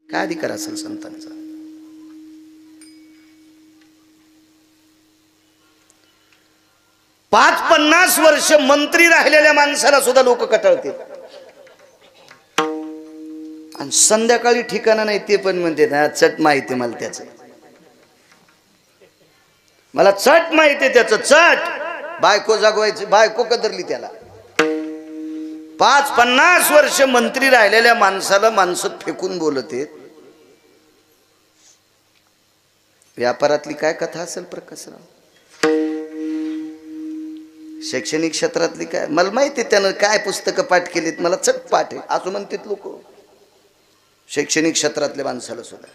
काय अधिकार असेल संतांचा? पाच 50 वर्ष मंत्री राहिलेल्या माणसाला सुद्धा लोक कटाळतील आणि संध्याकाळी ठिकाणा नाही ते पण म्हणते ना चट माहिती मला त्याचं, मला चट माहिती त्याचं चट. बायको जागवायची, बायको कदरली त्याला. 50 वर्ष मंत्री राहिलेल्या माणसाला माणसं फेकून बोलते. व्यापारातली काय कथा असेल प्रकाशराव, शैक्षणिक क्षेत्रातली काय मला माहिती, त्यानं काय पुस्तकं पाठ केलीत मला चट पाठ आहे असं म्हणतात लोक. शैक्षणिक क्षेत्रातल्या माणसाला सुद्धा.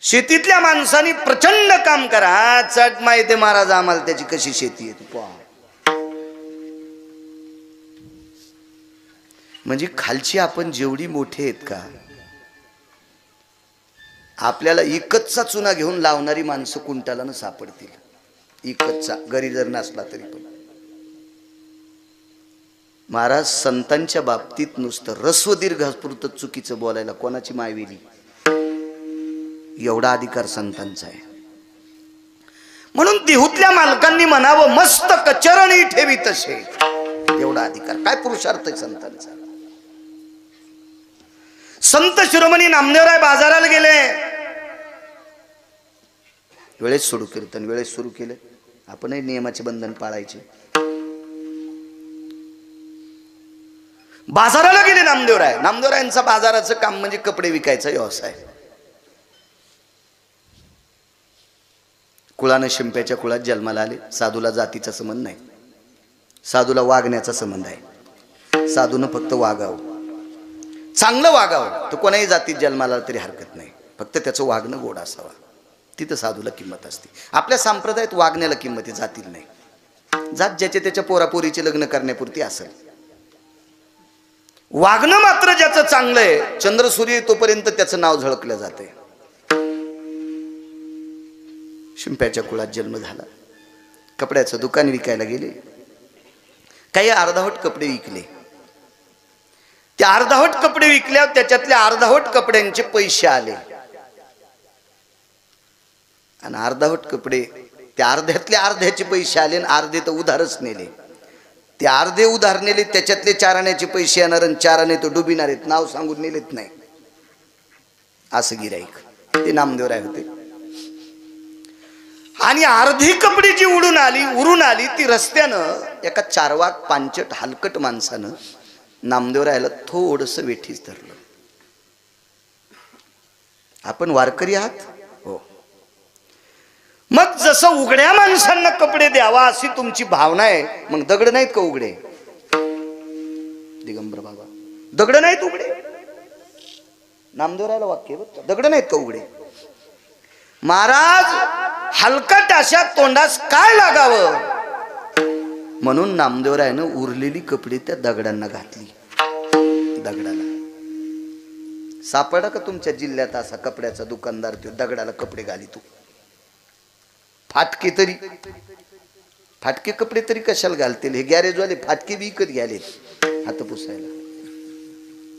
शेतीतल्या माणसांनी प्रचंड काम करा, चट माहिती महाराज आम्हाला त्याची कशी शेती आहे. म्हणजे खालची आपण जेवढी मोठे आहेत का, आपल्याला इकतचा चुना घेऊन लावणारी माणसं कुंटालानं सापडतील. इकतचा गरी जर नसला तरी पण. महाराज संतांच्या बाबतीत नुसतं रस्व दीर्घापुरतं चुकीचं बोलायला कोणाची मायवेली, एवढा अधिकार संतांचा आहे. म्हणून देहूतल्या मालकांनी म्हणावं मस्तक चरणी ठेवी तसे, एवढा अधिकार. काय पुरुषार्थ आहे संतांचा. संत शिरोमणी नामदेवराय बाजाराला गेले, वेळेत सुरू कीर्तन वेळेत सुरू केले. आपणही नियमाचे बंधन पाळायचे. बाजाराला गेले नामदेवराय. नामदेवरायांचा बाजाराचं काम म्हणजे कपडे विकायचा व्यवसाय. कुळानं शिंप्याच्या कुळात जन्माला आले. साधूला जातीचा संबंध नाही, साधूला वागण्याचा संबंध आहे. साधूनं फक्त वागावं, चांगलं वागावं. तो कोणाही जातीत जन्माला तरी हरकत नाही, फक्त त्याचं वागणं गोड असावं. तिथं साधूला किंमत असते. आपल्या संप्रदायात वागण्याला किंमत आहे, जातील नाही. जात ज्याच्या त्याच्या पोरापोरीचे लग्न करण्यापुरती असेल. वागणं मात्र ज्याचं चांगलं आहे, चंद्र सूर्य तोपर्यंत त्याचं नाव झळकलं जाते. शिंप्याच्या कुळात जन्म झाला. कपड्याचं दुकान विकायला गेले. काही अर्धावट कपडे विकले. त्या अर्धावट कपडे विकल्यावर त्याच्यातल्या अर्धावट कपड्यांचे पैसे आले. आणि अर्धावट कपडे त्या अर्ध्यातल्या अर्ध्याचे पैसे आले आणि अर्धे तर उधारच नेले. ते अर्धे उधार नेले, त्याच्यातले 4 आण्याचे पैसे येणार आणि 4 आणे तो डुबिणार आहेत. नाव सांगून नेलेत नाही. असं गिराईक ते नामदेवराय होते. आणि अर्धी कपडे जी उरून आली ती रस्त्यानं एका चारवाक पांचट हलकट माणसानं नामदेवरायला थोडस वेठीच धरलं. आपण वारकरी आहात हो, मग जसं उघड्या माणसांना कपडे द्यावा अशी तुमची भावना आहे, मग दगड नाहीत का उघडे? दिगंबर बाबा दगड नाहीत उघडे. नामदेवरायला वाक्य बघ, दगड नाहीत का उघडे? महाराज हलकट अशा तोंडास काय लागावं म्हणून नामदेवरायनं उरलेली कपडे त्या दगडांना घातली. दगडाला सापडा का तुमच्या जिल्ह्यात असा कपड्याचा दुकानदार तो दगडाला कपडे घाली? तू फाटके तरी, फाटके कपडे तरी कशाला घालतील? हे गॅरेजवाले फाटके बी विकत घ्याले हात पुसायला.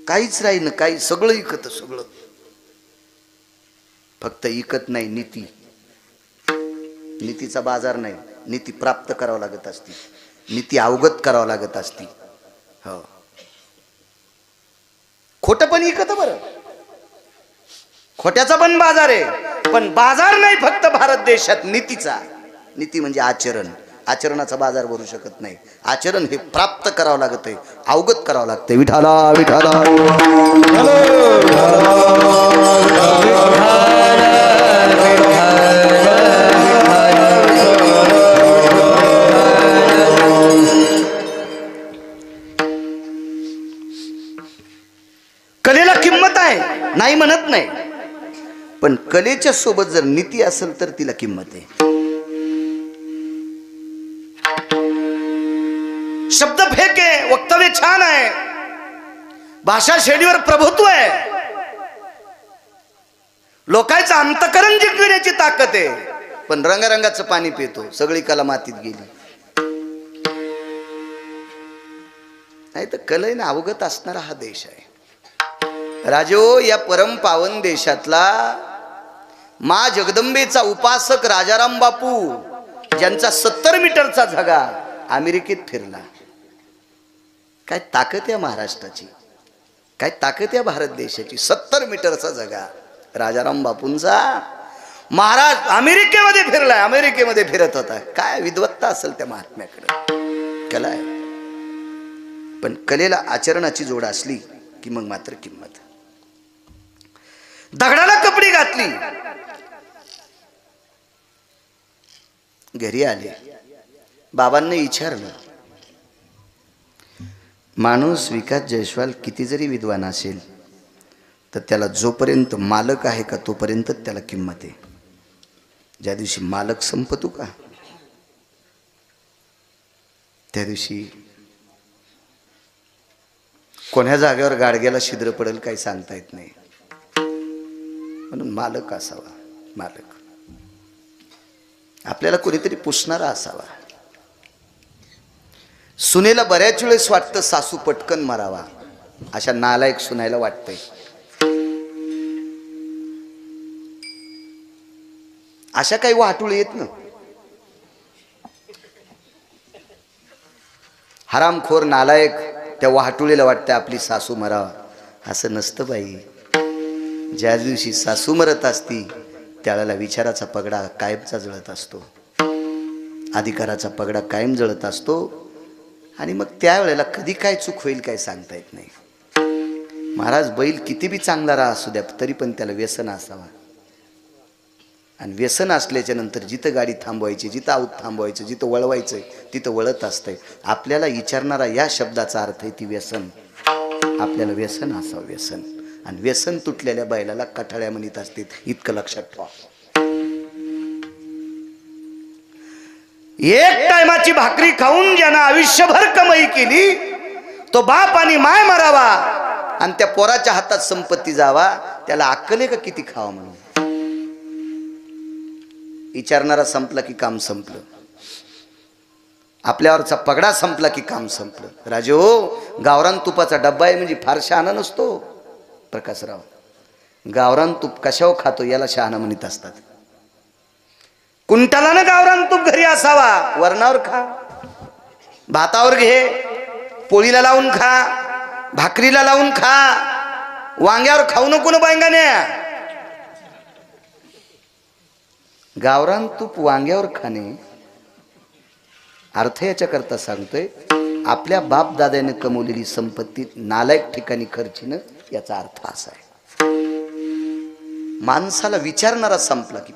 काहीच राही ना, काही सगळं इकत, सगळं. फक्त इकत नाही नीती. नीतीचा बाजार नाही. नीती प्राप्त करावं लागत असती, नीती अवगत करावं लागत असती. हो, खोट पण इकत बरं, खोट्याचा पण बाजार आहे. पण बाजार नाही फक्त भारत देशात नीतीचा. नीती म्हणजे आचरण. आचरणाचा बाजार भरू शकत नाही. आचरण हे प्राप्त करावं लागत आहे, अवगत करावं लागतंय. विठाला विठाला कलेला किंमत आहे, नाही म्हणत नाही. पण कलेच्या सोबत जर नीती असेल तर तिला किंमत आहे. शब्द फेक आहे, वक्तव्य छान आहे, भाषा शैलीवर प्रभुत्व आहे, लोकांचं अंतकरण जिंकण्याची ताकद आहे. पण रंगारंगाचं पाणी पितो, सगळी कला मातीत गेली. नाही तर कलेने अवगत असणारा हा देश आहे. राजो, या परम पावन देशातला मा जगदंबेचा उपासक राजाराम बापू, ज्यांचा 70 मीटरचा झगा अमेरिकेत फिरला. काय ताकद या महाराष्ट्राची, काय ताकद या भारत देशाची. 70 मीटरचा झगा राजाराम बापूंचा. महाराज अमेरिकेमध्ये फिरलाय, अमेरिकेमध्ये फिरत होता. काय विद्वत्ता असेल त्या महात्म्याकडे, कला आहे. पण कलेला आचरणाची जोड असली की मग मात्र किंमत. दगडाला कपडी घातली, घरी आले. बाबांनी विचारलं, माणूस विकास जयस्वाल किती जरी विद्वान असेल तर त्याला जोपर्यंत मालक आहे का तोपर्यंत त्याला किंमत आहे. ज्या दिवशी मालक संपतो का त्या दिवशी कोण्या जागेवर गाडग्याला छिद्र पडेल काही सांगता येत नाही. म्हणून मालक असावा. मालक आपल्याला कोणीतरी पुसणारा असावा. सुनेला बऱ्याच वेळेस वाटतं सासू पटकन मारावा, अशा नालायक सुनायला वाटतंय. अशा काही वाटुळे येत ना. हरामखोर नालायक त्या वाहटुळीला वाटतं आपली सासू मरावा. असं नसतं बाई. ज्या दिवशी सासू मरत असती त्यावेळेला विचाराचा पगडा कायमचा जळत असतो, अधिकाराचा पगडा कायम जळत असतो. आणि मग त्यावेळेला कधी काय चूक होईल काय सांगता येत नाही. महाराज, बैल किती बी चांगला राहा असू द्या तरी पण त्याला व्यसन असावा. आणि व्यसन असल्याच्या नंतर जिथं गाडी थांबवायची, जिथं आऊत थांबवायचं, जिथं वळवायचं तिथं वळत असतंय. आपल्याला विचारणारा या शब्दाचा अर्थ आहे ती व्यसन. आपल्याला व्यसन असावं, व्यसन. आणि व्यसन तुटलेल्या बैलाला कठाळ्या म्हणत असते, इतकं लक्षात ठेवा. एक टायमाची भाकरी खाऊन ज्यानं आयुष्यभर कमाई केली तो बाप आणि माय मरावा आणि त्या पोराच्या हातात संपत्ती जावा, त्याला अक्कल आहे का किती खावा म्हणून. विचारणारा संपला की काम संपलं. आपल्यावरचा पगडा संपला की काम संपलं. राजे हो, गावरान तुपाचा डब्बा आहे म्हणजे फार शहाणा नसतो प्रकाशराव. गावरान तूप कशावर खातो याला शहाणा म्हणत असतात. कुंटलानं गावरान तूप घरी असावा. वरणावर खा, भातावर घे, पोळीला लावून खा, भाकरीला लावून खा, वांग्यावर खाऊ नको ना बांगाने. गावरान तूप वांग्यावर खाणे अर्थ याच्या करता सांगतोय, आपल्या बाप दाद्याने कमवलेली संपत्ती नालायक ठिकाणी खर्चीनं, याचा अर्थ असा आहे. माणसाला विचारणारा संपला की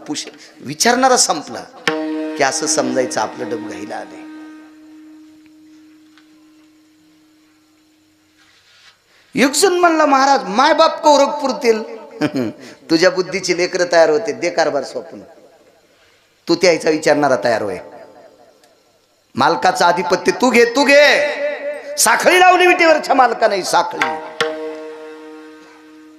विचारणारा संपला की असं समजायचं आपलं डबघाईला आले. युगसन म्हणला, महाराज माय बाप कौरक पुरतील. तुझ्या बुद्धीची लेकर तयार होते, दे कारभार स्वप्न. तू त्याचा विचारणारा तयार होय. मालकाचं आधिपत्य तू घे, तू घे. साखळी लावली विटेवरच्या मालका नाही, साखळी.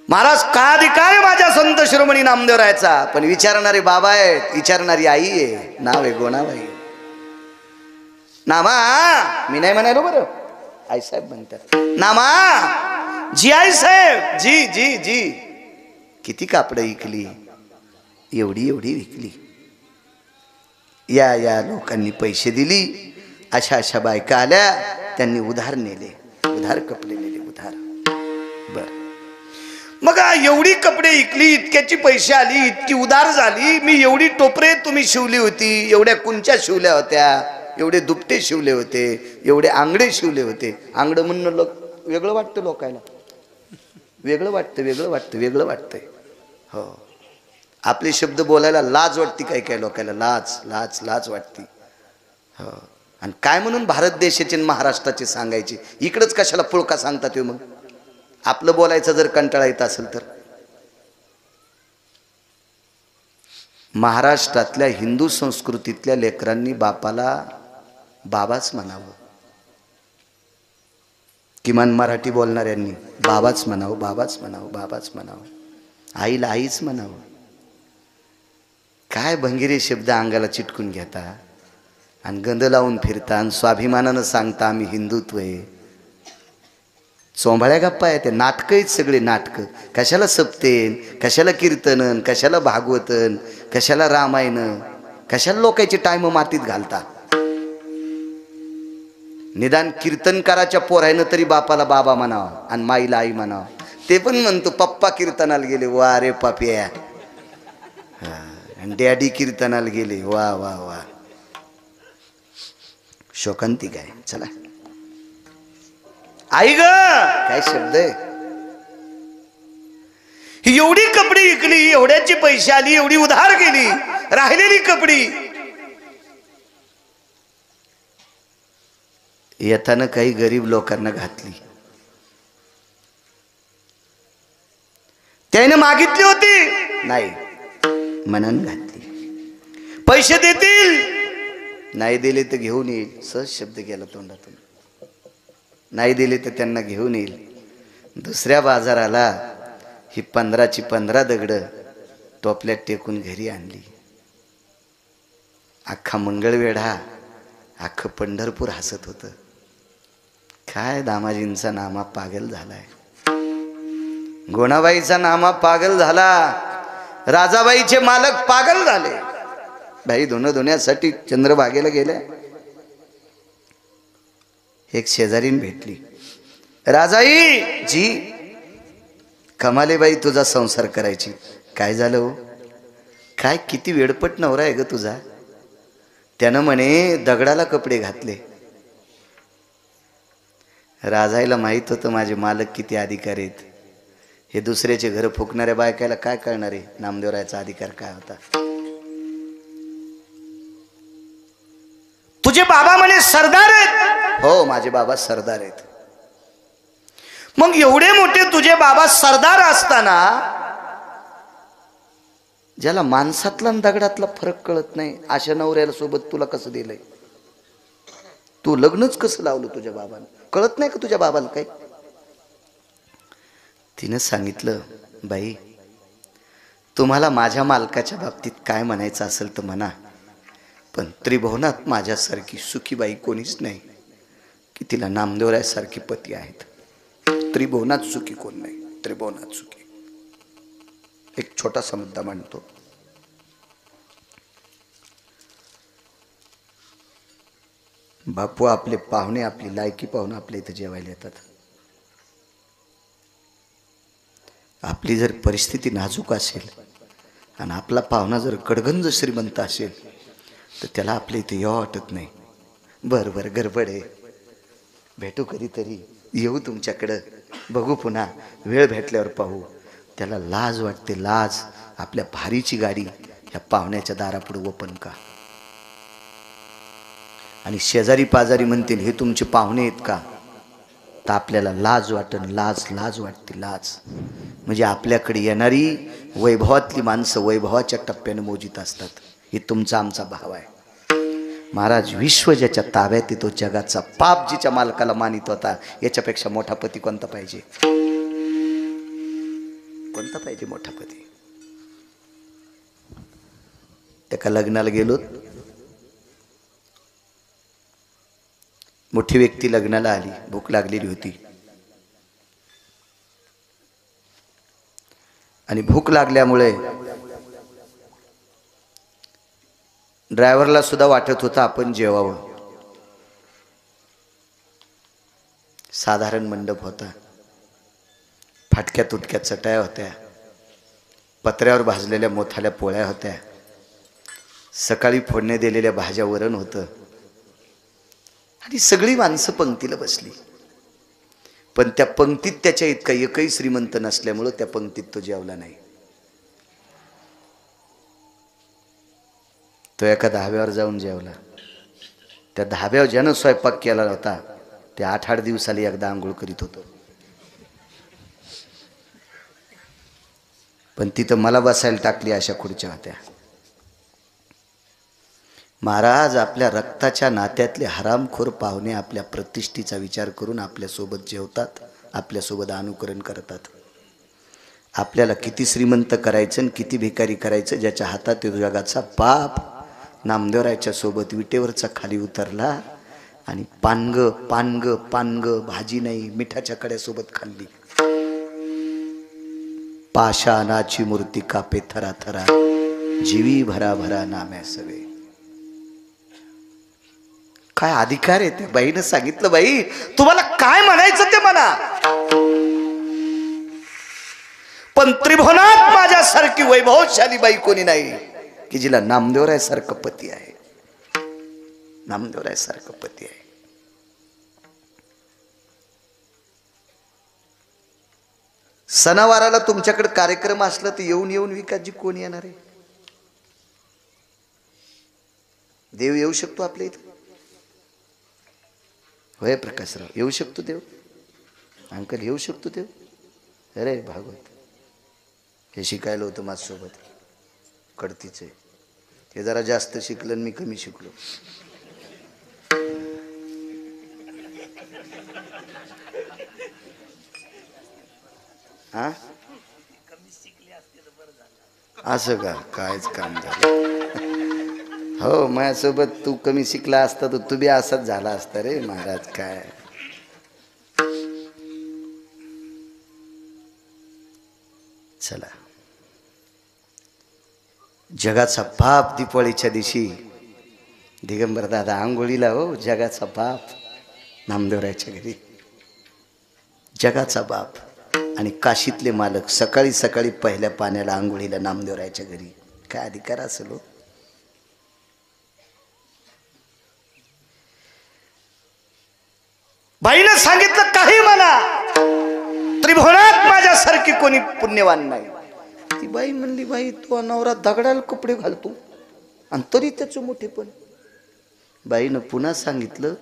महाराज का अधिकार माझ्या संत शिरोमणी नामदेव राहायचा, पण विचारणारे बाबा आहेत, विचारणारी आई आहे. नाव आहे गोणाबाई. नामा मी नाही म्हणालो बरं, आई साहेब म्हणतात. नामा जी आई साहेब, जी जी जी. किती कापडं विकली, एवढी एवढी विकली. या या लोकांनी पैसे दिली, अशा अशा बायका आल्या, त्यांनी उधार नेले, उधार कपडे नेले, उधार. बर मग एवढी कपडे विकली, इतक्याची पैसे आली, इतकी उधार झाली. मी एवढी टोपरे तुम्ही शिवली होती, एवढ्या कुंच्या शिवल्या होत्या, एवढे दुपटे शिवले होते, एवढे आंगडे शिवले होते. आंगडं म्हणणं लोक वेगळं वाटतं, लोकायला वेगळं वाटतं, वेगळं वाटतं, वेगळं वाटतंय. हो, आपले शब्द बोलायला लाज वाटते काय काय लोकांना, लाज लाज लाज वाटते. हो, आणि काय म्हणून भारत देशाचे महाराष्ट्राचे सांगायचे, इकडंच कशाला पुळका सांगतात मग. आपलं बोलायचं जर कंटाळा येत असेल तर. महाराष्ट्रातल्या हिंदू संस्कृतीतल्या लेकरांनी बापाला बाबाच म्हणावं. किमान मराठी बोलणाऱ्यांनी बाबाच म्हणावं, बाबाच म्हणावं, बाबाच म्हणावं. आईला आईच म्हणावं. काय भंगिरे शब्द अंगाला चिटकून घेता आणि गंध लावून फिरता आणि स्वाभिमानानं सांगता आम्ही हिंदुत्व आहे. चोंभाळ्या गप्पा आहे, ते नाटकं आहेत सगळे नाटकं. कशाला सप्तेन, कशाला कीर्तनन, कशाला भागवतन, कशाला रामायण, कशाला लोकांचे टाइम मातीत घालता. निदान कीर्तनकाराच्या पोरायनं तरी बापाला बाबा म्हणावं आणि माईला आई म्हणावं. ते पण म्हणतो पप्पा कीर्तनाला गेले, वा रे पापिया. आणि डॅडी कीर्तनाला गेले, वा वा वा. शोकांतिक आहे. चला आई ग, काय शब्द आहे. ही एवढी कपडी विकली, एवढ्याची पैसे आली, एवढी उधार गेली, राहिलेली कपडी येताना काही गरीब लोकांना घातली. त्याने मागितली होती, नाही, मनान घातली. पैसे देतील, नाही दिले तर घेऊन येईल. सहज शब्द गेला तोंडातून. नाही दिले तर त्यांना घेऊन येईल. दुसऱ्या बाजाराला ही 15ची 15 दगड टोपल्यात टेकून घरी आणली. अख्खा मंगळवेढा, अख्खं पंढरपूर हसत होतं. काय दामाजींचा नामा पागल झालाय, गोणाबाईचा नामा पागल झाला, राजाबाईचे मालक पागल झाले. बाई धुण्यासाठी चंद्रभागेला गेल्या. एक शेजारीन भेटली. राजाई जी, कमाले बाई तुझा संसार करायची. काय झालं हो, काय किती वेडपट नवरा आहे ग तुझा. त्यानं म्हणे दगडाला कपडे घातले. राजाईला माहित होतं माझे मालक किती अधिकारी आहेत. हे दुसऱ्याचे घर फुकणाऱ्या बायकायला काय कळणार आहे नामदेवरायाचा अधिकार काय होता. तुझे बाबा म्हणे सरदार आहेत. हो, माझे बाबा सरदार आहेत. मग एवढे मोठे तुझे बाबा सरदार असताना ज्याला माणसातला दगडातला फरक कळत नाही अशा नवऱ्याला सोबत तुला कसं दिलंय. तू लग्नच कसं लावलं तुझ्या बाबाला, कळत नाही का तुझ्या बाबाला काही. तिनं सांगितलं, बाई तुम्हाला माझ्या मालकाच्या बाबतीत काय म्हणायचं असेल तर म्हणा, पण त्रिभुवनात माझ्यासारखी सुखी बाई कोणीच नाही की तिला नामदेवरायासारखे पती आहेत. त्रिभुवनात सुखी कोण नाही, त्रिभुवनात सुखी. एक छोटासा मुद्दा मांडतो. बापू आपले पाहुणे, आपली लायकी पाहुणे आपल्या इथं जेवायला येतात. आपली जर परिस्थिती नाजूक असेल आणि आपला पाहुणा जर कडगंज श्रीमंत असेल तर त्याला आपल्या इथे यावं वाटत नाही. बरं बरं गडबड आहे, भेटू कधीतरी, येऊ तुमच्याकडं, बघू पुन्हा, वेळ भेटल्यावर पाहू. त्याला लाज वाटते, लाज. आपल्या भारीची गाडी ह्या पाहुण्याच्या दारापुढे ओपन का. आणि शेजारी पाजारी म्हणतील हे तुमचे पाहुणे आहेत का, तर आपल्याला लाज वाटन, लाज लाज वाटते, लाज. म्हणजे आपल्याकडे येणारी वैभवातली माणसं वैभवाच्या टप्प्याने मोजित असतात. हे तुमचा आमचा भाव आहे. महाराज, विश्व ज्याच्या ताब्यात येतो जगाचा, पाप जिच्या मालकाला मानित होता, याच्यापेक्षा मोठा पती कोणता पाहिजे, कोणता पाहिजे मोठा पती. एका लग्नाला गेलो, मोठी व्यक्ती लग्नाला आली, भूक लागलेली होती आणि भूक लागल्यामुळे ड्रायव्हरला सुद्धा वाटत होतं आपण जेवावं. साधारण मंडप होता, फाटक्या तुटक्या चटाया होत्या, पत्र्यावर भाजलेल्या मोठाल्या पोळ्या होत्या, सकाळी फोडणे दिलेल्या भाज्या, वरण होतं आणि सगळी माणसं पंक्तीला बसली. पण त्या पंक्तीत त्याच्या इतका एकही श्रीमंत नसल्यामुळं त्या पंक्तीत तो जेवला नाही. तो एका धाब्यावर जाऊन जेवला. त्या धाब्यावर ज्यानं स्वयंपाक केला होता ते 8-8 दिवसाला एकदा आंघोळ करीत होतो. पण तिथं मला बसायला टाकली अशा खुर्च्या होत्या. महाराज, आपल्या रक्ताच्या नात्यातले हरामखोर पाहुणे आपल्या प्रतिष्ठेचा विचार करून आपल्यासोबत जेवतात, आपल्यासोबत अनुकरण करतात. आपल्याला किती श्रीमंत करायचं आणि किती भिकारी करायचं, ज्याच्या हातात जगाचा पाप नामदेवरायाच्या सोबत विटेवरचा खाली उतरला आणि पानग पानग पानग भाजी नाही मिठाच्या कड्यासोबत खाल्ली. पाषाणाची मूर्ती कापे थरा थरा, जीवी भरा भरा नाम्या सवे. काय अधिकार आहे ते बाईनं सांगितलं, बाई तुम्हाला काय म्हणायचं ते म्हणा, पण त्रिभुवनात माझ्यासारखी वैभवशाली बाई कोणी नाही की जिला नामदेवरायासारखं पती आहे. नामदेवरायासारखं पती आहे. सणावाराला तुमच्याकडे कार्यक्रम असला तर येऊन येऊन विकासजी कोण येणार आहे? देव येऊ शकतो आपल्या इथं? होय प्रकाशराव, येऊ शकतो देव? अंकल येऊ शकतो देव? अरे भागवत हे शिकायला होतं माझ्यासोबत, कडतीचे. हे जरा जास्त शिकलं आणि मी कमी शिकलो. हा असं का? कायच काम झालं. हो माझ्यासोबत तू कमी शिकला असता तर तू बी असाच झाला असता रे महाराज. काय चला, जगाचा बाप दिवाळीच्या दिवशी दिगंबर दादा आंघोळीला. हो जगाचा बाप नामदेवरायाच्या घरी, जगाचा बाप. आणि काशीतले मालक सकाळी सकाळी पहिल्या पाण्याला आंघोळीला नामदेवरायाच्या घरी. काय अधिकार असेल हो? बाईनं सांगितलं काही म्हणा, त्रिभुवनात माझ्यासारखी कोणी पुण्यवान नाही. ती बाई म्हणली, बाई तू नवरा दगडाला कपडे घालतो आणि तरी त्याचं मोठेपण. बाईनं पुन्हा सांगितलं,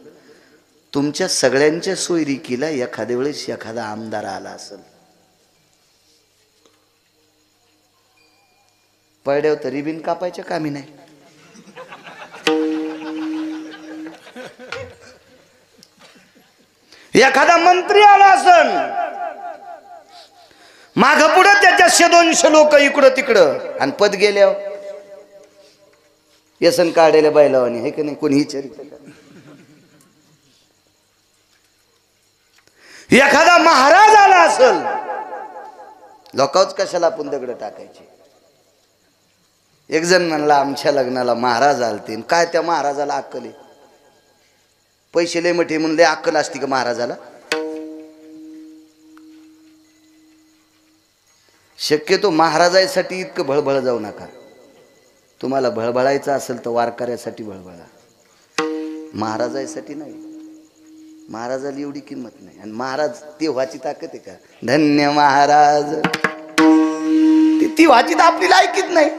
तुमच्या सगळ्यांच्या सोयरीकीला एखाद्या वेळेस एखादा आमदार आला असेल, पडद्यावर तर रिबीन कापायच्या कामी नाही. एखादा मंत्री आला असेल, माग पुढं त्याच्या 100-200 लोक इकडं तिकडं, आणि पद गेल्यावर व्यसन काढायला बायलावानी आहे का नाही? कोणी विचारित? एखादा महाराज आला असेल, लोकांच कशाला आपण दगड टाकायचे. एक जण म्हणला, आमच्या लग्नाला महाराज आलते. काय त्या महाराजाला अक्कल आहे? पैसे लय मोठे म्हणले, अक्कल असती का महाराजाला? शक्यतो महाराजासाठी इतकं भळभळ जाऊ नका. तुम्हाला भळभळायचं असेल तर वारकऱ्यासाठी भळभळा, महाराजासाठी नाही. महाराजाला एवढी किंमत नाही. आणि महाराज ती व्हाची ताकद आहे का? धन्य महाराज, ती व्हाची तर आपली लायकीच नाही.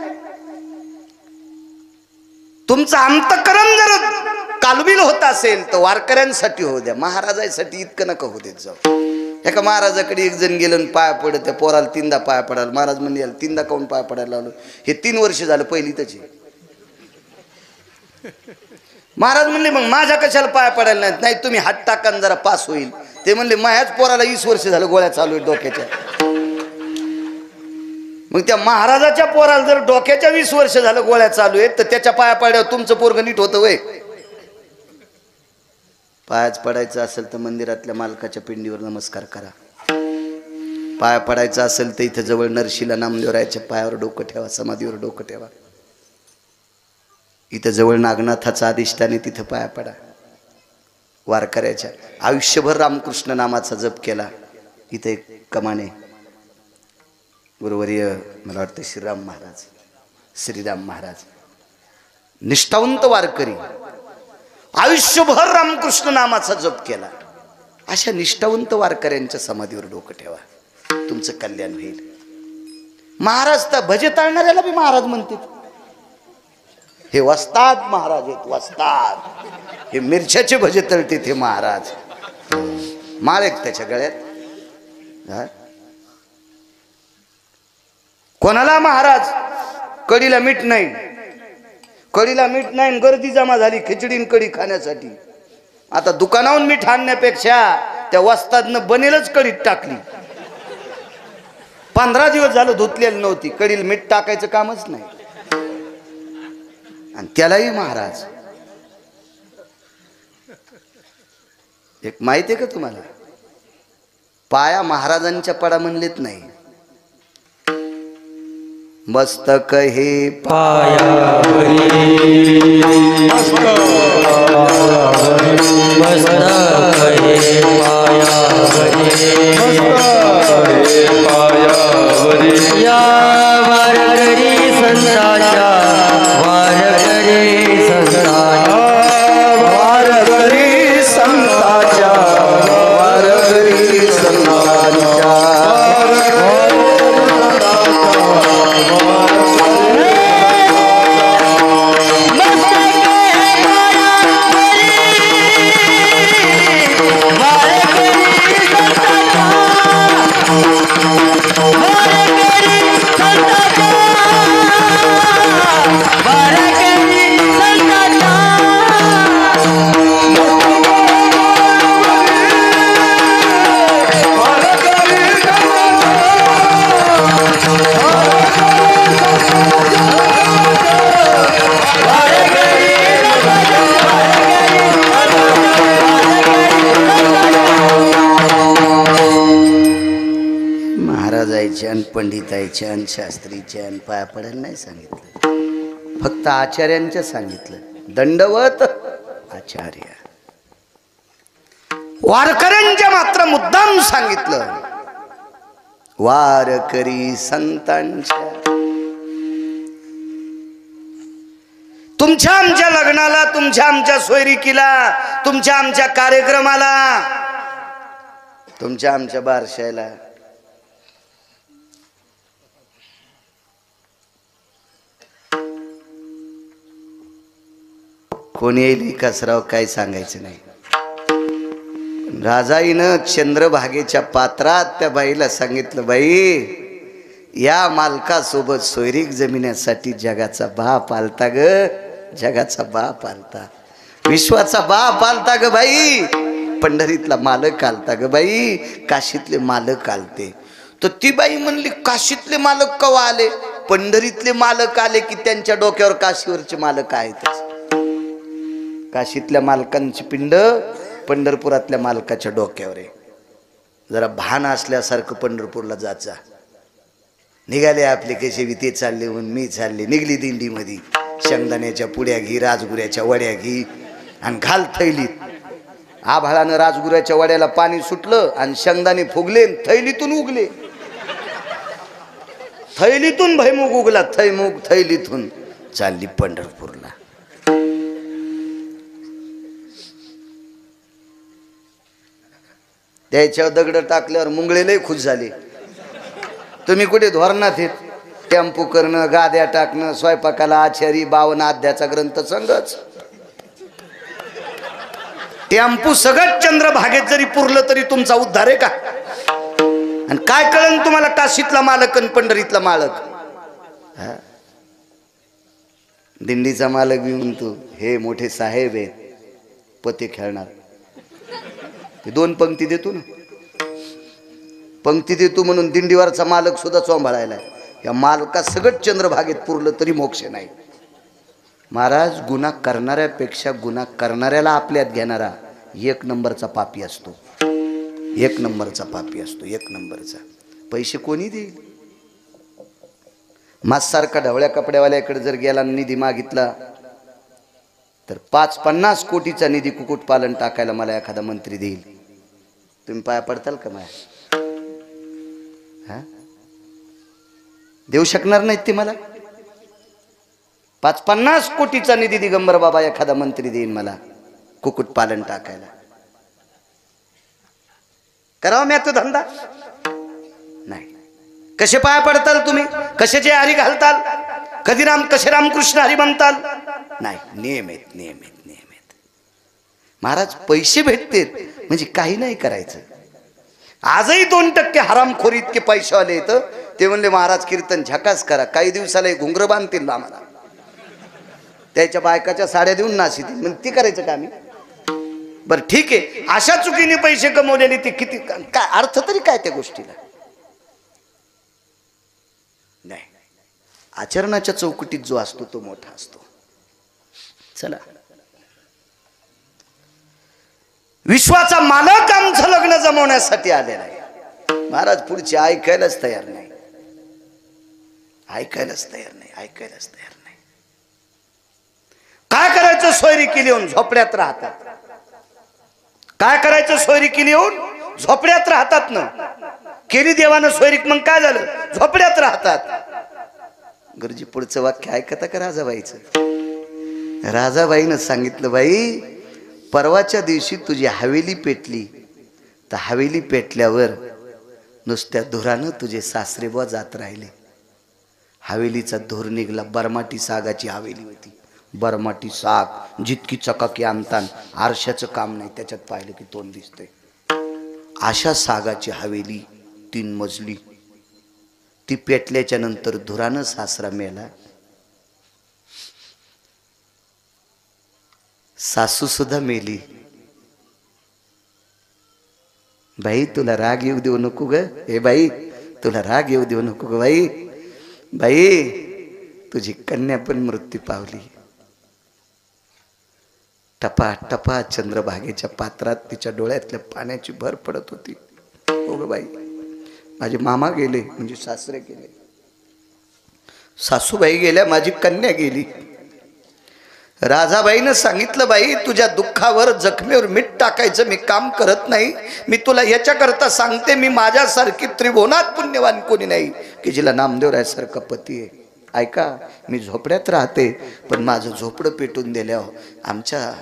तुमचं अंतःकरण जर कालबिल होत असेल तर वारकऱ्यांसाठी होऊ द्या, महाराजासाठी इतकं नका होऊ देत जाऊ. एका महाराजाकडे एक जण गेलं, पाया पडत, त्या पोराला 3दा पाया पडायला. महाराज म्हणजे 3दा काऊन पाया पडायला लावलं? हे 3 वर्ष झालं, पहिली त्याची. महाराज म्हणले, मग माझ्या कशाला पाया पडायला नाहीत? नाही तुम्ही हात टाका जरा पास होईल. ते म्हणले, माझ्याच पोराला 20 वर्ष झालं गोळ्या चालू आहेत डोक्याच्या. मग त्या महाराजाच्या पोराला जर डोक्याच्या 20 वर्ष झालं गोळ्या चालू आहेत, तर त्याच्या पाया पड्यावर तुमचं पोरग नीट होतं वय? पायाच पडायचं असेल तर मंदिरातल्या मालकाच्या पिंडीवर नमस्कार करा. पाया पडायचं असेल तर इथं जवळ नरशीला नामदेवरायाच्या पायावर डोकं ठेवा, समाधीवर डोकं ठेवा. इथं जवळ नागनाथाचा अधिष्ठान आहे, तिथं पाया पडा. वारकऱ्याच्या आयुष्यभर रामकृष्ण नामाचा जप केला. इथे एक कमाने गुरुवर्य, मला वाटतं श्रीराम महाराज निष्ठावंत वारकरी, आयुष्यभर रामकृष्ण नामाचा जप केला. अशा निष्ठावंत वारकऱ्यांच्या समाधीवर डोकं ठेवा, तुमचं कल्याण होईल. महाराज तर भजे ताळणाऱ्याला बी महाराज म्हणते. हे वस्ताद महाराज आहेत, वस्ताद. हे मिरच्याचे भजे तळते ते महाराज. माळ एक त्याच्या गळ्यात. कोणाला महाराज कढीला मीठ नाही, कढीला मीठ नाही, गर्दी जमा झाली खिचडी कढी खाण्यासाठी. आता दुकानावरून मीठ आणण्यापेक्षा त्या वस्तादनं बनेलच कढीत टाकली. 15 दिवस झालं धुतलेली नव्हती, कढीला मीठ टाकायचं कामच नाही. आणि त्यालाही महाराज. एक माहिती आहे का तुम्हाला, पाया महाराजांच्या पडा म्हणलेत नाही, मस्तक हे पायावरी मस्तक हे पायावरी या वारकरी संतांच्या वारकरी संतांच्या वारकरी संतांच्या वारकरी संतांच्या महाराजांच्या पंडितांच्या शास्त्रीच्या पाया पडायला नाही सांगितलं, फक्त आचार्यांच्या सांगितलं, दंडवत आचार्य. वारकऱ्यांच्या मात्र मुद्दाम सांगितलं, वारकरी संतांच्या. तुमच्या आमच्या लग्नाला, तुमच्या आमच्या सोयरिकीला, तुमच्या आमच्या कार्यक्रमाला, तुमच्या आमच्या बारशाला कोणी येईल कसराव काय सांगायचं नाही. राजाईनं चंद्रभागेच्या पात्रात त्या बाईला सांगितलं, बाई या मालकासोबत सोयरीक जमिन्यासाठी जगाचा बाप आलता ग, जगाचा बाप आलता, विश्वाचा बाप आलता ग बाई, पंढरीतला मालक आलता ग बाई, काशीतले मालक आलते. तर ती बाई म्हणली, काशीतले मालक कवा आले? पंढरीतले मालक आले की त्यांच्या डोक्यावर काशीवरचे मालक आहेतच. काशीतल्या मालकांची पिंड पंढरपुरातल्या मालकाच्या डोक्यावर आहे. जरा भान असल्यासारखं पंढरपूरला जात जा. निघाले आपले कसे बी ते चालले म्हणून मी चालले. निघली दिंडीमध्ये, शेंगदाण्याच्या पुड्या घी, राजगुऱ्याच्या वड्या घी आणि घाल थैलीत. आभाळानं राजगुऱ्याच्या वड्याला पाणी सुटलं आणि शेंगदाणे फुगले, थैलीतून उगले. थैलीतून भैमुग उगला, थैमुग थैलीतून चालली पंढरपूरला. त्याच्यावर दगड टाकल्यावर मुंगळे लय खुश झाले. तुम्ही कुठे धोरणात आहेत? टेम्पो करणं, गाद्या टाकणं, स्वयंपाकाला आचारी, 52 अध्यायाचा ग्रंथ संगच. टेम्पो सगळं चंद्रभागेत जरी पुरलं तरी तुमचा उद्धार आहे का? आणि काय कळन तुम्हाला काशीतला मालक आणि पंढरीतला मालक? दिंडीचा मालक बी म्हणतो, हे मोठे साहेब आहेत, पते खेळणार. ते 2 पंक्ती देतो ना, पंक्ती देतो म्हणून दिंडीवरचा मालक सुद्धा चोंभाळायला. या मालका सगळं चंद्रभागेत पुरलं तरी मोक्ष नाही. महाराज, गुन्हा करणाऱ्यापेक्षा गुन्हा करणाऱ्याला आपल्यात घेणारा 1 नंबरचा पापी असतो. 1 नंबरचा पापी असतो, 1 नंबरचा. पैसे कोणी देईल? माझसारखा ढवळ्या कपड्यावाल्याकडे जर गेला निधी मागितला तर 50 कोटीचा निधी कुक्कुटपालन टाकायला मला एखादा मंत्री देईल. तुम्ही पाया पडताल का माझ्या? देऊ शकणार नाहीत ते मला. 50 कोटीचा निधी दिगंबर बाबा एखादा मंत्री देईन मला कुक्कुटपालन टाकायला. करावा मी तो धंदा? नाही. कसे पाया पडताल तुम्ही? कशाचे हरी घालताल? कधी कसे रामकृष्ण हरी म्हणताल? नाही. नियम आहेत, नियम आहेत, नियम आहेत. महाराज, पैसे भेटतेत म्हणजे काही नाही करायचं. आजही 2% हरामखोरी इतके पैसेवाले येतं. ते म्हणले, महाराज कीर्तन झकास करा, काही दिवसाला घुंगर बांधतील आम्हाला, त्याच्या बायकाच्या साड्या देऊन नाशितील. मग ती करायचं का आम्ही? बरं ठीक आहे, अशा चुकीने पैसे कमवलेले ते किती, काय अर्थ तरी काय त्या गोष्टीला? नाही. आचरणाच्या चौकटीत जो असतो तो मोठा असतो. चला, विश्वाचा मालक आमचं लग्न जमवण्यासाठी आलेला आहे. महाराज पुढचे ऐकायलाच तयार नाही, ऐकायलाच तयार नाही, ऐकायलाच तयार नाही. काय करायचं सोयरी केली येऊन झोपड्यात राहतात. काय करायचं सोयरी केली येऊन झोपड्यात राहतात ना. केली देवानं सोयरीक मग काय झालं, झोपड्यात राहतात. गुरुजी पुढचं वाक्य ऐकता का राजाबाईचं. राजाबाईनं सांगितलं, बाई परवाच्या दिवशी तुझी हवेली पेटली, तर हवेली पेटल्यावर नुसत्या धुरानं तुझे सासरे बुवा जात राहिले. हवेलीचा धूर निघला. बरमाटी सागाची हवेली होती. बरमाटी साग जितकी चकाकी आणतान आरशाचं काम नाही, त्याच्यात पाहिलं की तोंड दिसतंय. अशा सागाची हवेली 3 मजली. ती पेटल्याच्या नंतर धुरानं सासरा मेला. सासू सुद्धा मेली. बाई तुला राग येऊ देऊ नको ग, हे बाई तुला राग येऊ देऊ नको ग बाई. बाई तुझी कन्या पण मृत्यू पावली. टपा टपा चंद्रभागेच्या पात्रात तिच्या डोळ्यातल्या पाण्याची भर पडत होती. हो ग बाई, माझे मामा गेले म्हणजे सासरे गेले, सासूबाई गेल्या, माझी कन्या गेली. राजाबाईनं सांगितलं, बाई तुझ्या दुःखावर जखमेवर मीठ टाकायचं मी काम करत नाही. मी तुला याच्याकरता सांगते, मी माझ्यासारखी त्रिभुवनात पुण्यवान कोणी नाही की जिला नामदेवरायासारखा पती आहे. ऐका, मी झोपड्यात राहते, पण माझं झोपडं पेटून दिल्यावर आमच्या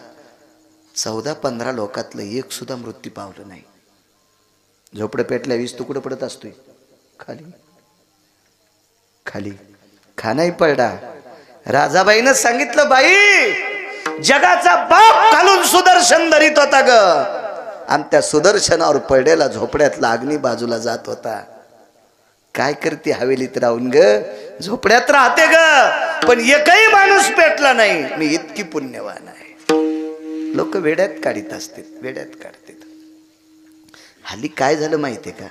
14-15 लोकातलं एक सुद्धा मृत्यू पावलं नाही. झोपडं पेटल्या 20 तुकडं पडत असतोय खाली खाली, खा नाही पडला. राजाबाईनं सांगितलं, बाई जगाचा बाप घालून सुदर्शन धरीत होता ग, आणि त्या सुदर्शनावर पडलेला झोपड्यातला अग्नी बाजूला जात होता. काय करते हवेलीत राहून ग, झोपड्यात राहते ग, पण एकही माणूस पेटला नाही. मी इतकी पुण्यवान आहे. लोक वेड्यात काढीत असतात, वेड्यात काढतात. हल्ली काय झालं माहितीये का,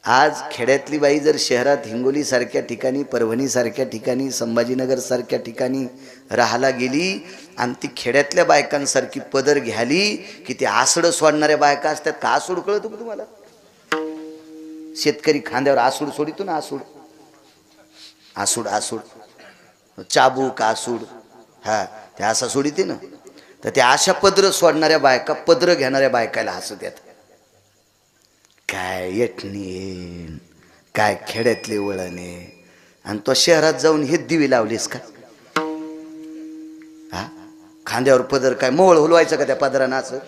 आज खेड्यातली बाई जर शहरात हिंगोली सारख्या ठिकाणी, परभणी सारख्या ठिकाणी, संभाजीनगर सारख्या ठिकाणी राहायला गेली आणि ती खेड्यातल्या बायकांसारखी पदर घ्याली की ते आसड सोडणाऱ्या बायका असतात का. आसूड कळतो का तुम्हाला, शेतकरी खांद्यावर आसूड सोडितो ना, आसूड आसूड आसूड चाबूक आसूड, हा ते असं सोडिते ना. तर त्या अशा पदर सोडणाऱ्या बायका पदर घेणाऱ्या बायकाला हसत येत. काय येटणी, काय खेड्यातले वळणे, आणि तो शहरात जाऊन हे दिवे लावलीस का. हा खांद्यावर पदर काय मोळ हुलवायचं का त्या पदरानं असं.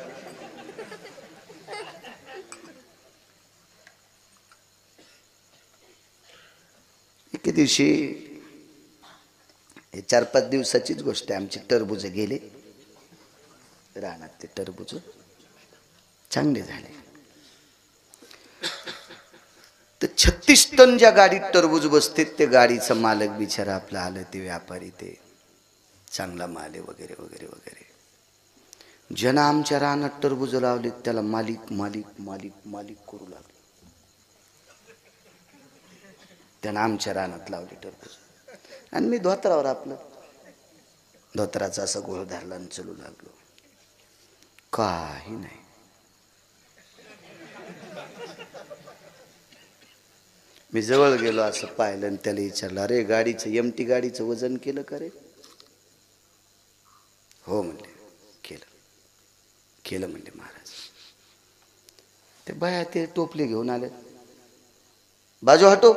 एके दिवशी, 4-5 दिवसाचीच गोष्ट आहे, आमची टरबूज गेले रानात. ते टरबूज चांगले झाले. तर 36 टन ज्या गाडीत टरबूज बसते ते गाडीचं मालक बिचारा आपला आलं, ते व्यापारी, ते चांगला माल आहे वगैरे वगैरे वगैरे. ज्यानं आमच्या रानात टरबूज लावले त्याला मालिक मालिक मालिक मालिक करू लागले. त्यानं आमच्या रानात लावले टरबूज, आणि मी धोत्रावर आपलं धोत्राचा असा गोळ धरला आणि चलू लागलो. काही नाही. मी जवळ गेलो, असं पाहिलं आणि त्याला विचारलं, अरे गाडीचं एमटी गाडीचं वजन केलं का रे. हो म्हणले, केलं केलं म्हणले महाराज. ते बाया ते टोपले घेऊन आले, बाजू हटो.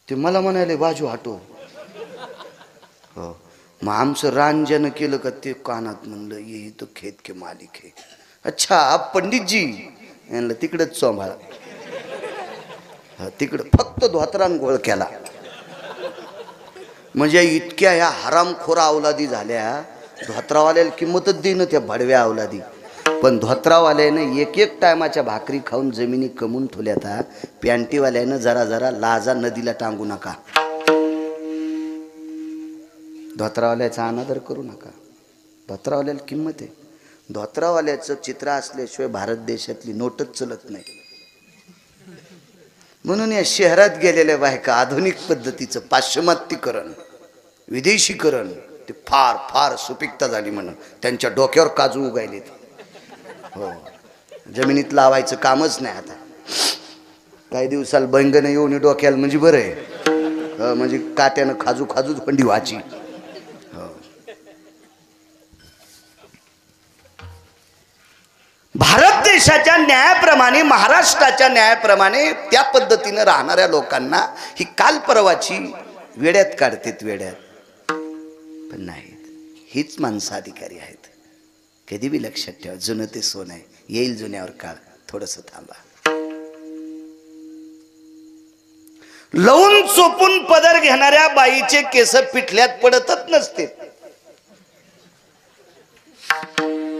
ते मला म्हणाले बाजू हटो. हो, मग आमचं रान ज्यानं केलं का ते कानात म्हणलं, ये तो खेत के मालिक है. अच्छा आप पंडित जी, यांना तिकडंच चोंभाळा. तिकडं फक्त धोत्रान गोळ केला. म्हणजे इतक्या ह्या हरामखोरा अवलादी झाल्या, धोत्रावाल्याला किंमतच देईन त्या भडव्या अवलादी. पण धोत्रावाल्यानं एक टायमाच्या भाकरी खाऊन जमिनी कमवून ठेवल्यात. पॅन्टीवाल्यानं जरा जरा लाजा नदीला टांगू नका. धोत्रावाल्याचा अनादर करू नका. धोत्रावाल्याला किंमत आहे. धोत्रावाल्याचं चित्र असल्याशिवाय भारत देशातली नोटच चलत नाही. म्हणून या शहरात गेलेल्या बायका आधुनिक पद्धतीचं पाश्चिमात्यीकरण, विदेशीकरण ते फार फार सुपिकता झाली म्हणून त्यांच्या डोक्यावर काजू उगायलेत. हो, जमिनीत लावायचं कामच नाही आता. काही दिवसाला बैंगन येऊन डोक्याला म्हणजे बरं आहे. म्हणजे काट्यानं खाजू खाजूच पंडी व्हायची. भारत देशाच्या न्यायाप्रमाणे, महाराष्ट्राच्या न्यायाप्रमाणे त्या पद्धतीनं राहणाऱ्या लोकांना ही काल परवाची वेड्यात काढतात, वेड्यात. पण नाहीत, हीच माणसं अधिकारी आहेत. कधी बी लक्षात ठेवा, जुनं ते सोनं आहे, येईल जुन्यावर काळ. थोडंसं थांबा. लवून चोपून पदर घेणाऱ्या बाईचे केस पिठल्यात पडतच नसते.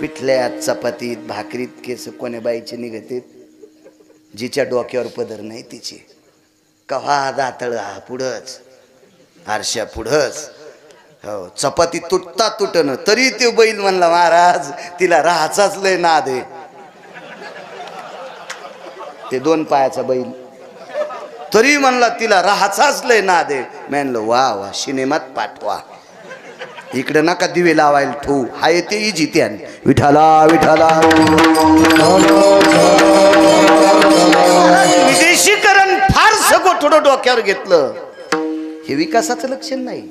पिठल्यात, चपातीत, भाकरीत केस कोण्या बाईचे निघते? जिच्या डोक्यावर पदर नाही तिचे. कव्हा दातळ पुढंच, आरशा पुढंच. हो, चपाती तुटता तुटन तरी ते बैल म्हणला, महाराज तिला राहाचाच लय नाद आहे. ते 2 पायाचा बैल तरी म्हणला तिला राहाचाच लय नाद आहे. म्हणलं वा वा, सिनेमात पाठवा. इकडे नका दिवे लावायला ठेवू. हाय ते इजित्यान विठाला विठाला. विदेशीकरण फारसं गोठडं डोक्यावर घेतलं. हे विकासाचं लक्षण नाही,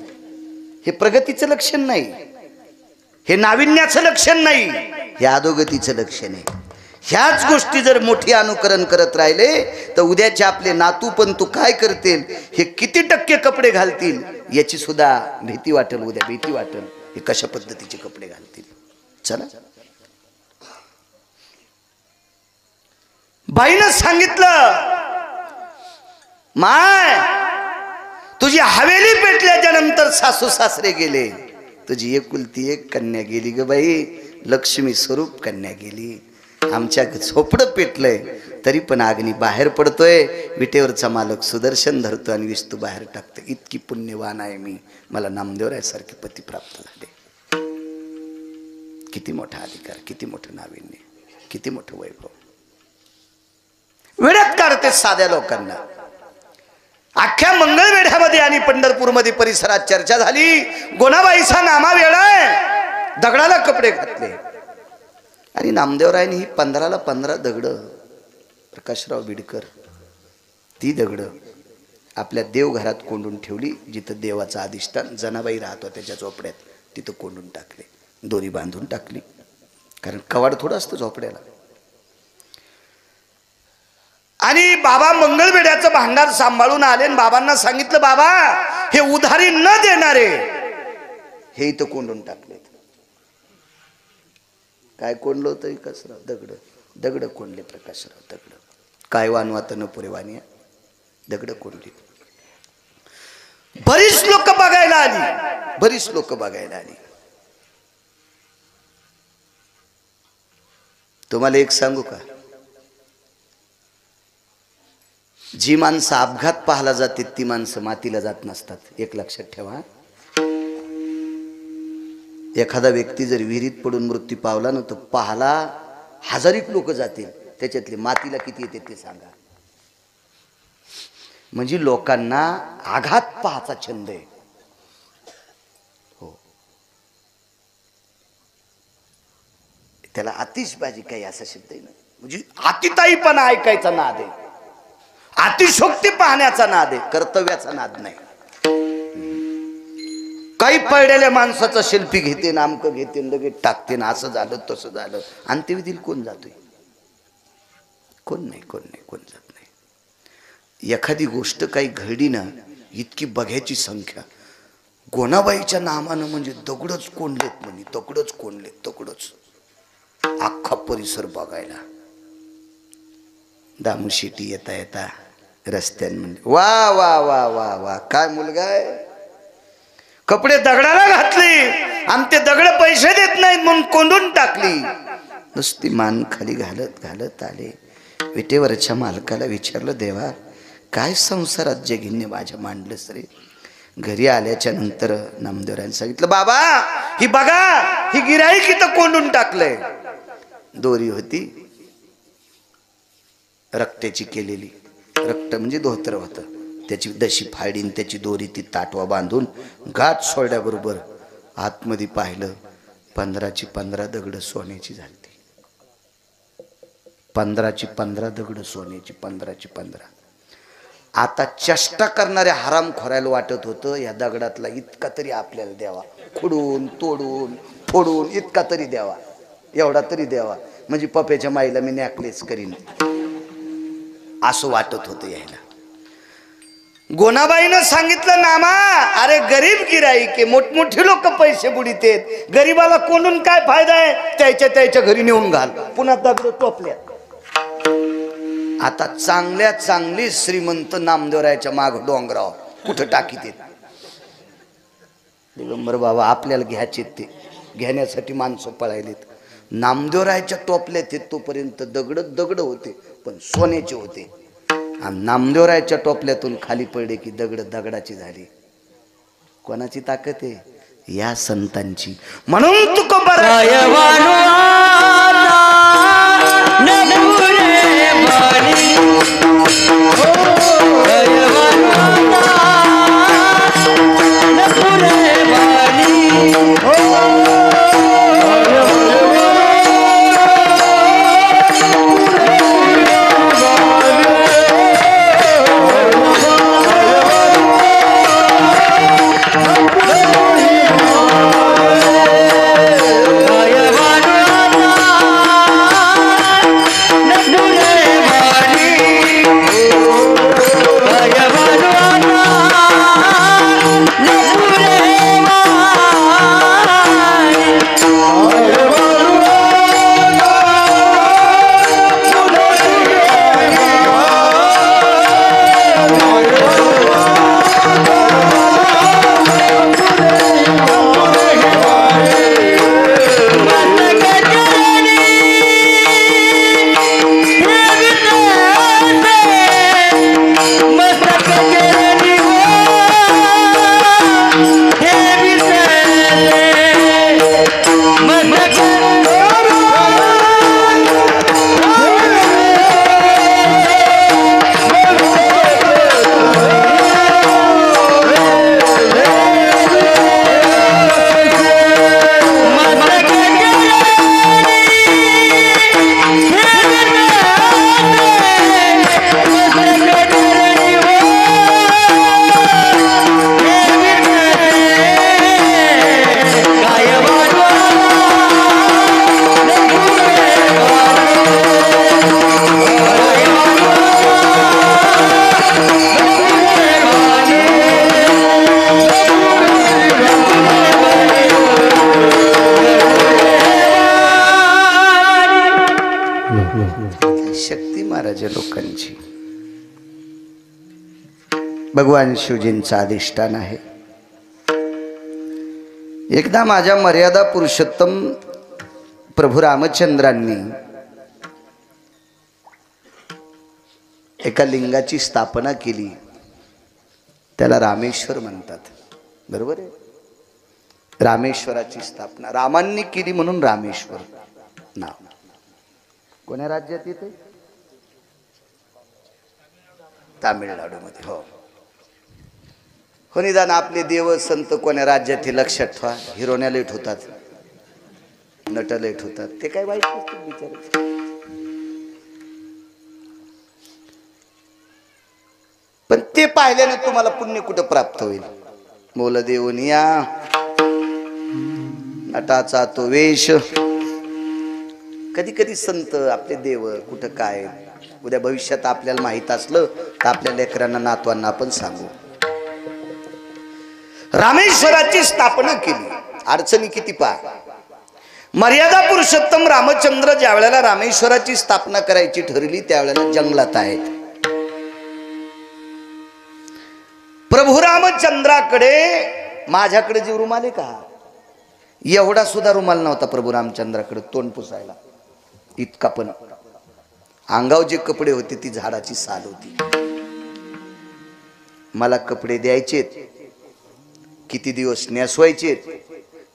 हे प्रगतीचं लक्षण नाही, हे नाविन्याचं लक्षण नाही, हे अधोगतीचं लक्षण आहे. ह्याच गोष्टी जर मोठी अनुकरण करत राहिले तर उद्याचे आपले नातू पण तू काय करतील, हे किती टक्के कपडे घालतील याची सुद्धा भीती वाटेल. उद्या भीती वाटेल, हे कशा पद्धतीचे कपडे घालतील. चला, बाईनं सांगितलं, माय तुझी हवेली पेटल्याच्या नंतर सासू सासरे गेले, तुझी एकुलती एक कन्या गेली ग बाई, लक्ष्मी स्वरूप कन्या गेली. आमच्या झोपडं पेटलंय तरी पण अग्नी बाहेर पडतोय. विटेवरचा मालक सुदर्शन धरतो आणि विस्तू बाहेर टाकतो. इतकी पुण्यवान आहे मी, मला नामदेवरायासारखे पती प्राप्त झाले. किती मोठा अधिकार, किती मोठं नाविन्य, किती मोठं वैभव. वेड्यात काढते साध्या लोकांना. अख्ख्या मंगळवेढ्यामध्ये आणि पंढरपूरमध्ये परिसरात चर्चा झाली, गोनाबाईचा नामा वेळाय, दगडाला कपडे घातले. आणि नामदेवरायांनी ही 15ला 15 दगड, प्रकाशराव बिडकर, ती दगड आपल्या देवघरात कोंडून ठेवली. जिथं देवाचा अधिष्ठान जनाबाई राहत होत्या त्याच्या झोपड्यात, तिथं कोंडून टाकले, दोरी बांधून टाकली. कारण कवाड थोडं असतं झोपड्याला. आणि बाबा मंगळवेढ्याचं भांडार सांभाळून आले आणि बाबांना सांगितलं, बाबा हे उधारी न देणारे हे इथं कोंडून टाकले. काय कोंडलं होतं? कसराव दगड, दगड कोंडले प्रकाशराव, दगड. काय वानवात न पुरे वाणी, दगड कोंडली. बरीच लोक बघायला आली, बरीच लोक बघायला आली. तुम्हाला एक सांगू का, जी माणसं अपघात पाहायला जाते ती माणसं मातीला जात नसतात. एक लक्षात ठेवा. एखादा व्यक्ती जर विहिरीत पडून मृत्यू पावला ना, तर पाहाला हजारिक लोक जातील, त्याच्यातले मातीला किती येते ते सांगा. म्हणजे लोकांना आघात पाहायचा छंद आहे. हो, त्याला आतिषबाजी काही असा शब्द आहे ना, म्हणजे अतिताईपणा ऐकायचा नाद आहे, अतिशोक्ती पाहण्याचा नाद आहे, कर्तव्याचा नाद नाही. काही पडलेल्या माणसाचा सेल्फी घेते, नामकं घेते, लगेच टाकते ना, असं झालं तसं झालं. अंत्यविधीला कोण जातोय? कोण नाही, कोण नाही, कोण जात नाही. एखादी गोष्ट काही घडली ना, इतकी बघ्याची संख्या. गोनाबाईच्या नामानं म्हणजे दगडच कोंडलेत, म्हणजे दगडच कोंडलेत, दगडच. अख्खा परिसर बघायला. दामू शेट्टी येता येता रस्त्यान म्हणजे वा वा वा वा वा, काय मुलगा आहे. कपडे दगडाला घातले आणि ते दगड पैसे देत नाहीत म्हणून कोंडून टाकली. नुसती मान खाली घालत घालत आले. विटेवरच्या मालकाला विचारलं, देवा काय संसारात जगिन्य माझ्या मांडलंस रे. घरी आल्याच्या नंतर नामदेवरायांनी सांगितलं, बाबा ही बघा, ही गिऱ्हाईक इथं कोंडून टाकलंय. दोरी होती रक्ताची केलेली, रक्त म्हणजे धोतर होतं, त्याची दशी फाडीन त्याची दोरी ती ताटवा बांधून घाट सोडल्याबरोबर आतमध्ये पाहिलं 15ची 15 दगड सोन्याची झाली. 15ची 15 दगड सोन्याची, 15ची 15. आता चेष्टा करणाऱ्या हराम खोरायला वाटत होतं या दगडातला इतका तरी आपल्याला द्यावा, खुडून तोडून फोडून इतका तरी द्यावा, एवढा तरी द्यावा, म्हणजे पप्याच्या माईला मी नॅकलेस करीन, असं वाटत होतं यायला. गोनाबाईनं सांगितलं, नामा अरे गरीब गिराईक, मोठमोठी लोक पैसे बुडीतेत, गरीबाला कोणून काय फायदा आहे, त्याच्या घरी नेऊन घाल. पुन्हा दगड टोपल्या. आता चांगल्या चांगली श्रीमंत नामदेवरायाच्या माग डोंगराव कुठं टाकीत येत. दिगंबर बाबा आपल्याला घ्यायचे, ते घेण्यासाठी माणसं पळायलेत. नामदेवरायाच्या टोपल्यात येत तोपर्यंत दगड होते, पण सोन्याचे होते. आणि नामदेवरायाच्या टोपल्यातून खाली पडले की दगड दगडाची झाली. कोणाची ताकद आहे? या संतांची. म्हणून तुकोबारा शक्ती महाराजा लोकांची. भगवान शिवजींचं अधिष्ठान आहे. एकदा माझ्या मर्यादा पुरुषोत्तम प्रभू रामचंद्रांनी एका लिंगाची स्थापना केली. त्याला रामेश्वर म्हणतात. बरोबर आहे. रामेश्वराची स्थापना रामांनी केली म्हणून रामेश्वर नाव. कोण्या राज्यात येते? तामिळनाडूमध्ये. हो हो. निदान आपले देव संत कोण्या राज्यात हे लक्षात ठेवा. हिरोण्या लेट होतात, नट लेट होतात, ते काय वाईट नसतात बिचारे. पण ते पाहिल्याने तुम्हाला पुण्य कुठं प्राप्त होईल? मोल देऊनिया नटाचा तो वेश. कधी कधी संत आपले देव कुठं काय उद्या भविष्यात आपल्याला माहित असलं तर आपल्या लेकरांना नातवांना आपण सांगू. रामेश्वराची स्थापना केली. अडचणी किती पहा. मर्यादा पुरुषोत्तम रामचंद्र ज्या वेळेला रामेश्वराची स्थापना करायची ठरली त्यावेळेला जंगलात आहेत. प्रभू रामचंद्राकडे माझ्याकडे जे रुमाल आहे का, एवढा सुद्धा रुमाल नव्हता प्रभू रामचंद्राकडे तोंड पुसायला. इतका पण. अंगाव जे कपडे होते ती झाडाची साल होती. मला कपडे द्यायचेत, किती दिवस नेसवायचे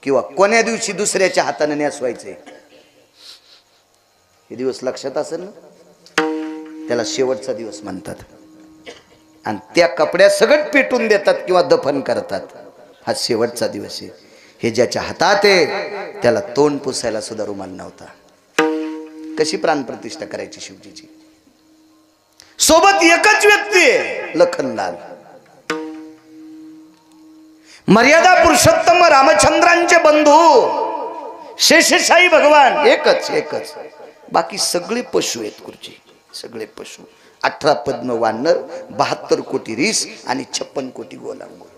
किंवा कोण्या दिवशी दुसऱ्याच्या हाताने नेसवायचे हे दिवस लक्षात असेल ना. त्याला शेवटचा दिवस म्हणतात. आणि त्या कपड्या सगळं पेटून देतात किंवा दफन करतात. हा शेवटचा दिवस आहे. हे ज्याच्या हातात आहे त्याला तोंड पुसायला सुद्धा रुमाल नव्हता. कशी प्राणप्रतिष्ठा करायची शिवजीची? सोबत एकच व्यक्ती आहे, लखनलाल. मर्यादा पुरुषोत्तम रामचंद्रांचे बंधू शेषशाही भगवान एकच एकच. बाकी सगळे पशु आहेत गुरुजी, सगळे पशु. 18 पद्म वानर, 72 कोटी रीस आणि 56 कोटी गोलांगूळ.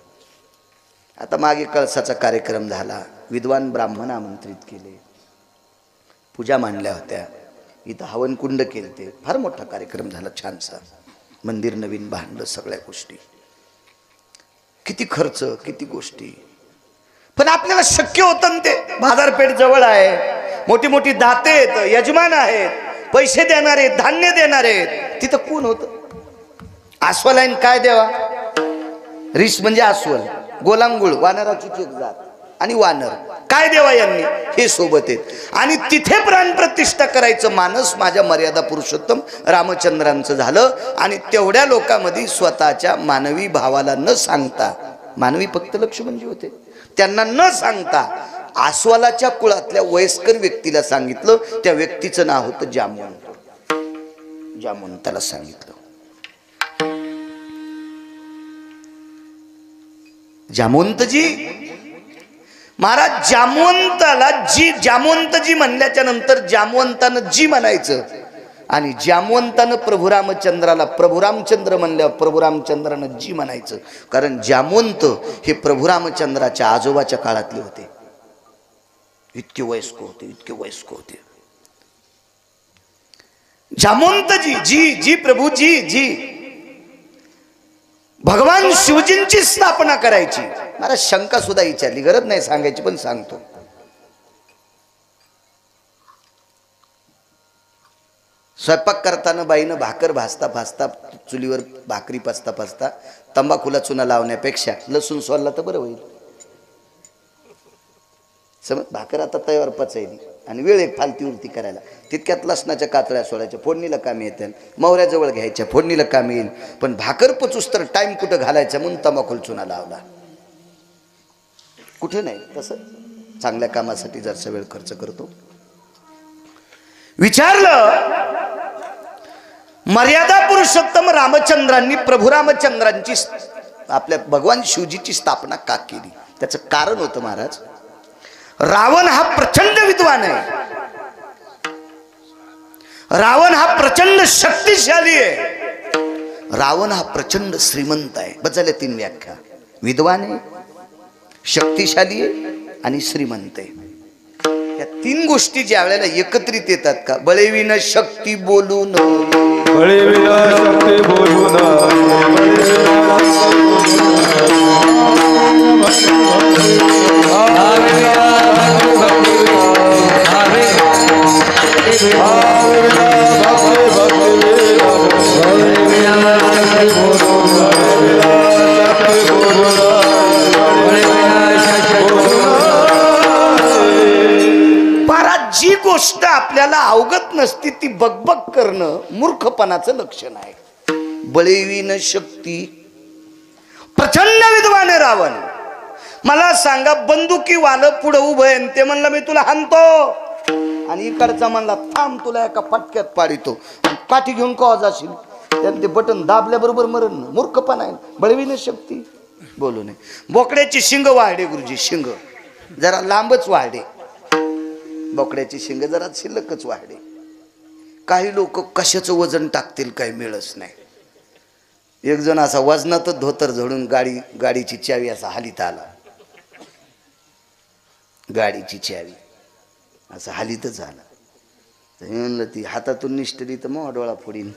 आता मागे कळसाचा कार्यक्रम झाला, विद्वान ब्राह्मण आमंत्रित केले, पूजा मांडल्या होत्या, इथं हवनकुंड केले, ते फार मोठा कार्यक्रम झाला, छानसा. मंदिर नवीन बांधलं, सगळ्या गोष्टी. किती खर्च, किती गोष्टी. पण आपल्याला शक्य होतं ना ते. बाजारपेठ जवळ आहे, मोठी मोठी दाते आहेत, यजमान आहेत, पैसे देणारे, धान्य देणारे. तिथं कोण होतं? अस्वलाईन काय देवा? रिस म्हणजे अस्वल, गोलांगुळ वानराची एक जात, आणि वानर काय देवा यांनी हे सोबत आहेत. आणि तिथे प्राणप्रतिष्ठा करायचं मानस माझ्या मर्यादा पुरुषोत्तम रामचंद्रांचं झालं. आणि तेवढ्या लोकांमध्ये स्वतःच्या मानवी भावाला न सांगता, मानवी फक्त लक्ष्मणजी होते, त्यांना न सांगता अस्वलाच्या कुळातल्या वयस्कर व्यक्तीला सांगितलं. त्या व्यक्तीचं नाव होतं जामवंत. जामवंताला सांगितलं. जामवंतजी महाराज, जामवंताला जी, जामवंतजी म्हणल्याच्या नंतर जामवंतानं जी म्हणायचं. आणि जामवंतानं प्रभू रामचंद्राला प्रभू रामचंद्र म्हणल्यावर प्रभू रामचंद्रानं जी म्हणायचं. कारण जामवंत हे प्रभू रामचंद्राच्या आजोबाच्या काळातले होते. इतके वयस्क होते, इतके वयस्क होते. जामवंतजी जी जी प्रभू जी जी भगवान शिवजींची स्थापना करायची. मला शंका सुद्धा विचारली, गरज नाही सांगायची पण सांगतो. स्वयंपाक करताना बाईनं भाकर भाजता भाजता, चुलीवर भाकरी पाचता पाचता तंबाखूला चुना लावण्यापेक्षा लसूण सोलला तर बरं होईल. समज, भाकर आता तयार पचायली आणि वेळ एक फालतीवरती करायला, तितक्यात लसणाच्या कातळ्या सोडायच्या, फोडणीला कामी येतील, मोहऱ्याजवळ घ्यायच्या, फोडणीला कामी येईल. पण भाकर पचूस तर टाइम कुठं घालायचा म्हणून तंबाखूला चुना लावला. कुठे नाही तसं, चांगल्या कामासाठी जरसा वेळ खर्च करतो. विचारलं, मर्यादा पुरुषोत्तम रामचंद्रांनी प्रभू रामचंद्रांची, आपल्या भगवान शिवजीची स्थापना का केली? त्याचं कारण होतं महाराज, रावण हा प्रचंड विद्वान आहे, रावण हा प्रचंड शक्तिशाली आहे, रावण हा प्रचंड श्रीमंत आहे. बदलल्या 3 व्याख्या. विद्वान आहे, शक्तिशाली आहे आणि श्रीमंत आहे. या 3 गोष्टी ज्या वेळेला एकत्रित येतात का, बळेविना शक्ती बोलून, बळेविना शक्ती बोलून, जी गोष्ट आपल्याला अवगत नसती ती बकबक करणं मूर्खपणाचं लक्षण आहे. बळेविन शक्ती, प्रचंड विद्वान आहे रावण. मला सांगा, बंदुकी वालं पुढं उभं आहे, ते म्हणलं मी तुला हाणतो, आणि इकडचा म्हणला थांब तुला एका फटक्यात पाडितो, काठी घेऊन कवा जाशील, त्यात ते बटन दाबल्याबरोबर मरण. मूर्खपणा आहे. बळेविन शक्ती बोलू नये. बोकड्याची शिंग वाढे गुरुजी, शिंग जरा लांबच वाढे, बोकड्याची शिंग जरा शिल्लकच वाढे. काही लोक कशाचं वजन टाकतील काही मिळच नाही. एक जण असा वजनातच धोतर झोडून गाडीची चावी असा हालीत आला, गाडीची चावी असं हालीतच आला. तर म्हणलं ती हातातून निष्ठली तर मग डोळा फोडीन,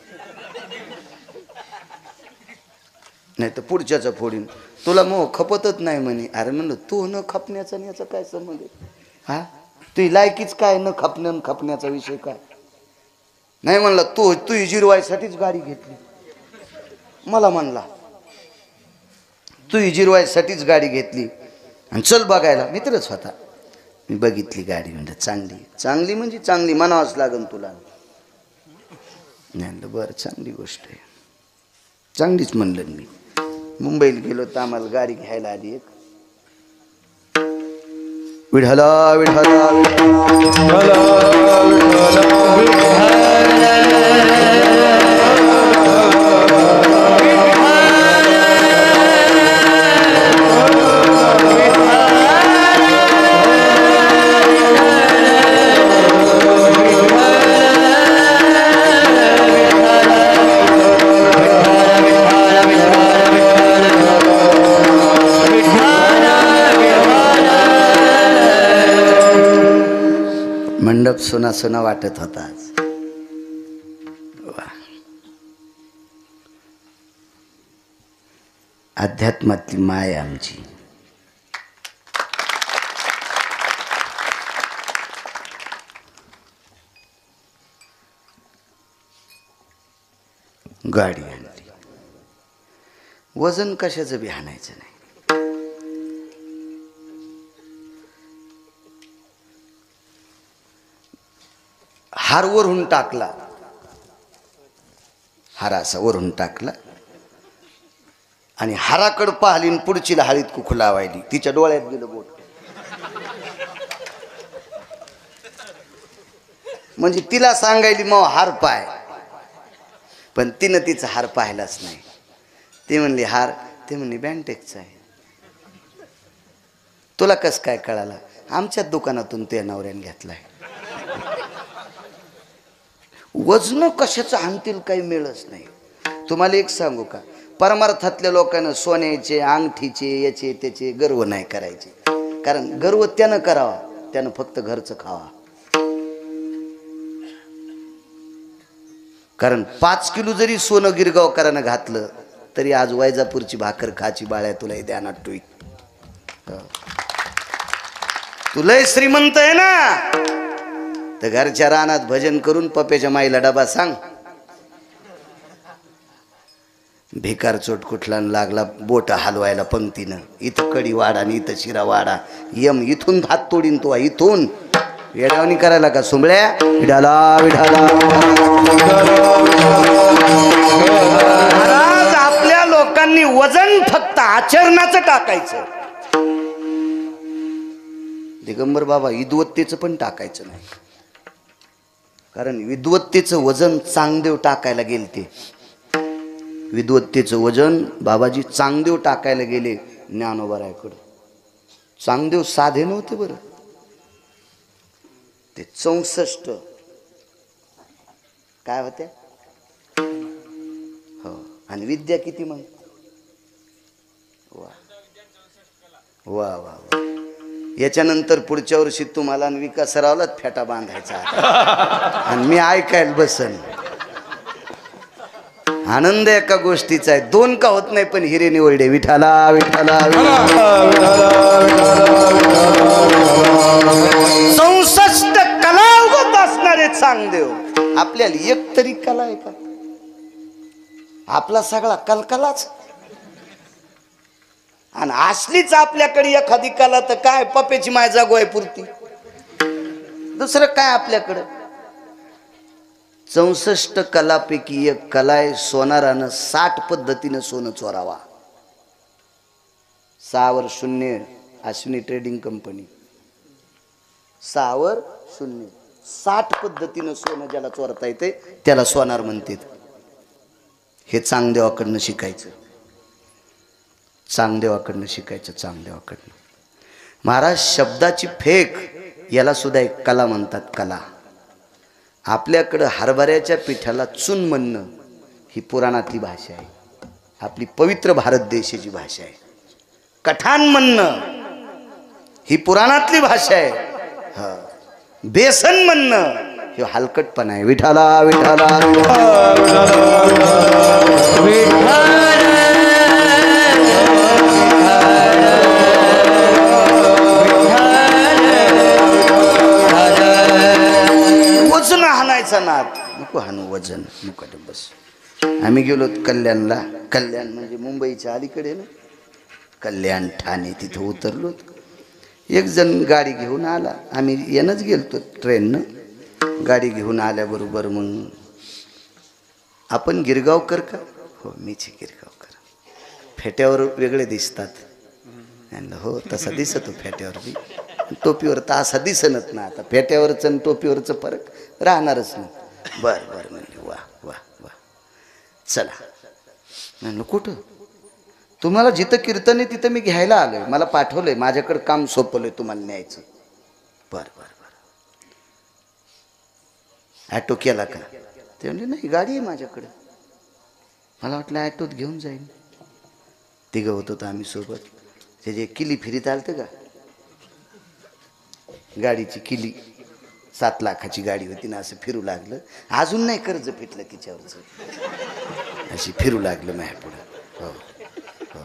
नाही तर पुढच्याचा फोडीन. तुला मग खपतच नाही म्हणे. अरे म्हणलं तू न खपण्याचा आणि याचा काय संबंध आहे? हा, तुझी लायकीच काय न खपण्याचा विषय काय? नाही म्हणला तू जिरवायसाठीच गाडी घेतली. मला म्हणला तू जिरवायसाठीच गाडी घेतली आणि चल बघायला. मित्रच होता. मी बघितली गाडी, म्हणलं चांगली. चांगली म्हणजे चांगली म्हणावंच लागन तुला. नाही बरं, चांगली गोष्ट आहे, चांगलीच म्हणलं. मी मुंबईला गेलो तर आम्हाला गाडी घ्यायला आली एक. विठला विठला मंडप सोना सोना वाटत होता आज. वा. अध्यात्मातली माय आमची. गाडी आणली. वजन कशाचं बी आणायचं नाही. हार वरून टाकला. हार असा वरून टाकला आणि हाराकडं पाहिली पुढची हळीत कुकू लावायली. तिच्या डोळ्यात गेलं बोट. म्हणजे तिला सांगायली मग हार पाय, पण तिनं तिचा हार पाहिलाच नाही. ती म्हणली हार, ते म्हणली बँटेकचा आहे. तुला कस काय कळाला? आमच्याच दुकानातून ते नवऱ्याने घेतलाय. वजन कशाचं आणतील काही मिळच नाही. तुम्हाला एक सांगू का, परमार्थातल्या लोकांना सोन्याचे अंगठीचे याचे त्याचे गर्व नाही करायचे. कारण गर्व त्यानं करावा, त्यानं फक्त घरचं खावा. कारण 5 किलो जरी सोनं गिरगावकरानं घातलं तरी आज वैजापूरची भाकर खाची बाळ्या तुलाही ध्यानात ठेवी. तुलाही श्रीमंत आहे ना, तर घरच्या रानात भजन करून पप्याच्या माईला डबा सांग. भिकार चोट कुठला लागला बोट हलवायला पंक्तीनं, इथं कडी वाडा आणि इथं शिरा वाडा, यम इथून हात तोडीन तो इथून. वेडावणी करायला का सुंबळ्या? विडाला विडाला. महाराज आपल्या लोकांनी वजन फक्त आचरणाचं टाकायचं. दिगंबर बाबा विद्वत्तेचं पण टाकायचं नाही. कारण विद्वत्तेचं वजन चांगदेव टाकायला गेले. ते विद्वत्तेचं वजन बाबाजी चांगदेव टाकायला गेले ज्ञानोबारायकडे. चांगदेव साधे नव्हते बरं. ते 64 काय होत्या हो. आणि विद्या किती मग? वा वा वा. याच्यानंतर पुढच्या वर्षी तुम्हाला विकास सरावलाच फेटा बांधायचा आणि मी ऐकायला बसन. आनंद एका गोष्टीचा आहे, 2 का होत नाही, पण हिरे निवडे. विठाला विठाला 64 कला उगत असणारे चांगदेव. आपल्याला एक तरी कला आहे का? आपला सगळा कलकलाच. आणि असलीच आपल्याकडे एखादी कला तर काय पप्याची माय जागोय पुरती. दुसरं काय आपल्याकडं? 64 कलापैकी एक कला आहे सोनारानं 60 पद्धतीनं सोनं चोरावा. 6 वर 0 अश्विनी ट्रेडिंग कंपनी. 6 वर 0 60 पद्धतीनं सोनं ज्याला चोरता येते त्याला सोनार म्हणतात. हे चांगदेवाकडनं शिकायचं. चांगदेवाकडनं शिकायचं. चांगदेवाकडनं. महाराज शब्दाची फेक याला सुद्धा एक कला म्हणतात. कला. आपल्याकडं हरभऱ्याच्या पिठाला चून म्हणणं ही पुराणातली भाषा आहे. आपली पवित्र भारत देशाची भाषा आहे. कठाण म्हणणं ही पुराणातली भाषा आहे. हा. बेसन म्हणणं हे हलकटपणा आहे. विठाला विठाला वजन हाणायचा नाद नको. हाणू वजन नको. बस. आम्ही गेलो कल्याणला. कल्याण म्हणजे मुंबईच्या अलीकडे ना. कल्याण ठाणे तिथं उतरलो. एक जण गाडी घेऊन आला. आम्ही येणंच गेलतो ट्रेननं. गाडी घेऊन आल्याबरोबर मग आपण गिरगावकर का? हो मीच गिरगावकर. फेट्यावर वेगळे दिसतात. हो तसा दिसतो फेट्यावर बी. टोपीवर तर असा दिसनच ना, आता फेट्यावरचं आणि टोपीवरचं फरक राहणारच ना. बर बर म्हणले, वा वा वा, चला. म्हणलं कुठं? तुम्हाला जिथं कीर्तन आहे तिथं मी घ्यायला आलोय, मला पाठवलंय, माझ्याकडे काम सोपवलंय तुम्हाला न्यायचं. बर बर बर. ॲटो केला का? ते म्हणले नाही, गाडी आहे माझ्याकडे. मला वाटलं ॲटोत घेऊन जाईन. तिघं होतो तर आम्ही सोबत. त्याचे किली फिरीत आलतं का, गाडीची किली 7 लाखाची गाडी होती ना, असं फिरू लागलं. अजून नाही कर्ज फिटलं तिच्यावरचं, अशी फिरू लागलं माझ्या पुढं. हो हो.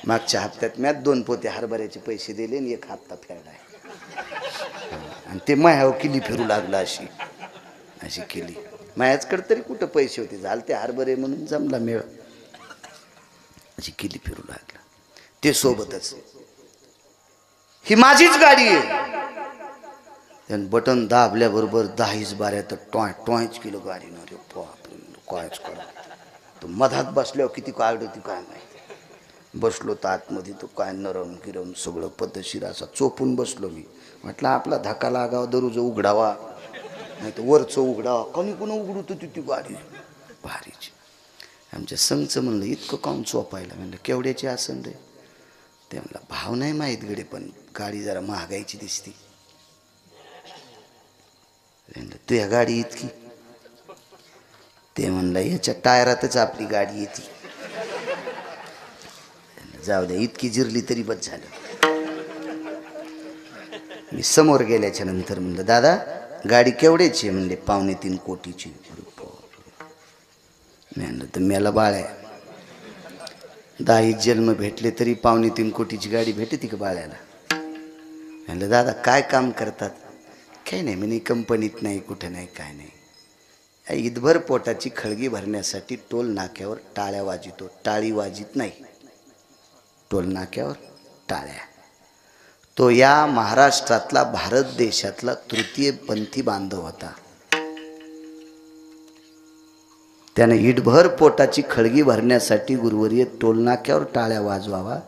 मागच्या हप्त्यात मी 2 पोते हरभऱ्याचे पैसे दिले आणि 1 हप्ता फेडला आहे. आणि ते मायावर किली फिरू लागलं, अशी अशी केली. मायाचकडे तरी कुठं पैसे होते, झालं ते हरभरे म्हणून जमला मेळ. अशी किली फिरू लागला. ते सोबतच, ही माझीच गाडी आहे. त्यानं बटन दाबल्याबरोबर 10 बाऱ्या तर टॉय टॉयच केलं गाडीनं. रे बापरे, कायच करा. तो मधात बसल्यावर किती काढ होती काय माहिती. बसलो तर आतमध्ये तो काय नरम गिरम सगळं पद्धतशीर असा चोपून बसलो मी. म्हटलं आपला धक्का लागावा, दररोज उघडावा, नाही तर वरचं उघडावा. कोणी कोणी उघडत होती ती गाडी भारीची. आमच्या संघचं म्हणलं इतकं काम चोपायला. म्हणलं केवढ्याची असन रे? ते म्हणलं भाव नाही माहीत गडे, पण गाडी जरा महागाईची दिसती. म्हणलं तुझ्या गाडी इतकी? ते म्हणलं याच्या टायरातच आपली गाडी येते. जाऊ द्या, इतकी जिरली तरी बस झालं. मी समोर गेल्याच्या नंतर म्हणलं दादा गाडी केवढ्याची आहे? म्हणले 2.25 कोटीची. मी म्हणलं तर मेला बाळ्या, 10 जन्म भेटले तरी 2.25 कोटीची गाडी भेटते का बाळ्याला? म्हणलं दादा काय काम करतात? काही नाही म्हणे, कंपनीत नाही, कुठं नाही, काय नाही. ईदभर पोटाची खळगी भरण्यासाठी टोल नाक्यावर टाळ्या वाजितो. टाळी वाजित नाही, टोल नाक्यावर टाळ्या. तो या महाराष्ट्रातला, भारत देशातला तृतीयपंथी बांधव होता. त्याने ईटभर पोटाची खळगी भरण्यासाठी गुरुवर्य टोल नाक्यावर टाळ्या वाजवावा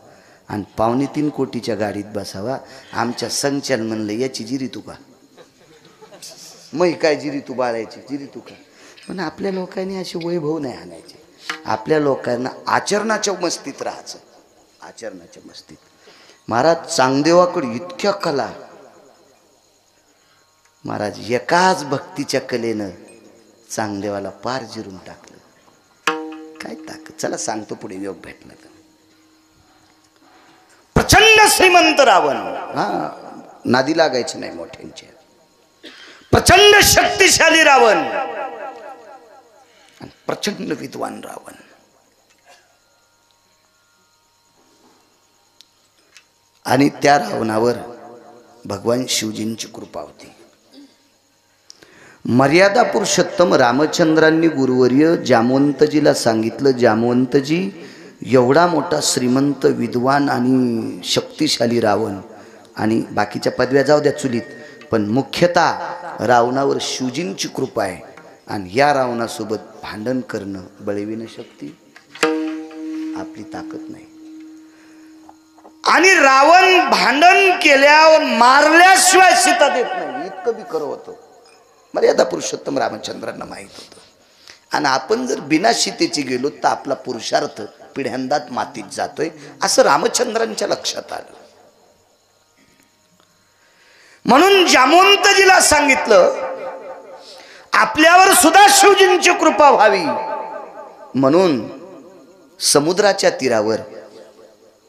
आणि 2.25 कोटीच्या गाडीत बसावा. आमच्या संचलन म्हणलं याची जिरी तू का? मग काय जिरी तू बाळायची, जिरी तू का? पण आपल्या लोकांनी अशी वैभव नाही आणायचे. आपल्या लोकांना आचरणाच्या मस्तीत राहायचं, आचरणाच्या मस्तीत. महाराज चांगदेवाकडे इतक्या कला. महाराज एकाच भक्तीच्या कलेनं चांगदेवाला पार जिरून टाकलं. काय ताकद. चला सांगतो पुढे योग भेटला तर. प्रचंड श्रीमंत रावण, हा नादी लागायची नाही मोठ्यांच्या. प्रचंड शक्तिशाली रावण आणि प्रचंड विद्वान रावण. आणि त्या रावणावर भगवान शिवजींची कृपा होती. मर्यादा पुरुषोत्तम रामचंद्रांनी गुरुवर्य जामवंतजीला सांगितलं, जामवंतजी एवढा मोठा श्रीमंत विद्वान आणि शक्तिशाली रावण, आणि बाकीच्या पदव्या जाऊ द्या चुलीत, पण मुख्यतः रावणावर शिवजींची कृपा आहे. आणि या रावणासोबत भांडण करणं बळविणं शक्ती आपली ताकद नाही. आणि रावण भांडण केल्यावर मारल्याशिवाय सीता देत नाही, इतकं बी खरं होतं. मर्यादा पुरुषोत्तम रामचंद्रांना माहीत होतं. आणि आपण जर बिना सीतेची गेलो तर आपला पुरुषार्थ पिढ्यांदात मातीत जातोय, असं रामचंद्रांच्या लक्षात आलं. म्हणून जामवंतजीला सांगितलं आपल्यावर सुद्धा शिवजींची कृपा व्हावी, म्हणून समुद्राच्या तीरावर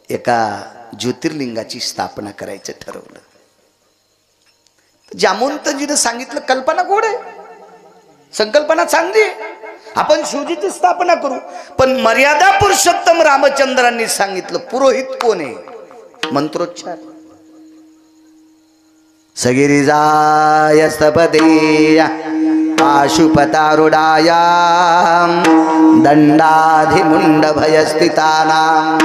एका ज्योतिर्लिंगाची स्थापना करायचं ठरवलं. जामवंतजीने सांगितलं कल्पना गोड आहे, संकल्पना चांगली आहे, आपण शिवजीची स्थापना करू. पण मर्यादा पुरुषोत्तम रामचंद्रांनी सांगितलं पुरोहित कोण आहे? मंत्रोच्चार. सगिरिजाय स्तपते पाशुपतारुडाय दंडाधिमुंडभयस्थितानां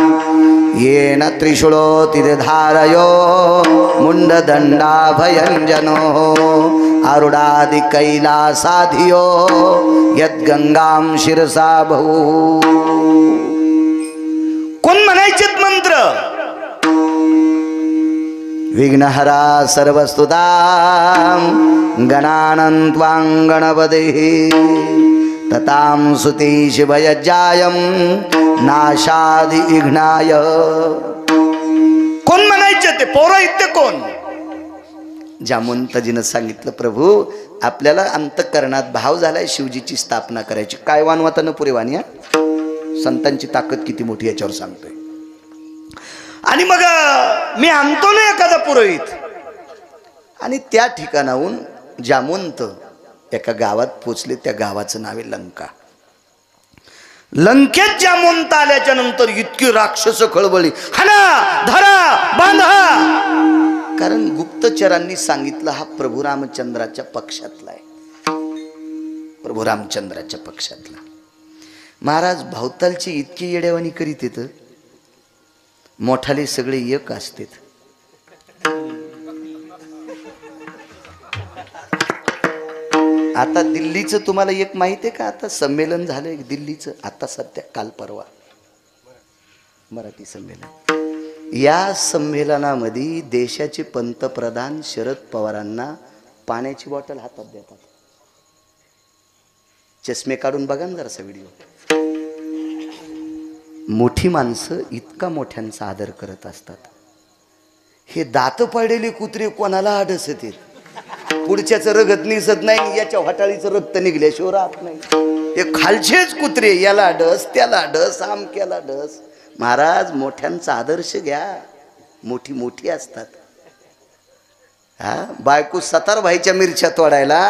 येन त्रिशूलोतिधारयो मुंडदंडाभयंजनो आरुडादि कैलासाधियो यद्गंगां शिरसा बहु. कोण म्हणायचे मंत्र? विघ्नहरा सर्वस्तुतां गणानं त्वां गणपतिः ततां सुते शिवयज्जायं नाशादि विघ्नाय. कोण म्हणायचे ते पौरोहित्य कोण? जामवंतजीनं सांगितलं, प्रभू आपल्याला अंतःकरणात भाव झालाय शिवजीची स्थापना करायची. काय वानवतानं पुरेवानी, संतांची ताकद किती मोठी याच्यावर सांगतोय. आणि मग मी आणतो ना एखादा पुरोहित, आणि त्या ठिकाणाहून जामवंत एका गावात पोचले. त्या गावाचं नाव आहे लंका. लंकेत जामवंत आल्याच्या नंतर इतकी राक्षस खळबळली, हाना धरा बांधा. कारण गुप्तचरांनी सांगितलं हा प्रभू रामचंद्राच्या पक्षातला आहे. प्रभू रामचंद्राच्या पक्षातला. महाराज भवतालची इतकी येडेवाणी करीत येत, मोठाले सगळे एक असतात. आता दिल्लीचं तुम्हाला एक माहिती आहे का? आता संमेलन झालं एक दिल्लीचं, आता सध्या काल परवा मराठी संमेलन. या संमेलनामध्ये देशाचे पंतप्रधान शरद पवारांना पाण्याची बॉटल हातात देतात. चष्मे काढून बघा ना जरासा व्हिडिओ. मोठी माणसं इतका मोठ्यांचा आदर करत असतात. हे दात पडलेले कुत्रे कोणाला आडसत येत, पुढच्याचं रगत निसत नाही, याच्या हटाळीचं रक्त निघल्याशिवाय राहत नाही. हे खालचेच कुत्रे, याला डस त्याला डस आमक्याला डस. महाराज मोठ्यांचा आदर्श घ्या, मोठी मोठी असतात. हा बायको सतार भाईच्या मिरच्या तोडायला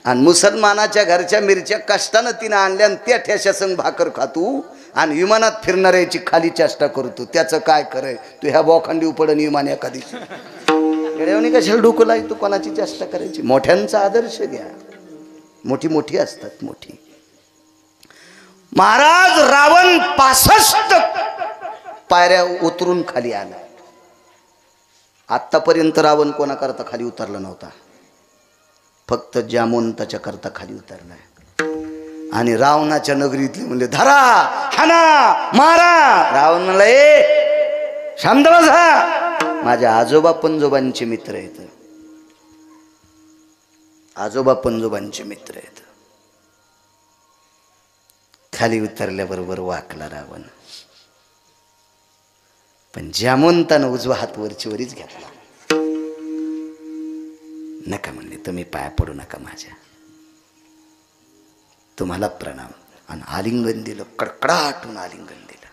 आणि मुसलमानाच्या घरच्या मिरच्या कष्टानं तिनं आणल्या आणि त्या ठेशा संग भाकर खातू आणि विमानात फिरणाऱ्याची खाली चेष्टा करतो. त्याचं काय खरंय? तू ह्या बोखंडी उपडन विमान एखादी येड्यावानी कशाला डोकं लाई तू कोणाची चेष्टा करायची? मोठ्यांचा आदर्श घ्या, मोठी मोठी असतात मोठी. महाराज रावण 65 पायऱ्या उतरून खाली आला. आतापर्यंत रावण कोणाकरता खाली उतरला नव्हता, फक्त जामवंताच्या करता खाली उतरलाय. आणि रावणाच्या नगरीतले म्हणले धरा हाना मारा. रावण म्हणला ए शांत बसा, माझ्या आजोबा पंजोबांचे मित्र आहेत. आजोबा पंजोबांचे मित्र आहेत. खाली उतरल्याबरोबर वाकला रावण. पण जामवंतानं उजवा हात वरचीवरीच घेतला. नका म्हणले, तुम्ही पाया पडू नका माझ्या, तुम्हाला प्रणाम. आणि आलिंगन दिलं, कडकडाटून आलिंगन दिलं.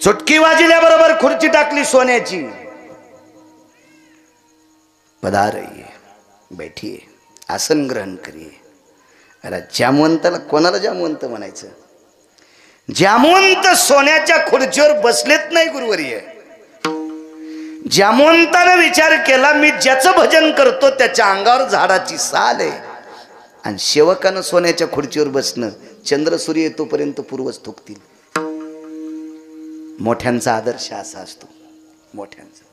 चुटकी वाजल्याबरोबर खुर्ची टाकली सोन्याची. पधारिये, बैठिये, आसन ग्रहण करिये. अरे जामवंताला कोणाला जामवंत म्हणायचं? जामवंत सोन्याच्या खुर्चीवर बसलेत नाही गुरुवर्य. जामवंतानं विचार केला, मी ज्याचं भजन करतो त्याच्या अंगावर झाडाची साल आहे, आणि सेवकानं सोन्याच्या खुर्चीवर बसणं चंद्र सूर्य येतोपर्यंत पूर्वज थुकतील. मोठ्यांचा आदर्श असा असतो. मोठ्यांचा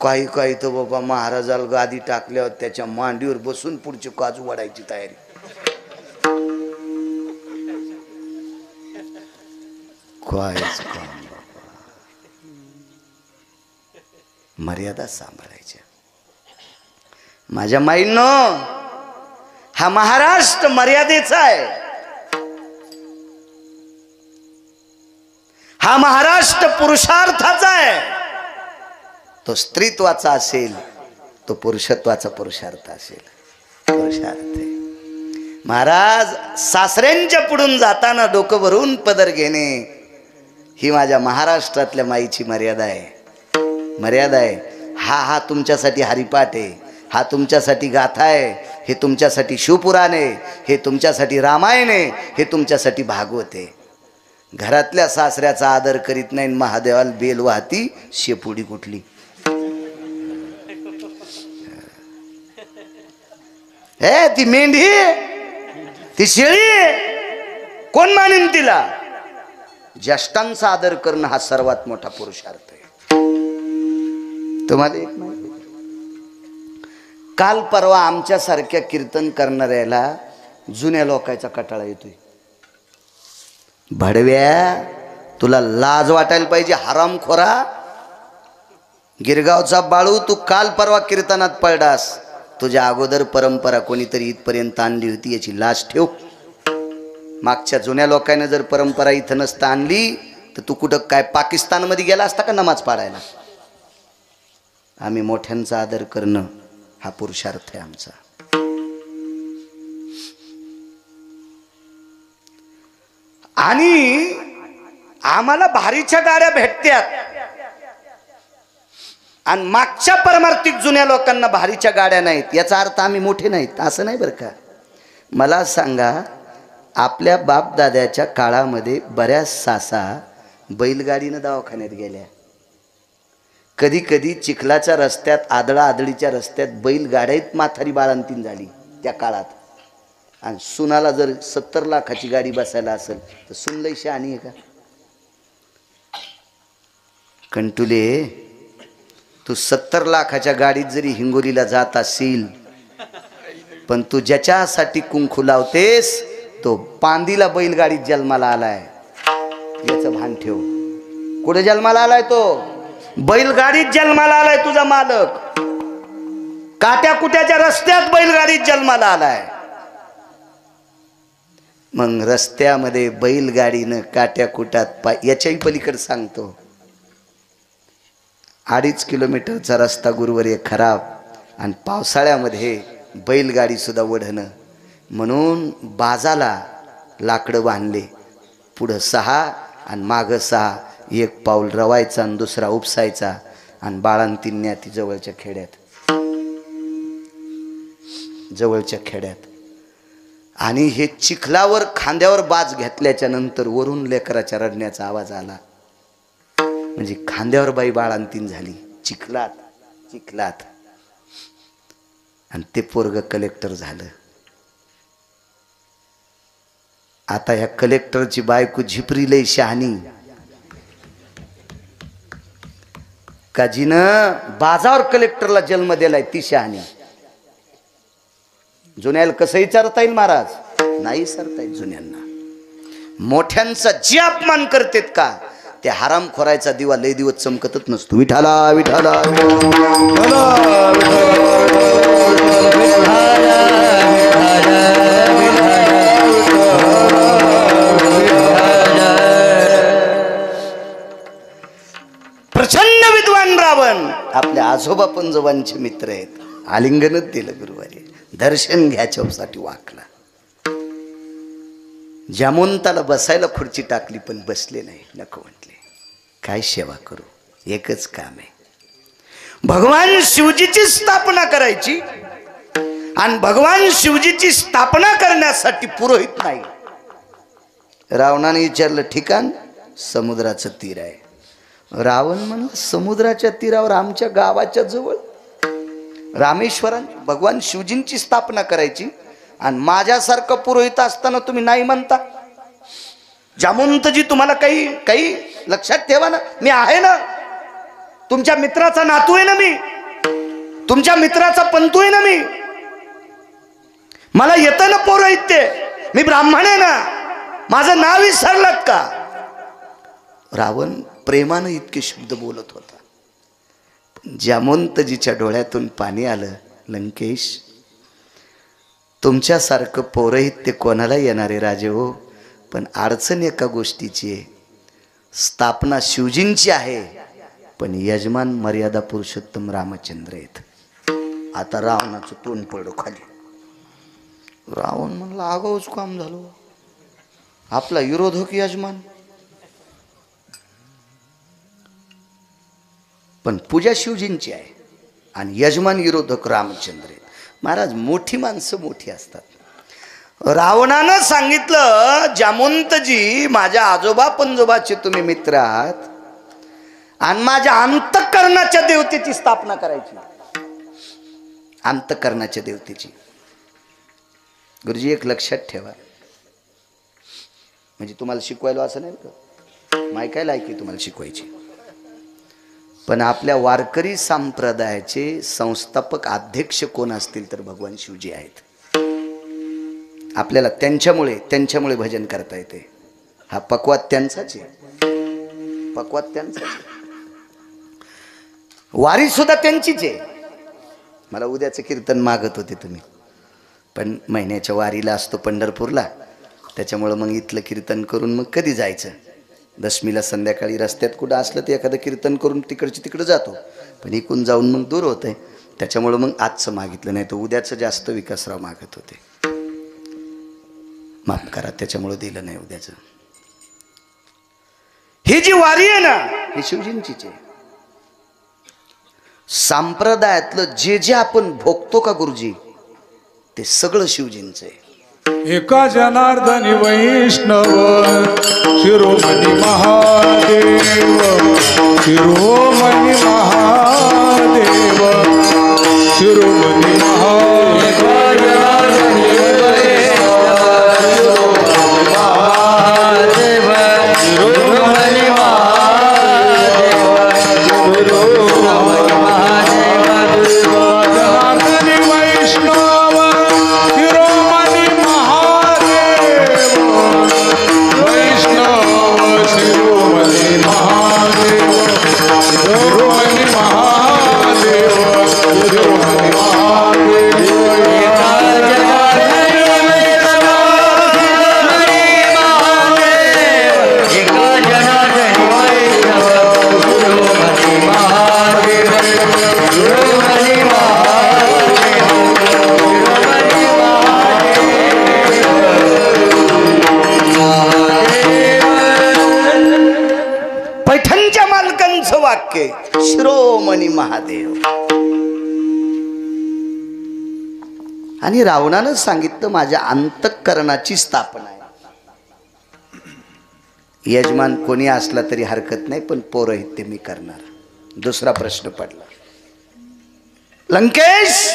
काही काही तर बाबा महाराजाला गादी टाकल्यावर त्याच्या मांडीवर बसून पुढची काजू वाढायची तयारी. कायच काम बाबा, मर्यादा सांभाळायच्या. माझ्या माईंनो, हा महाराष्ट्र मर्यादेचा आहे. हा महाराष्ट्र पुरुषार्थाचा आहे. तो स्त्रीत्वाचा असेल, तो पुरुषत्वाचा पुरुषार्थ असेल. पुरुषार्थ आहे. महाराज सासऱ्यांच्या पुढून जाताना डोकं भरून पदर घेणे ही माझ्या महाराष्ट्रातल्या माईची मर्यादा आहे. मर्यादा आहे. हा तुमच्यासाठी हरिपाठ आहे, हा तुमच्यासाठी गाथा आहे, हे तुमच्यासाठी शिवपुराण आहे, हे तुमच्यासाठी रामायण आहे, हे तुमच्यासाठी भागवत आहे. घरातल्या सासऱ्याचा आदर करीत नाही, महादेवाला बेल वाहती शेपुडी कुठली. हे ती मेंढी, ती शेळी, कोण मानेन तिला? ज्येष्ठांचा आदर करणं हा सर्वात मोठा पुरुषार्थ आहे. तुम्हाला एक माहिती, काल परवा आमच्या सारख्या कीर्तन करणाऱ्याला जुन्या लोकांचा कटाळा येतोय. भडव्या, तुला लाज वाटायला पाहिजे हरामखोरा. गिरगावचा बाळू, तू काल परवा कीर्तनात पडलास, तुझ्या अगोदर परंपरा कोणीतरी इथपर्यंत आणली होती याची लाज ठेव. मागच्या जुन्या लोकांनी जर परंपरा इथं नसता आणली तर तू कुठं काय पाकिस्तानमध्ये गेला असता का नमाज पाडायला. आम्ही मोठ्यांचा आदर करणं हा पुरुषार्थ आहे आमचा. आणि आम्हाला भारीच्या गाड्या भेटत्यात आणि मागच्या परमार्थिक जुन्या लोकांना भारीच्या गाड्या नाहीत, याचा अर्थ आम्ही मोठे नाहीत असं नाही बरं का. मला सांगा, आपल्या बापदाद्याच्या काळामध्ये बऱ्याच सासा बैलगाडीनं दवाखान्यात गेल्या. कधी कधी चिखलाच्या रस्त्यात, आदळाआदळीच्या रस्त्यात बैलगाड्यात म्हातारी बाळंतीण झाली त्या काळात. आणि सुनाला जर 70 लाखाची गाडी बसायला असेल तर सुन लई शहाणी आहे का. कंटुले, तू 70 लाखाच्या गाडीत जरी हिंगोलीला जात असेल, पण तू ज्याच्यासाठी कुंकू लावतेस तो पांदीला बैलगाडीत जन्माला आलाय, याचं भान ठेव. कुठे जन्माला आलाय तो? बैलगाडीत जन्माला आलाय तुझा मालक. काट्या कुट्याच्या रस्त्यात बैलगाडीत जन्माला आलाय. मग रस्त्यामध्ये बैलगाडीनं काट्या कुटात याच्याही पलीकडे सांगतो, 2.5 किलोमीटरचा रस्ता गुरुवारी खराब आणि पावसाळ्यामध्ये बैलगाडी सुद्धा वढणं. म्हणून बाजाला लाकडं बांधले, पुढं 6 आणि मागं 6, एक पाऊल रवायचा आणि दुसरा उपसायचा आणि बाळंतींनी ती जवळच्या खेड्यात. आणि हे चिखलावर खांद्यावर बाज घेतल्याच्या नंतर वरून लेकराच्या रडण्याचा आवाज आला. म्हणजे खांद्यावर बाई बाळंतीण झाली चिखलात. आणि ते पोरग कलेक्टर झालं. आता ह्या कलेक्टरची बायको झिपरी लई शहाणी, का जिनं बाजावर कलेक्टरला जन्म दिलाय ती शहाणी. जुन्याला कसं विचारता येईल महाराज? नाही विचारता येईल जुन्यांना. मोठ्यांचा जे अपमान करतेत का, ते हरामखोरायचा दिवा लय दिवस चमकतच नसतो. विठाला विठाला प्रचंड विद्वान रावण आपल्या आजोबा पंजोबांचे मित्र आहेत. आलिंगनच दिलं गुरुवारी, दर्शन घ्यायच्यासाठी वाकला. जामोंताला बसायला खुर्ची टाकली पण बसले नाही, नको म्हटले. काय सेवा करू, एकच काम आहे, भगवान शिवजीची स्थापना करायची. आणि भगवान शिवजीची स्थापना करण्यासाठी पुरोहित नाही. रावणाने विचारलं ठिकाण, समुद्राचं तीर आहे. रावण म्हणलं समुद्राच्या तीरावर आमच्या गावाच्या जवळ रामेश्वरान भगवान शिवजींची स्थापना करायची आणि माझ्यासारखं पुरोहित असताना तुम्ही नाही म्हणता. जामवंतजी तुम्हाला काही लक्षात ठेवा ना, मी आहे ना, तुमच्या मित्राचा नातू आहे ना, मी तुमच्या मित्राचा पंतू आहे ना, मी मला येतं ना पौरोहित्य, मी ब्राह्मण आहे ना, माझं नाव विसरलात का. रावण प्रेमानं इतके शब्द बोलत होता. जामवंतजीच्या डोळ्यातून पाणी आलं. लंकेश, तुमच्यासारखं पौरोहित्य कोणाला येणारे राजे हो, पण अडचण एका गोष्टीची आहे, स्थापना शिवजींची आहे पण यजमान मर्यादा पुरुषोत्तम रामचंद्र आहेत. आता रावणाचं तोंड पडलं खाली. रावण म्हणलं आगाऊच काम झालं, आपला विरोधक यजमान. पण पूजा शिवजींची आहे आणि यजमान विरोधक रामचंद्र आहेत. महाराज, मोठी माणसं मोठी असतात. रावणानं सांगितलं जामवंतजी माझ्या आजोबा पंजोबाचे तुम्ही मित्र आहात आणि माझ्या अंतःकरणाच्या देवतेची स्थापना करायची. अंतःकरणाच्या देवतेची. गुरुजी एक लक्षात ठेवा, म्हणजे तुम्हाला शिकवायला असं नाही का, माय काय लायकी तुम्हाला शिकवायची, पण आपल्या वारकरी संप्रदायाचे संस्थापक अध्यक्ष कोण असतील तर भगवान शिवजी आहेत. आपल्याला त्यांच्यामुळे भजन करता येते. हा पक्वात त्यांचाच आहे, पक्वात त्यांचाच आहे. वारी सुद्धा त्यांचीच आहे. मला उद्याचं कीर्तन मागत होते तुम्ही, पण महिन्याच्या वारीला असतो पंढरपूरला, त्याच्यामुळं मग इथलं कीर्तन करून मग कधी जायचं. दशमीला संध्याकाळी रस्त्यात कुठं असलं तर एखादं कीर्तन करून तिकडं जातो, पण इकून जाऊन मग दूर होतंय, त्याच्यामुळं मग आजचं मागितलं. नाही तर उद्याचं जास्त विकासराव मागत होते. माफ करा, त्याच्यामुळं दिलं नाही उद्याचं. ही जी वारी आहे ना, ही शिवजींचीच आहे. संप्रदायातलं जे जे आपण भोगतो का गुरुजी, ते सगळं शिवजींचं आहे. एका जनार्दनी वैष्णव शिरोमणी महादेव, शिरोमणी महादेव, शिरोमणी महादेव, पैठणच्या मालकांचं वाक्य शिरोमणी महादेव. आणि रावणानं सांगितलं माझ्या अंतःकरणाची स्थापना आहे. यजमान कोणी असला तरी हरकत नाही, पण पौरोहित्य मी करणार. दुसरा प्रश्न पडला, लंकेश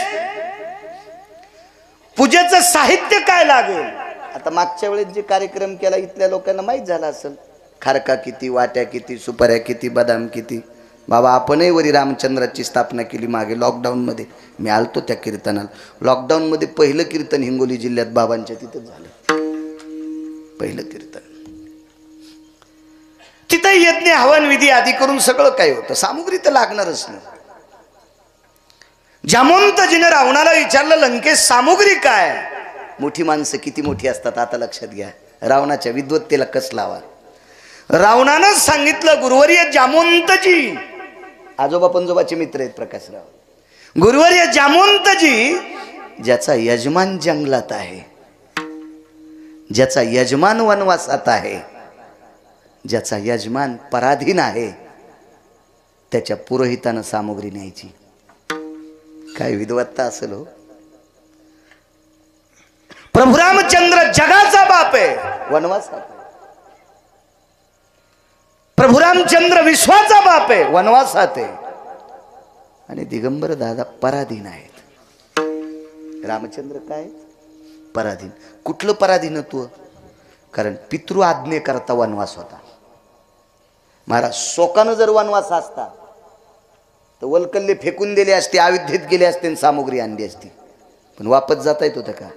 पूजेचं साहित्य काय लागेल? आता मागच्या वेळेस जे कार्यक्रम केला इथल्या लोकांना माहीत झाला असेल. खारका किती, वाट्या किती, सुपाऱ्या किती, बदाम किती. बाबा आपणही वरी रामचंद्राची स्थापना केली मागे लॉकडाऊनमध्ये. मी आलतो त्या कीर्तनाला. लॉकडाऊनमध्ये पहिलं कीर्तन हिंगोली जिल्ह्यात बाबांच्या तिथं झालं. पहिलं कीर्तन तिथं यज्ञ हवन विधी आदी करून सगळं काही होतं. सामुग्री तर लागणारच नाही. जामवंतजीनं रावणाला विचारलं, लंकेश सामुग्री काय? मोठी माणसं किती मोठी असतात आता लक्षात घ्या. रावणाच्या विद्वत्तेला कस लावा. रावणानं सांगितलं, गुरुवर्य जामवंतजी, आजोबा पंजोबाचे मित्र आहेत प्रकाशराव. गुरुवर्य जामवंतजी, ज्याचा यजमान जंगलात आहे, ज्याचा यजमान वनवासात आहे, ज्याचा यजमान पराधीन आहे, त्याच्या पुरोहितानं सामुग्री न्यायची. काय विद्वत्ता असेल हो. प्रभू रामचंद्र जगाचा बाप आहे, वनवासात. प्रभू रामचंद्र विश्वाचा बाप आहे, वनवासात आहे. आणि दिगंबर दादा पराधीन आहेत. रामचंद्र काय पराधीन. कुठलं पराधीनत्व? कारण पितृ आज्ञे करता वनवास होता. महाराज शोकानं जर वनवास असता तर वलकल्ले फेकून दिले असते, अयोध्येत गेले असते आणि सामुग्री आणली असती, पण वापस जाता येत होतं का?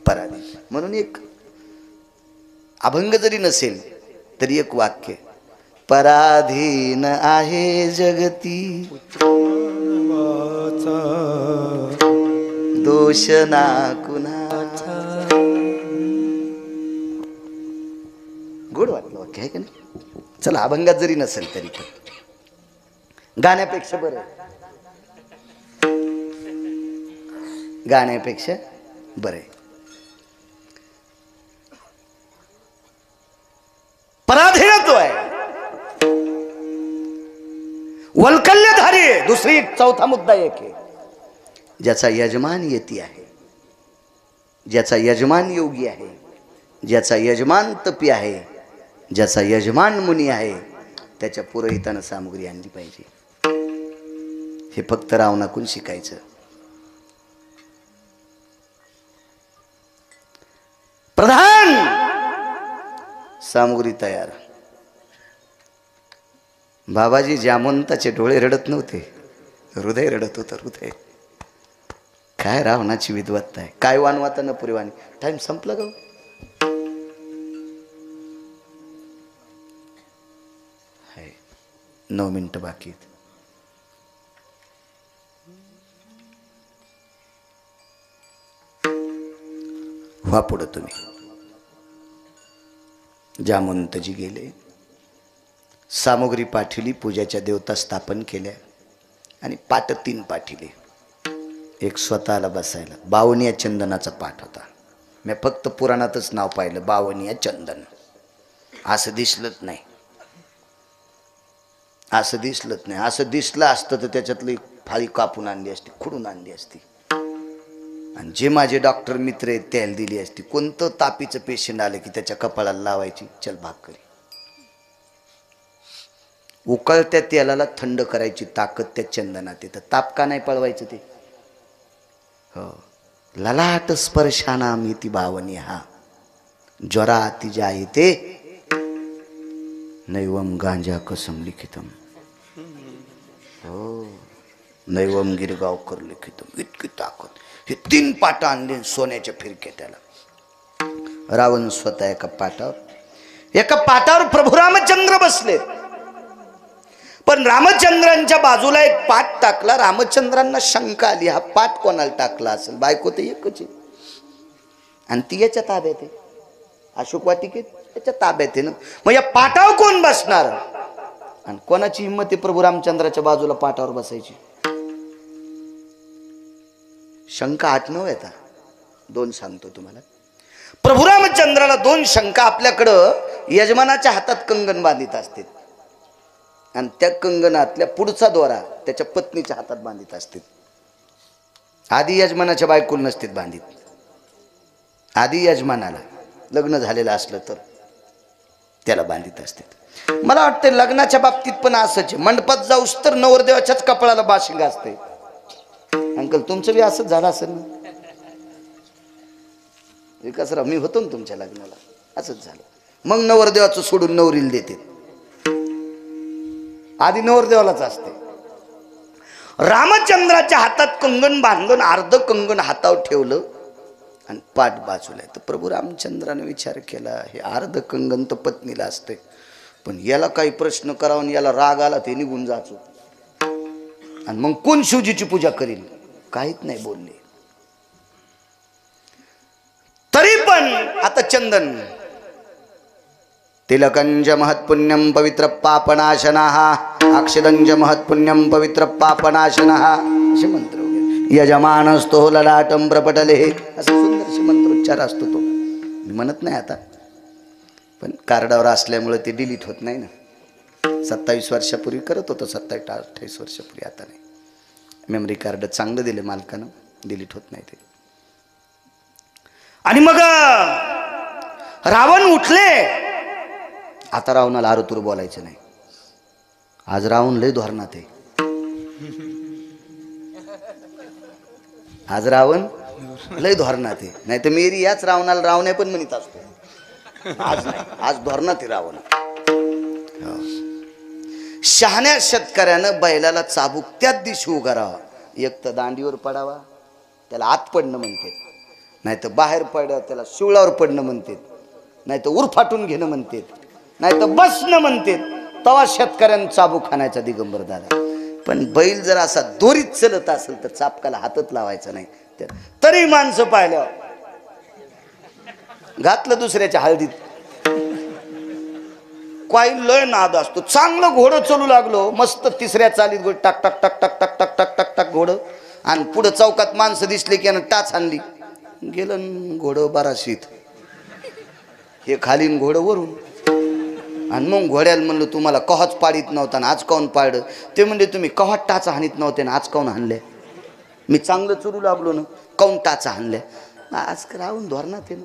पराधीन. म्हणून एक अभंग जरी नसेल तरी एक वाक्य, पराधीन आहे जगती दोष ना कुणाचा. गोड वाटलं वाक्य आहे का नाही? चला अभंगात जरी नसेल तरी पण गाण्यापेक्षा बरं, गाण्यापेक्षा बरं. पराधीनत्व आहे, वल्कल्यधारी आहे. दुसरी चौथा मुद्दा एक आहे, ज्याचा यजमान यती आहे, ज्याचा यजमान योगी आहे, ज्याचा यजमान तपी आहे, ज्याचा यजमान मुनी आहे, त्याच्या पुरोहितानं सामुग्री आणली पाहिजे. हे फक्त रावणाकडून शिकायचं. प्रधान सामुग्री तयार. बाबाजी जामवंताचे डोळे रडत नव्हते, हृदय रडत होतं. हृदय काय रावणाची विद्वत्ता आहे. काय वानवाता न पुरेवानी. टाइम संपला ग. 9 मिनिटं बाकी आहेत. व्हा पुढं तुम्ही. जामवंतजी गेले, सामुग्री पाठवली, पूजाच्या देवता स्थापन केल्या आणि पाट 3 पाठिले. एक स्वतःला बसायला. बावनिया चंदनाचा पाठ होता. मी फक्त पुराणातच नाव पाहिलं, बावनिया चंदन. असं दिसलंच नाही, असं दिसलंच नाही. असं दिसलं असतं तर त्याच्यातली फाळी कापून आणली असती, खुडून आणली असती, आणि जे माझे डॉक्टर मित्र आहेत त्याला दिली असती. कोणतं तापीचं पेशंट आलं की त्याच्या कपाळाला लावायची, चल भाकरी. उकळत्या तेलाला थंड करायची ताकद त्या चंदनात येतं. ताप का नाही पळवायचं ते? हो. ललाट स्पर्शाना मिती भावनी हा ज्वरा अति जायते नैवम गांजा कसम लिखितम. हो, नैवम गिरगावकर लिखितम. इतकी ताकद. हे 3 पाट आणले सोन्याच्या फिरके त्याला. रावण स्वतः एका पाटावर प्रभू रामचंद्र बसले. पण रामचंद्रांच्या बाजूला एक पाट टाकला. रामचंद्रांना शंका आली, हा पाट कोणाला टाकला असेल? बायको तर एकच आहे आणि ती याच्या ताब्यात आहे. अशोक वाटिकेत याच्या ताब्यात आहे ना. मग या पाटावर कोण बसणार? आणि कोणाची हिंमत आहे प्रभू रामचंद्राच्या बाजूला पाटावर बसायची? शंका 8-9 येतात. 2 सांगतो तुम्हाला. प्रभू रामचंद्राला 2 शंका. आपल्याकडं यजमानाच्या हातात कंगन बांधित असते आणि त्या कंगनातल्या पुढचा दोरा त्याच्या पत्नीच्या हातात बांधित असते. आधी यजमानाच्या बायकोला नसते बांधित. आधी यजमानाला लग्न झालेलं असलं तर त्याला बांधित असते. मला वाटतं लग्नाच्या बाबतीत पण असंच आहे. मंडपात जाऊस तर नवरदेवाच्याच कपाळाला बाशिंग असते. अंकल तुमचं बी असंच झालं असेल ना? विकासराव, मी होतो ना तुमच्या लग्नाला, असंच झालं. मग नवरदेवाचं सोडून नवरीला देते. आधी नवरदेवालाच असते. रामचंद्राच्या हातात कंगन बांधून अर्ध कंगन हातावर ठेवलं आणि पाठ बाजूला. तर प्रभू रामचंद्राने विचार केला, हे अर्ध कंगन तर पत्नीला असते, पण याला काही प्रश्न करावा आणि याला राग आला ते निघून जाचो, आणि मग कोण शिवजीची पूजा करील? काहीच नाही बोलले. तरी पण आता चंदन तिलकंज महत्पुण्यम पवित्र पापनाशनाः अक्षदंज महत्पुण्यम पवित्र पापनाशनाः असे मंत्र वगैरे. यजमानस्तो ललाटम प्रपटले, असा सुंदरसे मंत्रोच्चार असतो तो. मी म्हणत नाही आता, पण कार्डावर असल्यामुळे ते डिलीट होत नाही ना. 27 वर्षापूर्वी करत होतो, 27-28 वर्षापूर्वी. आता नाही. मेमरी कार्ड चांगलं दिले मालकानं, डिलीट होत नाही ते. आणि मग रावण उठले. आता रावणाला आरतूर बोलायचं नाही. आज रावण लय धोरणात आहे. आज रावण लय धोरणात आहे. नाही तर मेरी याच रावणाला रावणे पण म्हणत असतो. आज नाही, आज धोरणात आहे रावण. शहाण्या शेतकऱ्यानं बैलाला चाबूक त्याच दिवशी उभा राहावा. एक तर दांडीवर पडावा, त्याला आत पडणं म्हणते, नाही तर बाहेर पडावं त्याला शिवळावर पडणं म्हणते, नाही तर उरफाटून घेणं म्हणते, नाही तर बसणं म्हणते. तवा शेतकऱ्यानं चाबूक खाण्याचा दिगंबर दादा. पण बैल जर असा दोरीत चलत असेल तर चापकाला हातच लावायचा नाही. तरी माणसं पाहिल्यावर घातलं दुसऱ्याच्या हळदीत. काही लय नाद असतो. चांगलं घोडं चलू लागलो, मस्त 3ऱ्या चालीत घोड टाक टाक टाक टाक टाक टाक टाक टाक टाक घोडं, आणि पुढं चौकात माणसं दिसले की यानं टाच आणली, गेलं घोडं बाराशीत. हे खालीन घोडं वरून. आणि मग घोड्याला म्हणलं तुम्हाला कवाच पाडीत नव्हता ना आज काऊन पाडलं? ते म्हणजे तुम्ही कवा टाचा हानीत नव्हते ना आज काऊन हाणले? मी चांगलं चलू लागलो ना, काऊन टाचा हाणल्या? आज रावून धोरणात आहे ना,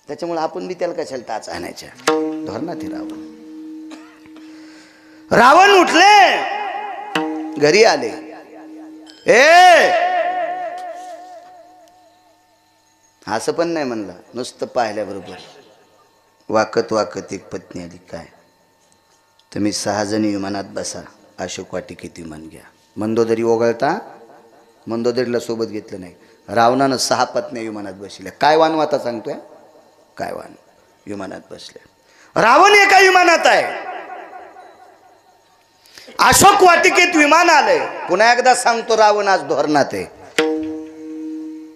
त्याच्यामुळे आपण बी त्याला कशाला टाचा हाणायच्या? धोरणात आहे रावण. रावण उठले, घरी आले. असं पण नाही म्हणलं, नुसतं पाहिल्याबरोबर वाकत वाकत एक पत्नी आली. काय तुम्ही 6 जणी विमानात बसा, अशोक वाटिकेत विमान घ्या. मंदोदरी ओघळता, मंदोदरीला सोबत घेतलं नाही. रावणानं 6 पत्न्या विमानात बसल्या. काय वानवाता सांगतोय? काय वान विमानात बसल्या. रावण एका विमानात आहे, अशोक वाटिकेत विमान आलंय. पुन्हा एकदा सांगतो, रावण आज धोरणात आहे.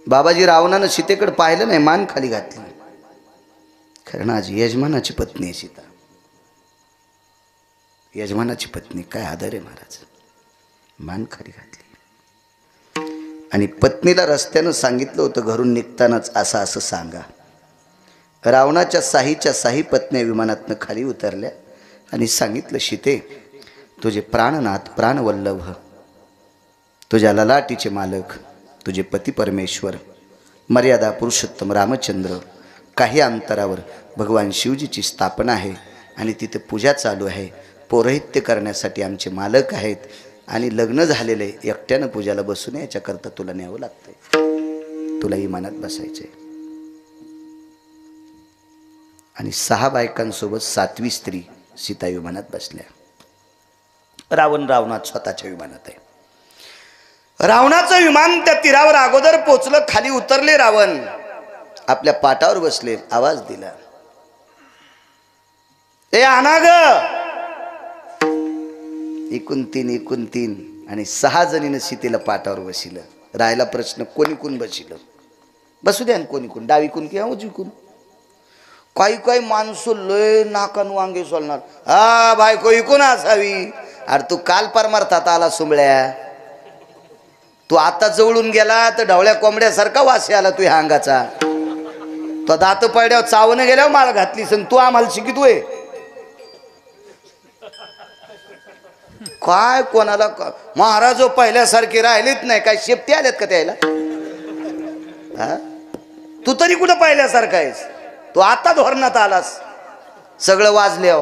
बाबाजी रावणानं सीतेकडे पाहिलं नाही, मान खाली घातली. कारण आज यजमानाची पत्नी आहे सीता, यजमानाची पत्नी. काय आदर आहे महाराज. मान खाली घातली. आणि पत्नीला रस्त्यानं सांगितलं होतं घरून निघतानाच असं असं सांगा. रावणाच्या साही पत्न्या विमानातनं खाली उतरल्या आणि सांगितलं, सीते तुझे प्राणनाथ प्राणवल्लभ, तुझ्या ललाटीचे मालक, तुझे पती परमेश्वर मर्यादा पुरुषोत्तम रामचंद्र, काही अंतरावर भगवान शिवजीची स्थापना आहे आणि तिथे पूजा चालू आहे. पौरोहित्य करण्यासाठी आमचे मालक आहेत आणि लग्न झालेले एकट्यानं पूजाला बसू नये याच्याकरता तुला न्यावं लागतंय, तुला इमानात बसायचंय. आणि 6 बायकांसोबत 7वी स्त्री सीता विमानात बसल्या. रावणात स्वतःच्या विमानात आहे. रावणाचं विमान त्या तीरावर अगोदर पोचलं. खाली उतरले रावण, आपल्या पाटावर बसले. आवाज दिला, ए आणा ग. एकूण तीन आणि 6 जणीनं सीतेला पाटावर बसिलं. राहिला प्रश्न कोणी कोण बसिलं. बसू द्या कोणी कोण, डावीकून किंवा उजवीकून. काही माणसं लय नाकान वांगे सोलणार. हा बायको इकून असावी. अरे तू काल परमार्थात आला सुंबळ्या, तू आता जवळून गेला तर ढवळ्या कोंबड्यासारखा वास आला तू ह्या अंगाचा. तो दात पडल्यावर चावणं गेल्यावर माळ घातलीस आणि तू आम्हाला शिकितोय काय. कोणाला महाराज पहिल्यासारखे राहिलेच नाही काय, शेपटी आल्यात का त्याला. तू तरी कुठं पहिल्यासारखा आहेस. तू आता धोरणात आलास, सगळं वाजले.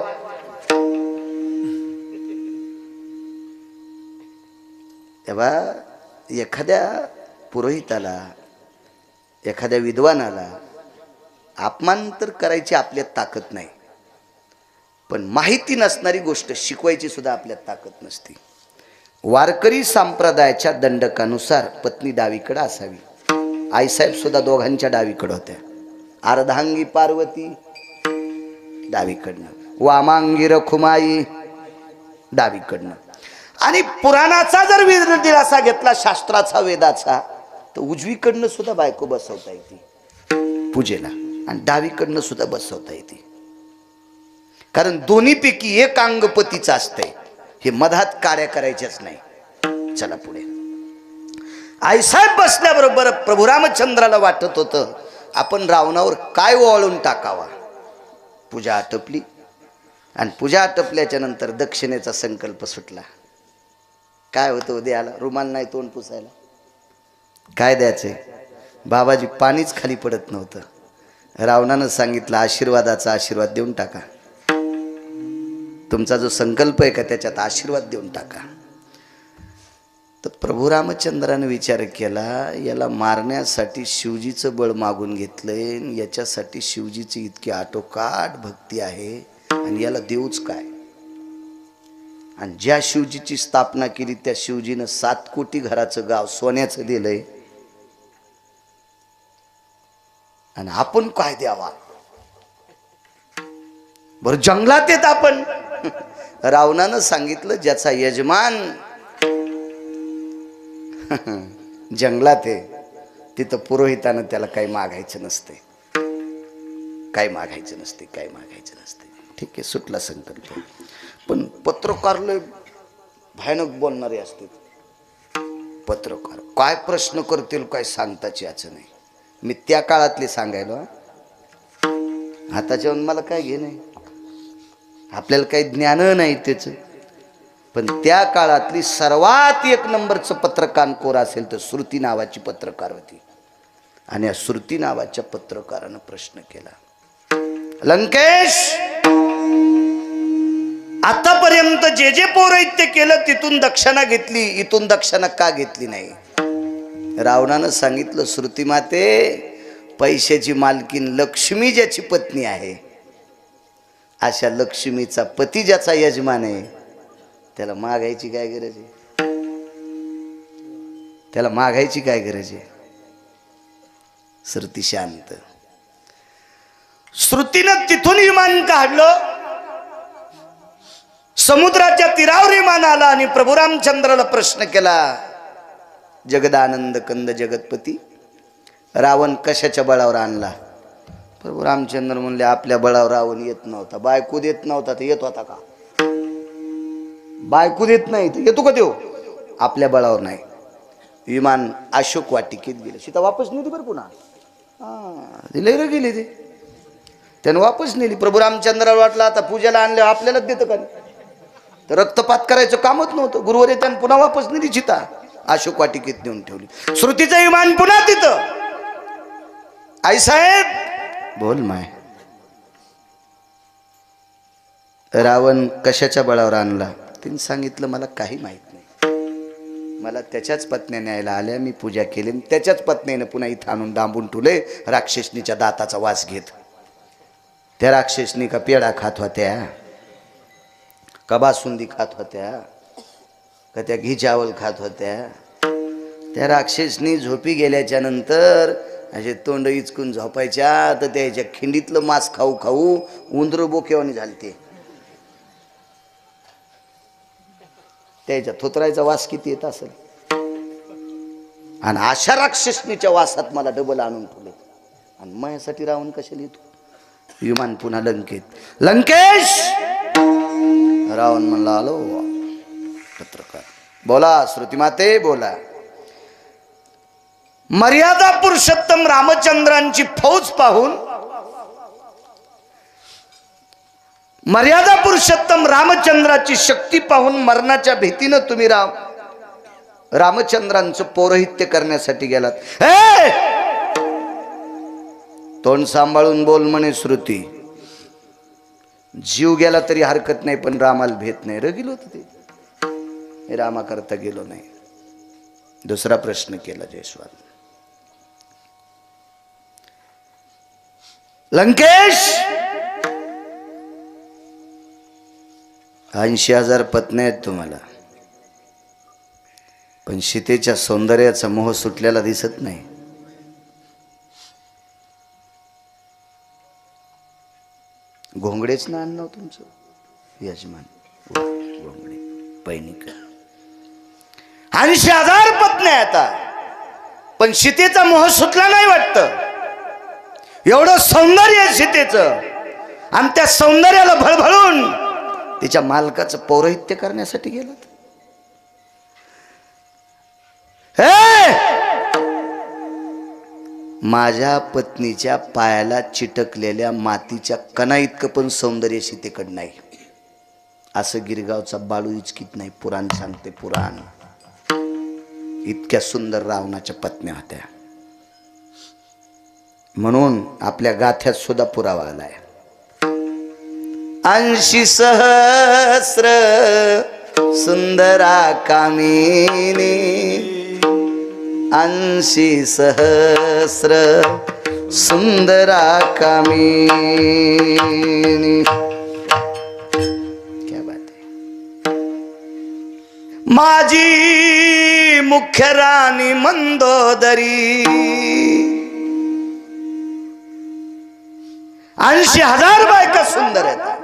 तेव्हा एखाद्या पुरोहिताला, एखाद्या विद्वानाला अपमान तर करायची आपल्यात ताकद नाही, पण माहिती नसणारी गोष्ट शिकवायची सुद्धा आपल्यात ताकद नसते. वारकरी संप्रदायाच्या दंडकानुसार पत्नी डावीकडे असावी. आईसाहेब सुद्धा दोघांच्या डावीकडे होत्या. अर्धांगी पार्वती डावीकडनं, वामांगी रखुमाई डावीकडनं. आणि पुराणाचा जर दिलासा घेतला, शास्त्राचा वेदाचा, तर उजवीकडनं सुद्धा बायको बसवता येते पूजेला आणि डावीकडनं सुद्धा बसवता येते. कारण दोन्हीपैकी एक अंग पतीचं असतंय. हे मधात कार्य करायचेच नाही. चला पुढे. आईसाहेब बसल्याबरोबर प्रभू रामचंद्राला वाटत होतं आपण रावणावर काय ओवाळून टाकावा. पूजा आटपली आणि पूजा आटपल्याच्या नंतर दक्षिणेचा संकल्प सुटला. काय होतं उद्याला, रुमाल नाही तोंड पुसायला, काय द्यायचंय. बाबाजी पाणीच खाली पडत नव्हतं. रावणानं सांगितलं आशीर्वादाचा आशीर्वाद देऊन टाका. तुमचा जो संकल्प आहे का त्याच्यात आशीर्वाद देऊन टाका. तर प्रभू रामचंद्राने विचार केला, याला मारण्यासाठी शिवजीचं बळ मागून घेतलंय, याच्यासाठी शिवजीची इतकी आटोकाट भक्ती आहे आणि याला देऊच काय. आणि ज्या शिवजीची स्थापना केली त्या शिवजीनं 7 कोटी घराचं गाव सोन्याचं दिलंय आणि आपण काय द्यावा. बरं जंगलात येत आपण. रावणानं सांगितलं ज्याचा यजमान जंगलात आहे तिथं पुरोहितानं त्याला काही मागायचं नसते, काय मागायचं नसते, काय मागायचं नसते. ठीक आहे, सुटला संकल्प. पण पत्रकार लय भयानक बोलणारे असते. पत्रकार काय प्रश्न करतील काय सांगताच याचं नाही. मी त्या काळातले सांगायला, आताच्या मला काय घे नाही, आपल्याला काही ज्ञान नाही त्याचं. पण त्या काळातली सर्वात 1 नंबरचं पत्रकार कोर असेल तर श्रुती नावाची पत्रकार होती. आणि या श्रुती नावाच्या पत्रकारानं प्रश्न केला, लंकेश आतापर्यंत जे जे पौरोहित्य केलं तिथून दक्षिणा घेतली, इथून दक्षिणा का घेतली नाही. रावणानं सांगितलं, श्रुती माते पैशाची मालकीन लक्ष्मी ज्याची पत्नी आहे, अशा लक्ष्मीचा पती ज्याचा यजमान आहे, त्याला मागायची काय गरज आहे. त्याला मागायची काय गरज आहे. श्रुती शांत. श्रुतीनं तिथून विमान काढलं, समुद्राच्या तीरावर विमान आला आणि प्रभू रामचंद्राला प्रश्न केला, जगदानंद कंद जगतपती रावण कशाच्या बळावर आणला? प्रभू रामचंद्र म्हणले आपल्या बळावर रावण येत नव्हता. बायको देत नव्हता तर येत होता का? बायको देत नाही तर येतो का देव? आपल्या बळावर नाही. विमान अशोक वाटिकेत गेलं. सीता वापस नेली बरं पुन्हा. दिले रे गेली ते. त्यानं वापस नेली. प्रभू रामचंद्राला वाटलं आता पूजेला आणलं आपल्यालाच देतं का? तर रक्तपात करायचं कामच नव्हतं. गुरुवारी त्यानं पुन्हा वापस नेली सीता. अशोक वाटिकेत नेऊन ठेवली. श्रुतीचं विमान पुन्हा तिथं. आई साहेब बोल माय. रावण कशाच्या बळावर आणला? तिने सांगितलं मला काही माहित नाही. मला त्याच्याच पत्न्या न्यायला आल्या. मी पूजा केली. त्याच्याच पत्नीने पुन्हा इथं आणून डांबून ठेवले राक्षसनीच्या दाताचा वास घेत. त्या राक्षसनी का पेढा खात होत्या, का बासुंदी खात होत्या, का त्या घी चावल खात होत्या? त्या राक्षसनी झोपी गेल्याच्या नंतर असे तोंड इचकून झोपायच्या तर त्याच्या खिंडीतलं मांस खाऊ खाऊ उंदर बोकेवानी झालते. त्याच्या थोतरायचा वास किती येत असेल. आणि अशा राक्षसनीच्या वासात मला डबल आणून ठेवले. आणि माझ्यासाठी रावण कशाला येतो? विमान पुन्हा लंकेत. लंकेश रावण म्हणला आलो. पत्रकार बोला. श्रुतीमाते बोला. मर्यादा पुरुषोत्तम रामचंद्रांची फौज पाहून, मर्यादा पुरुषोत्तम रामचंद्राची शक्ती पाहून मरणाच्या भीतीनं तुम्ही रामचंद्रांचं पौरोहित्य करण्यासाठी गेलात. तोंड सांभाळून बोल म्हणे श्रुती. जीव गेला तरी हरकत नाही पण रामाला भेट नाही. गेलो होतं ते रामा करता गेलो नाही. दुसरा प्रश्न केला जयस्वाल. लंकेश 80,000 पत्न्या आहेत तुम्हाला, पण सीतेच्या सौंदर्याचा मोह सुटलेला दिसत नाही. घोंगडेच ना आणणं तुमचं यजमान. घोंगडे पैनिक. 80,000 पत्न्या आता, पण सीतेचा मोह सुटला नाही वाटतं. एवढं सौंदर्य आहे सीतेचं, आणि त्या सौंदर्याला भळभळून तिच्या मालकाचं पौरोहित्य करण्यासाठी गेलात. माझ्या पत्नीच्या पायाला चिटकलेल्या मातीच्या कणा इतकं पण सौंदर्य सीतेकडे नाही. असं गिरगावचा बाळू इचकीत नाही. पुराण सांगते पुराण. इतक्या सुंदर रावणाच्या पत्न्या होत्या. म्हणून आपल्या गाथ्यात सुद्धा पुरावा आलाय. 80 सहस्र सुंदरा कामिनी, 80 सहस्र सुंदरा कामिनी. क्या बात है. माझी मुख्य राणी मंदोदरी. 80,000 बायका सुंदर आहेत.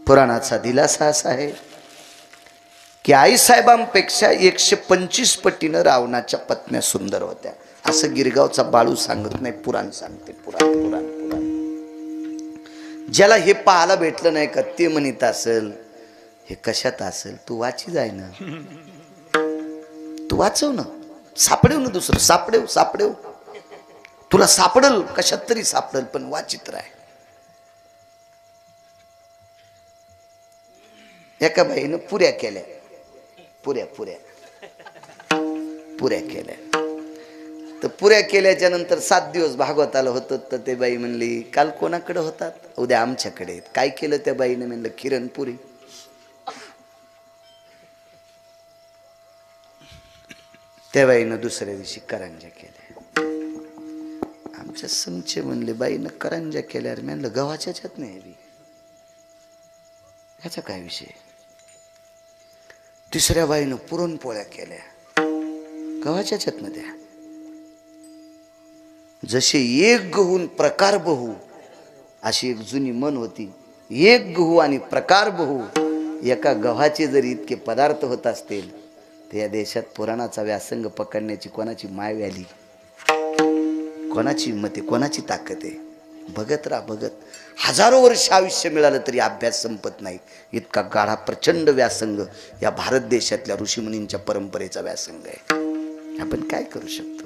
पुराणाचा दिलासा असा आहे की आईसाहेबांपेक्षा 125 पटीनं रावणाच्या पत्न्या सुंदर होत्या. असं गिरगावचा बाळू सांगत नाही, पुराण सांगते. पुराण पुराण पुराण. ज्याला हे पाहायला भेटलं नाही का ते म्हणत असेल हे कशात असेल. तू वाची जाय ना, तू वाचव ना, सापडेव ना. दुसरं सापडेव सापडेव तुला सापडल, कशात तरी सापडल, पण वाचित राह. एका बाईनं पुऱ्या केल्या. पुऱ्या केल्या. तर पुऱ्या केल्याच्या नंतर 7 दिवस भागवताला होतं. तर ते बाई म्हणली काल कोणाकडे होतात? उद्या आमच्याकडे. काय केलं त्या बाईने? म्हणलं किरण पुरी. त्या बाईनं दुसऱ्या दिवशी करंजा केल्या. आमच्या समचे म्हणले बाईनं करंजा केल्या. म्हणलं गव्हाच्याच नाही ह्याचा काय विषय? तिसऱ्या बाईनं पुरणपोळ्या केल्या. गव्हाच्याच मध्ये. जसे एक गहून प्रकार बहु अशी एक जुनी म्हण होती. एक गहू आणि प्रकार बहु. एका गव्हाचे जरी इतके पदार्थ होत असतील त्या देशात पुराणाचा व्यासंग पकडण्याची कोणाची माय आली, कोणाची हिंमत आहे, कोणाची ताकद आहे? बघत राहा, बघत. हजारो वर्ष आयुष्य मिळालं तरी अभ्यास संपत नाही. इतका गाढा प्रचंड व्यासंग या भारत देशातल्या ऋषीमुनींच्या परंपरेचा व्यासंग आहे. आपण काय करू शकतो?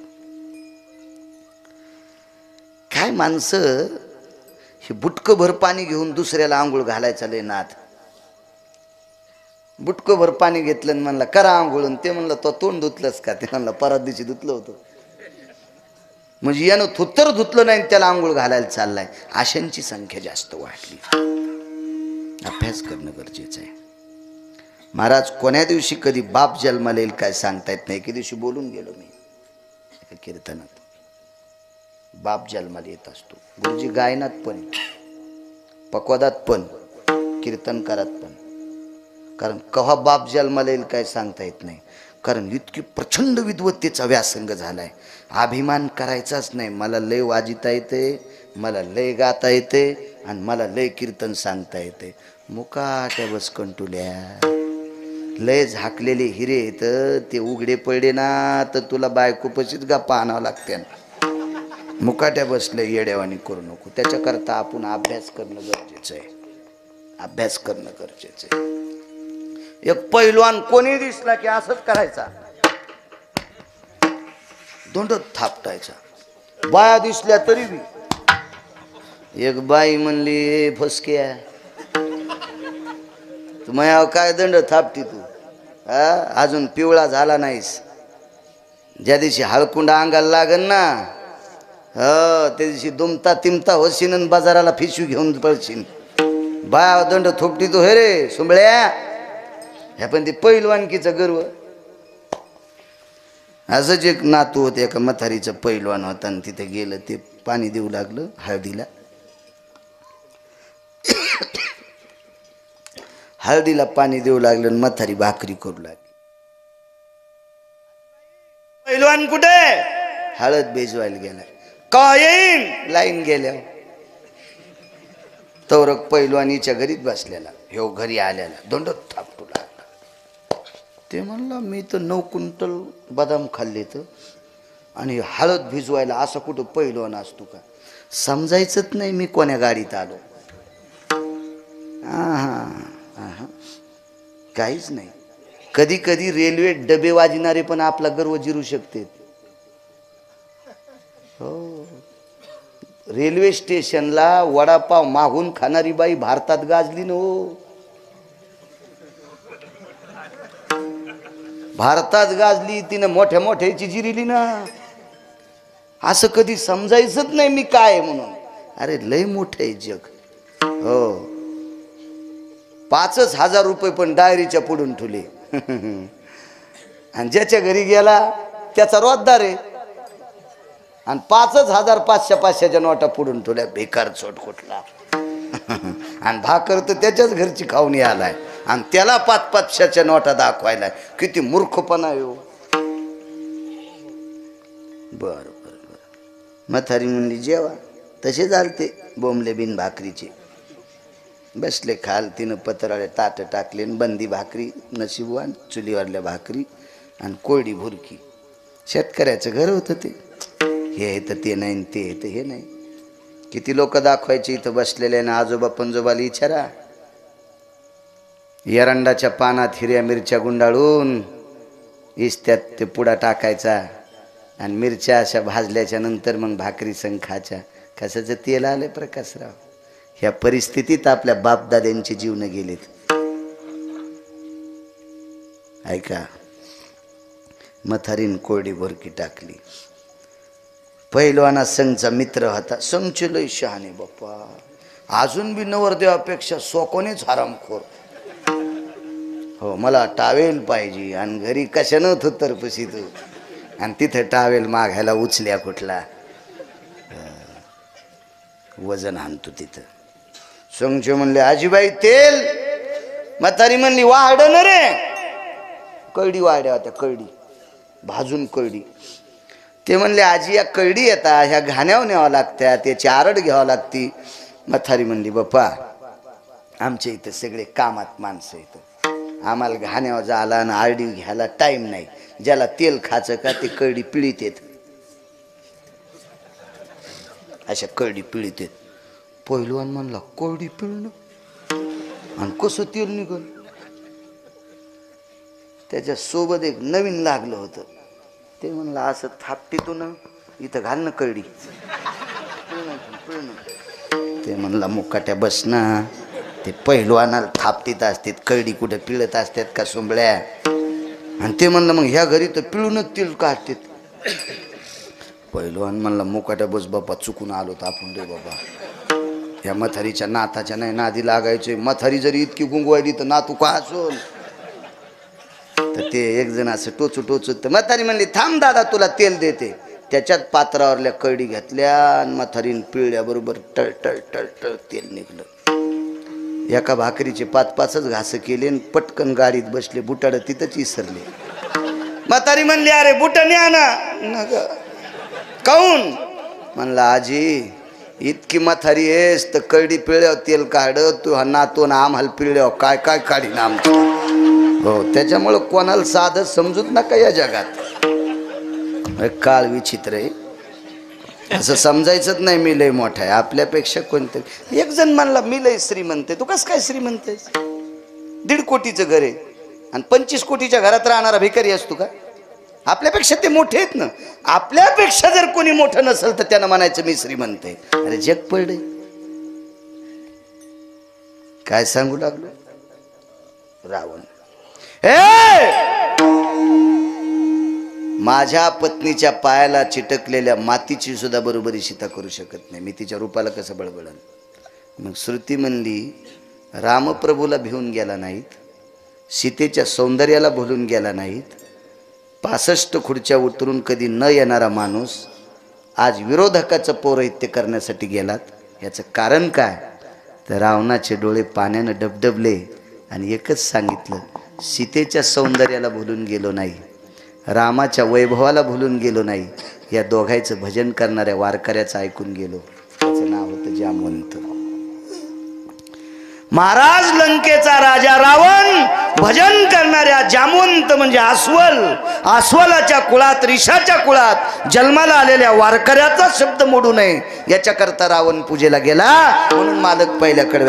काय माणसं हे बुटकं भर पाणी घेऊन दुसऱ्याला आंघोळ घालायचा लय नाद. बुटकं भर पाणी घेतलं आणि म्हणला करा आंघोळून. ते म्हणलं तो तोंड धुतलंस का? ते म्हणलं परत दिवशी धुतलं होतं. म्हणजे यानं थुत्तर धुतलं नाही त्याला आंघोळ घालायला चाललाय. अशांची संख्या जास्त वाढली. अभ्यास करणं गरजेचं आहे. महाराज कोण्या दिवशी कधी बाप जन्माला येईल काय सांगता येत नाही. एके दिवशी बोलून गेलो मी एका कीर्तनात, बाप जन्माला येत असतो. गुरुजी गायनात पण, पकवादात पण, कीर्तनकारात पण. कारण कव्हा बाप जन्माला येईल काय सांगता येत नाही. कारण इतकी प्रचंड विद्वत्तेचा व्यासंग झालाय. अभिमान करायचाच नाही. मला लय वाजिता येते, मला लय गाता येते आणि मला लय कीर्तन सांगता येते. मुकाट्या बसकंटुल्या लय झाकलेले हिरे येत ते उघडे पडले ना तर तुला बायको पशीच गप्पा आणावं लागते. मुकाट्या बसले येड्यावानी करू नको. त्याच्याकरता आपण अभ्यास करणं गरजेचं आहे. अभ्यास करणं गरजेचं आहे. एक पैलवान कोणी दिसला की असंच करायचा, दोंडत थापटायचा. बाया दिसल्या तरी बी. एक बाई म्हणली फसक्या तू मयाव काय दंड थापटी तू, अजून पिवळा झाला नाहीस. ज्या दिवशी हळकुंड अंगाला लागन ना त्या दिवशी दुमता तिमता होशीन आणि बाजाराला फिशू घेऊन पळशीन. बाया दंड थोपटी तू हे रे सुंबळ्या. ह्या पण ते पैलवानकीचा गर्व. असंच एक नातू होते एका म्हातारीचं पैलवान होता आणि तिथे गेलं. ते पाणी देऊ लागलं हळदीला. हळदीला पाणी देऊ लागलं आणि म्हातारी भाकरी करू लागली. पैलवान कुठे? हळद भिजवायला गेला. का येईन? लाईन गेल्या. तवरक पैलवानीच्या घरीच बसलेला, ह्यो घरी आलेला दोंडत थापटू लागला. ते म्हणला मी तर 9 क्विंटल बदाम खाल्ले तर आणि हळद भिजवायला असा कुठं पैलवान असतो का? समजायचंच नाही मी कोण्या गाडीत आलो. काहीच नाही. कधी कधी रेल्वे डबे वाजणारे पण आपला गर्व जिरू शकते. हो, रेल्वे स्टेशनला वडापाव मागून खाणारी बाई भारतात गाजली ना हो. भारतात गाजली, तिनं मोठ्या मोठ्याची जिरिली ना. असं कधी समजायचंच नाही मी काय म्हणून. अरे लय मोठं आहे जग. हो, 5,000 रुपये पण डायरीच्या पुढून ठुले. आणि ज्याच्या घरी गेला त्याचा रोजदार आहे. आणि 5,000 500च्या नोटा पुढून ठेवल्या. बेकार चोट कुठला. आणि भाकर तर त्याच्याच घरची खाऊन आलाय आणि त्याला 500च्या नोटा दाखवायलाय. किती मूर्खपणा येऊ. बर बर बर. म्हातारी म्हणली जेवा. तसे चालते बोंबले बिन भाकरीचे. बसले खाल. तिनं पत्राळे ताट टाकले. बंदी भाकरी नशीबवान, चुलीवरल्या भाकरी आणि कोरडी भुरकी. शेतकऱ्याचं घर होतं ते. हे तर ते नाही, ते तर हे नाही. किती लोक दाखवायचे इथं बसलेले ना. आजोबा पंजोबाला विचारा. एरंडाच्या पानात हिरव्या मिरच्या गुंडाळून इस्त्यात ते पुडा टाकायचा आणि मिरच्या अशा भाजल्याच्या नंतर मग भाकरी संग खायच्या. कशाचं तेल आलं प्रकाशराव. ह्या परिस्थितीत आपल्या बापदाद्यांचे जीवन गेलेत. ऐका, म्हातारीन कोरडी भुरकी टाकली. पहिलवाना संघचा मित्र होता. संघचे लय शहाणे बाप्पा. अजून बी नवरदेवापेक्षा सोकोनेच हरामखोर. हो, मला टावेल पाहिजे आणि घरी कशानं थुत्तर पशी तू. आणि तिथे टावेल मागायला उचल्या कुठला. वजन आणतो तिथं. संघचे म्हणले आजीबाई तेल. म्हातारी म्हणली वाढ न रे. कळडी वाड्या होत्या, कळडी भाजून कळडी. ते म्हणले आजी या कळडी येतात, ह्या घाण्यावर न्यावं लागत्या, त्याची आरड घ्यावं लागती. म्हातारी म्हणली बाप्पा आमच्या इथं सगळे कामात माणसं येतं. आम्हाला घाण्यावर झाला आणि आरडी घ्यायला टाईम नाही. ज्याला तेल खायचं का ते कळडी पिळीत येत, अशा कळडी पिळीत येत. पहिलवान म्हणला कळडी पिळणं आणि कसं तेल निघल. त्याच्या सोबत एक नवीन लागलं होतं, ते म्हणलं असं थापटीतून इथं घाल ना कळडी. ते म्हणला मुकाट्या बस ना, ते पहिलवानाला थापटीत असतात, कळडी कुठे पिळत असतात का सोंबळ्या. आणि ते म्हणलं मग ह्या घरी तर पिळूनच तेल काढतात. पहिलवान म्हणला मुकाट्या बस बाबा, चुकून आलो तर आपण रे बाबा, ह्या मथारीच्या नाताच्या नाही नादी लागायचे. मथारी जरी इतकी गुंगवायली तर नातू का असोल. तर ते एक जण असं टोचू टोचू, तर म्हातारी म्हणली थांब दादा तुला तेल देते. त्याच्यात पात्रावरल्या कळडी घेतल्या आणि म्हातारीन पिळल्या बरोबर टळ टळ टळ टळ तेल निघलं. एका भाकरीचे 5-5 घास केले आणि पटकन गाडीत बसले. बुटाड तिथंच विसरले. म्हातारी म्हणली अरे बुट न्या ना. काऊन म्हणला आजी इतकी म्हातारी आहेस तर कळडी पिळल्यावर तेल काढ, तू हा नातो ना आम्हाला पिळल्यावर काय काय काढीन आमचं. हो त्याच्यामुळं कोणाला साधं समजूत नका या जगात. काळ विचित्र आहे, असं समजायचंच नाही मी लय मोठा आहे आपल्यापेक्षा. कोणतरी एक जण म्हणला मी लय श्रीमंत आहे. तू कसं काय श्रीमंत आहेस? 1.5 कोटीचं घर आहे आणि 25 कोटीच्या घरात राहणारा भिकारी असतो का? आपल्यापेक्षा ते मोठे आहेत ना. आपल्यापेक्षा जर कोणी मोठं नसेल तर त्यानं म्हणायचं मी श्रीमंत आहे. अरे जग पडले, काय सांगू लागलो. रावण माझ्या पत्नीच्या पायाला चिटकलेल्या मातीची सुद्धा बरोबरी सीता करू शकत नाही. मी तिच्या रूपाला कसं बळबळन. मग श्रुती म्हणली रामप्रभूला भिवून गेला नाहीत, सीतेच्या सौंदर्याला भुलून गेला नाहीत, 65 खुर्च्या उतरून कधी न येणारा माणूस आज विरोधकाचं पौरोहित्य करण्यासाठी गेलात. याचं कारण काय? तर रावणाचे डोळे पाण्यानं डबडबले आणि एकच सांगितलं, सीतेच्या सौंदर्याला भुलून गेलो नाही, रामाच्या वैभवाला भुलून गेलो नाही, या दोघांचं भजन करणाऱ्या वारकऱ्याचं ऐकून गेलो. त्याचं नाव होतं जामवंत. महाराज लंकेचा राजा रावण भजन करणाऱ्या जामवंत म्हणजे अस्वल, अस्वलाच्या कुळात ऋषाच्या कुळात जन्माला आलेल्या वारकऱ्याचा शब्द मोडू नये याच्याकरता रावण पूजेला गेला. म्हणून मालक पहिल्याकडे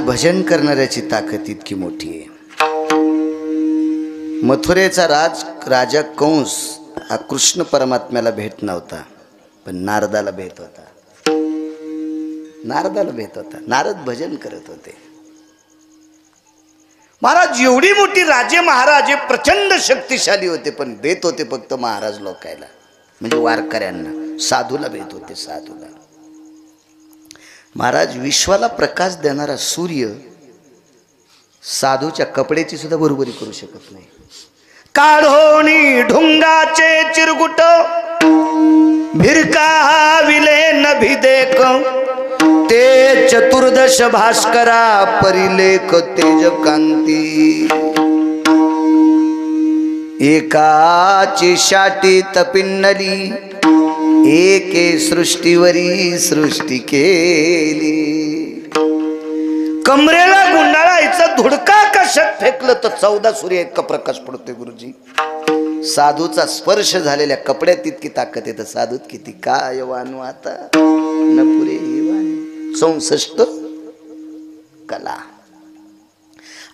भजन करणाऱ्याची ताकद इतकी मोठी आहे. मथुरेचा राजा कंस हा कृष्ण परमात्म्याला भेट नव्हता, पण नारदाला भेट होता. नारदाला भेट होता. नारद भजन करत होते. महाराज एवढी मोठी राजे महाराजे प्रचंड शक्तिशाली होते, पण भेट होते फक्त महाराज लोकायला, म्हणजे वारकऱ्यांना, साधूला भेट होते. साधूला महाराज विश्वाला प्रकाश देणारा सूर्य साधूच्या कपड्याची सुद्धा बरोबरी करू शकत नाही. काढोनी ढुंगाचे चिरगुट भिरकाविले नभी देख ते चतुर्दश भास्करा परिलेख तेज कांती. एकाची शाटी तपिन्नली एके सृष्टीवरी सृष्टी केली. कमरेला गुंडाळायचं धुडका कशात फेकलं तर 14 सूर्य इतका प्रकाश पडतोय गुरुजी. साधूचा स्पर्श झालेल्या कपड्यात इतकी ताकद येतं. साधूत किती काय वानू आता न पुरे 64 कला.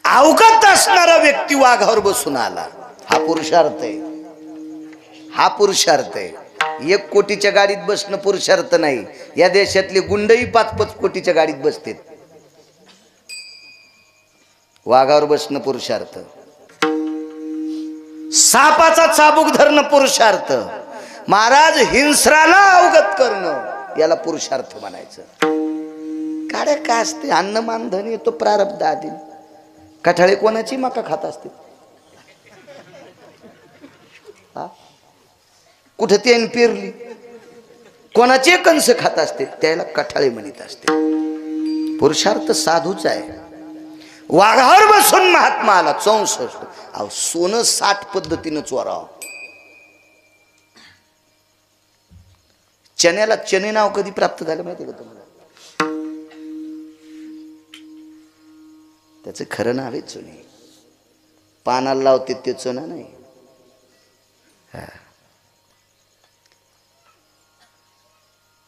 अवगत असणारा व्यक्ती वाघावर बसून आला. हा पुरुषार्थ आहे. हा पुरुषार्थ आहे. 1 कोटीच्या गाडीत बसणं पुरुषार्थ नाही. या देशातले गुंडही 5-5 कोटीच्या गाडीत बसतात. वाघावर बसणं पुरुषार्थ. सापाचा चाबूक धरणं पुरुषार्थ. महाराज हिंस्राला अवगत करणं याला पुरुषार्थ म्हणायचं. काड्या काय असते अन्न मान धन येतो प्रारब्ध आधी. कठाळे कोणाची मका खात असते कुठं ते पेरली कोणाचे कंस खात असते त्याला कठाळे म्हणत असते. पुरुषार्थ साधूच आहे. वाघावर बसून महात्मा आला 64. अहो सोनं 60 पद्धतीनं चोराव. चण्याला चने नाव कधी प्राप्त झालं माहिती का तुम्हाला? त्याचं खरं नाव आहे चुने. पानाला लावते ते चुना नाही.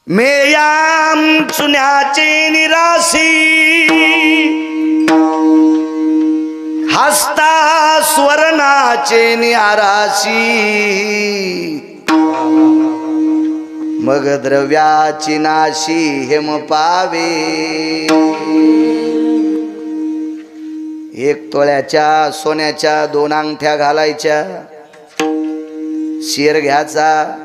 मेयाम चुन्याची निराशी हस्ता स्वर्णाचे निराशी मग द्रव्याची नाशी हेम पावे. 1 तोळ्याच्या सोन्याच्या 2 अंगठ्या घालायच्या. शेअर घ्यायचा.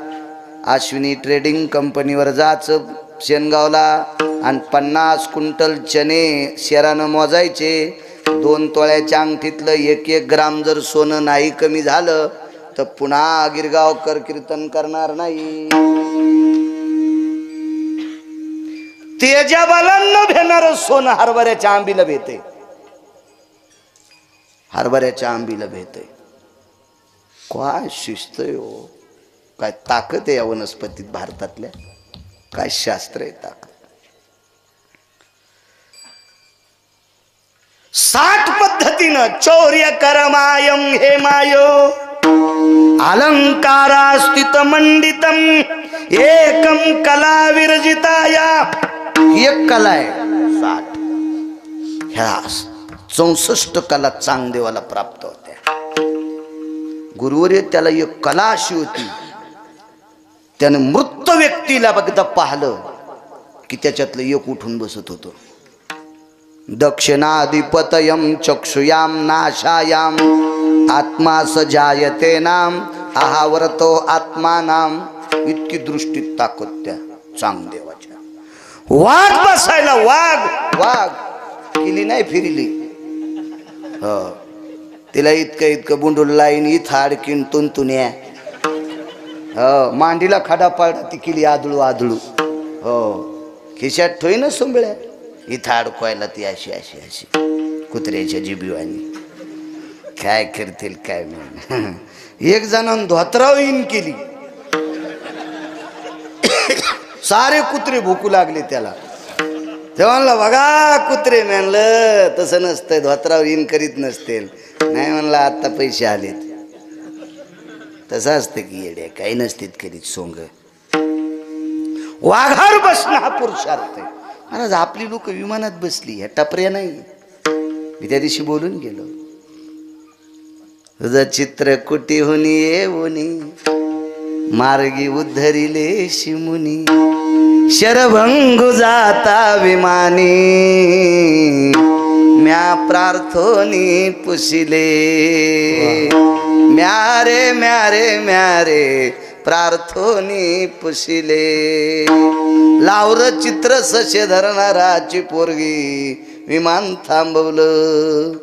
अश्विनी ट्रेडिंग कंपनीवर जायचं शेनगावला आणि 50 क्विंटल चणे शेरानं मोजायचे. 2 तोळ्याच्या अंगठीतलं 1-1 ग्राम जर सोनं नाही कमी झालं तर पुन्हा गिरगावकर कीर्तन करणार नाही. तेजाबाला न भेटणार सोनं हरभऱ्याच्या आंबीला भेटते. हरभऱ्याच्या आंबीला भेटते. काय शिस्त आहे हो. काय ताकद आहे या वनस्पतीत भारतातल्या. काय शास्त्र आहे ताकद. 60 पद्धतीनं चौर्य करमायम हे मायो अलंकारास्थित मंडितम एकम कला विरजिताया. एक कला आहे 60. ह्या 64 कला चांगदेवाला प्राप्त होत्या. गुरुवर्य त्याला एक कला अशी होती. त्यानं मृत व्यक्तीला बघता पाहिलं की त्याच्यातलं एक उठून बसत होतं. दक्षिणाधिपतयम चक्षुयाम नाशायाम आत्मा सजायते नाम आहावरतो आत्मानाम. इतकी दृष्टी ताकद त्या चांगदेवाच्या. वाघ बसायला वाघ केली नाही फिरली. हो तिला इतकं बुंडूल लाईन इथं अडकीन तुंतुन्या. हो मांडीला खडा पाडा ती केली आदळू. हो खिशात ठोई ना सुंबळ्या इथं अडकवायला ती अशी कुत्र्याच्या जिबीवानी. काय करतील काय म्हणून. एक जणांनी धोत्राव इन केली. सारे कुत्रे भुकू लागले त्याला. तेव्हा बघा कुत्रे म्हणलं तसं नसतंय. धोत्राव इन करीत नसतील. नाही म्हणलं आता पैसे आलेत. तसं असतं की येड्या काही नसतील करीत सोंग. वाघावर बसणं हा पुरुषार्थ आहे. महाराज आपली लोक विमानात बसली ह्या टपऱ्या नाही. मी त्या दिवशी बोलून गेलो. तुझं चित्र कुटीहून येऊनी मार्गी उद्धरिले शिमुनी शरभंगू जाता विमानी म्या प्रार्थोनी पुसिले. म्यारे प्रार्थोनी पुसिले. लावर चित्र सशे धरणाराची पोरगी विमान थांबवलं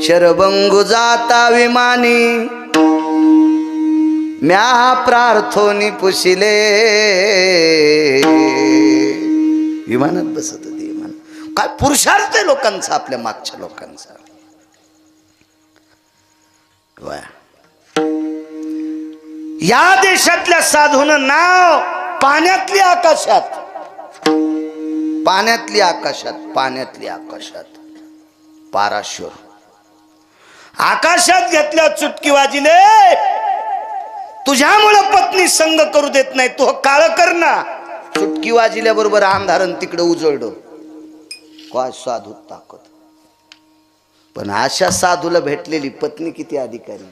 शरभंगू जाता विमानी म्या प्रार्थोनी पुशिले विमानात बसत होते विमान काय पुरुषार्थ आहे लोकांचा आपल्या मागच्या लोकांचा या देशातल्या साधूनं नाव पाण्यातली आकाशात पाण्यातली आकाशात पाण्यातली आकाशात पाराशर आकाशात घेतल्या चुटकी वाजिले तुझ्यामुळे पत्नी संग करू देत नाही तू काळ कर ना चुटकी वाजिल्या बरोबर अंधारण तिकडे उजळलं काय साधू ताकद पण अशा साधूला भेटलेली पत्नी किती अधिकारी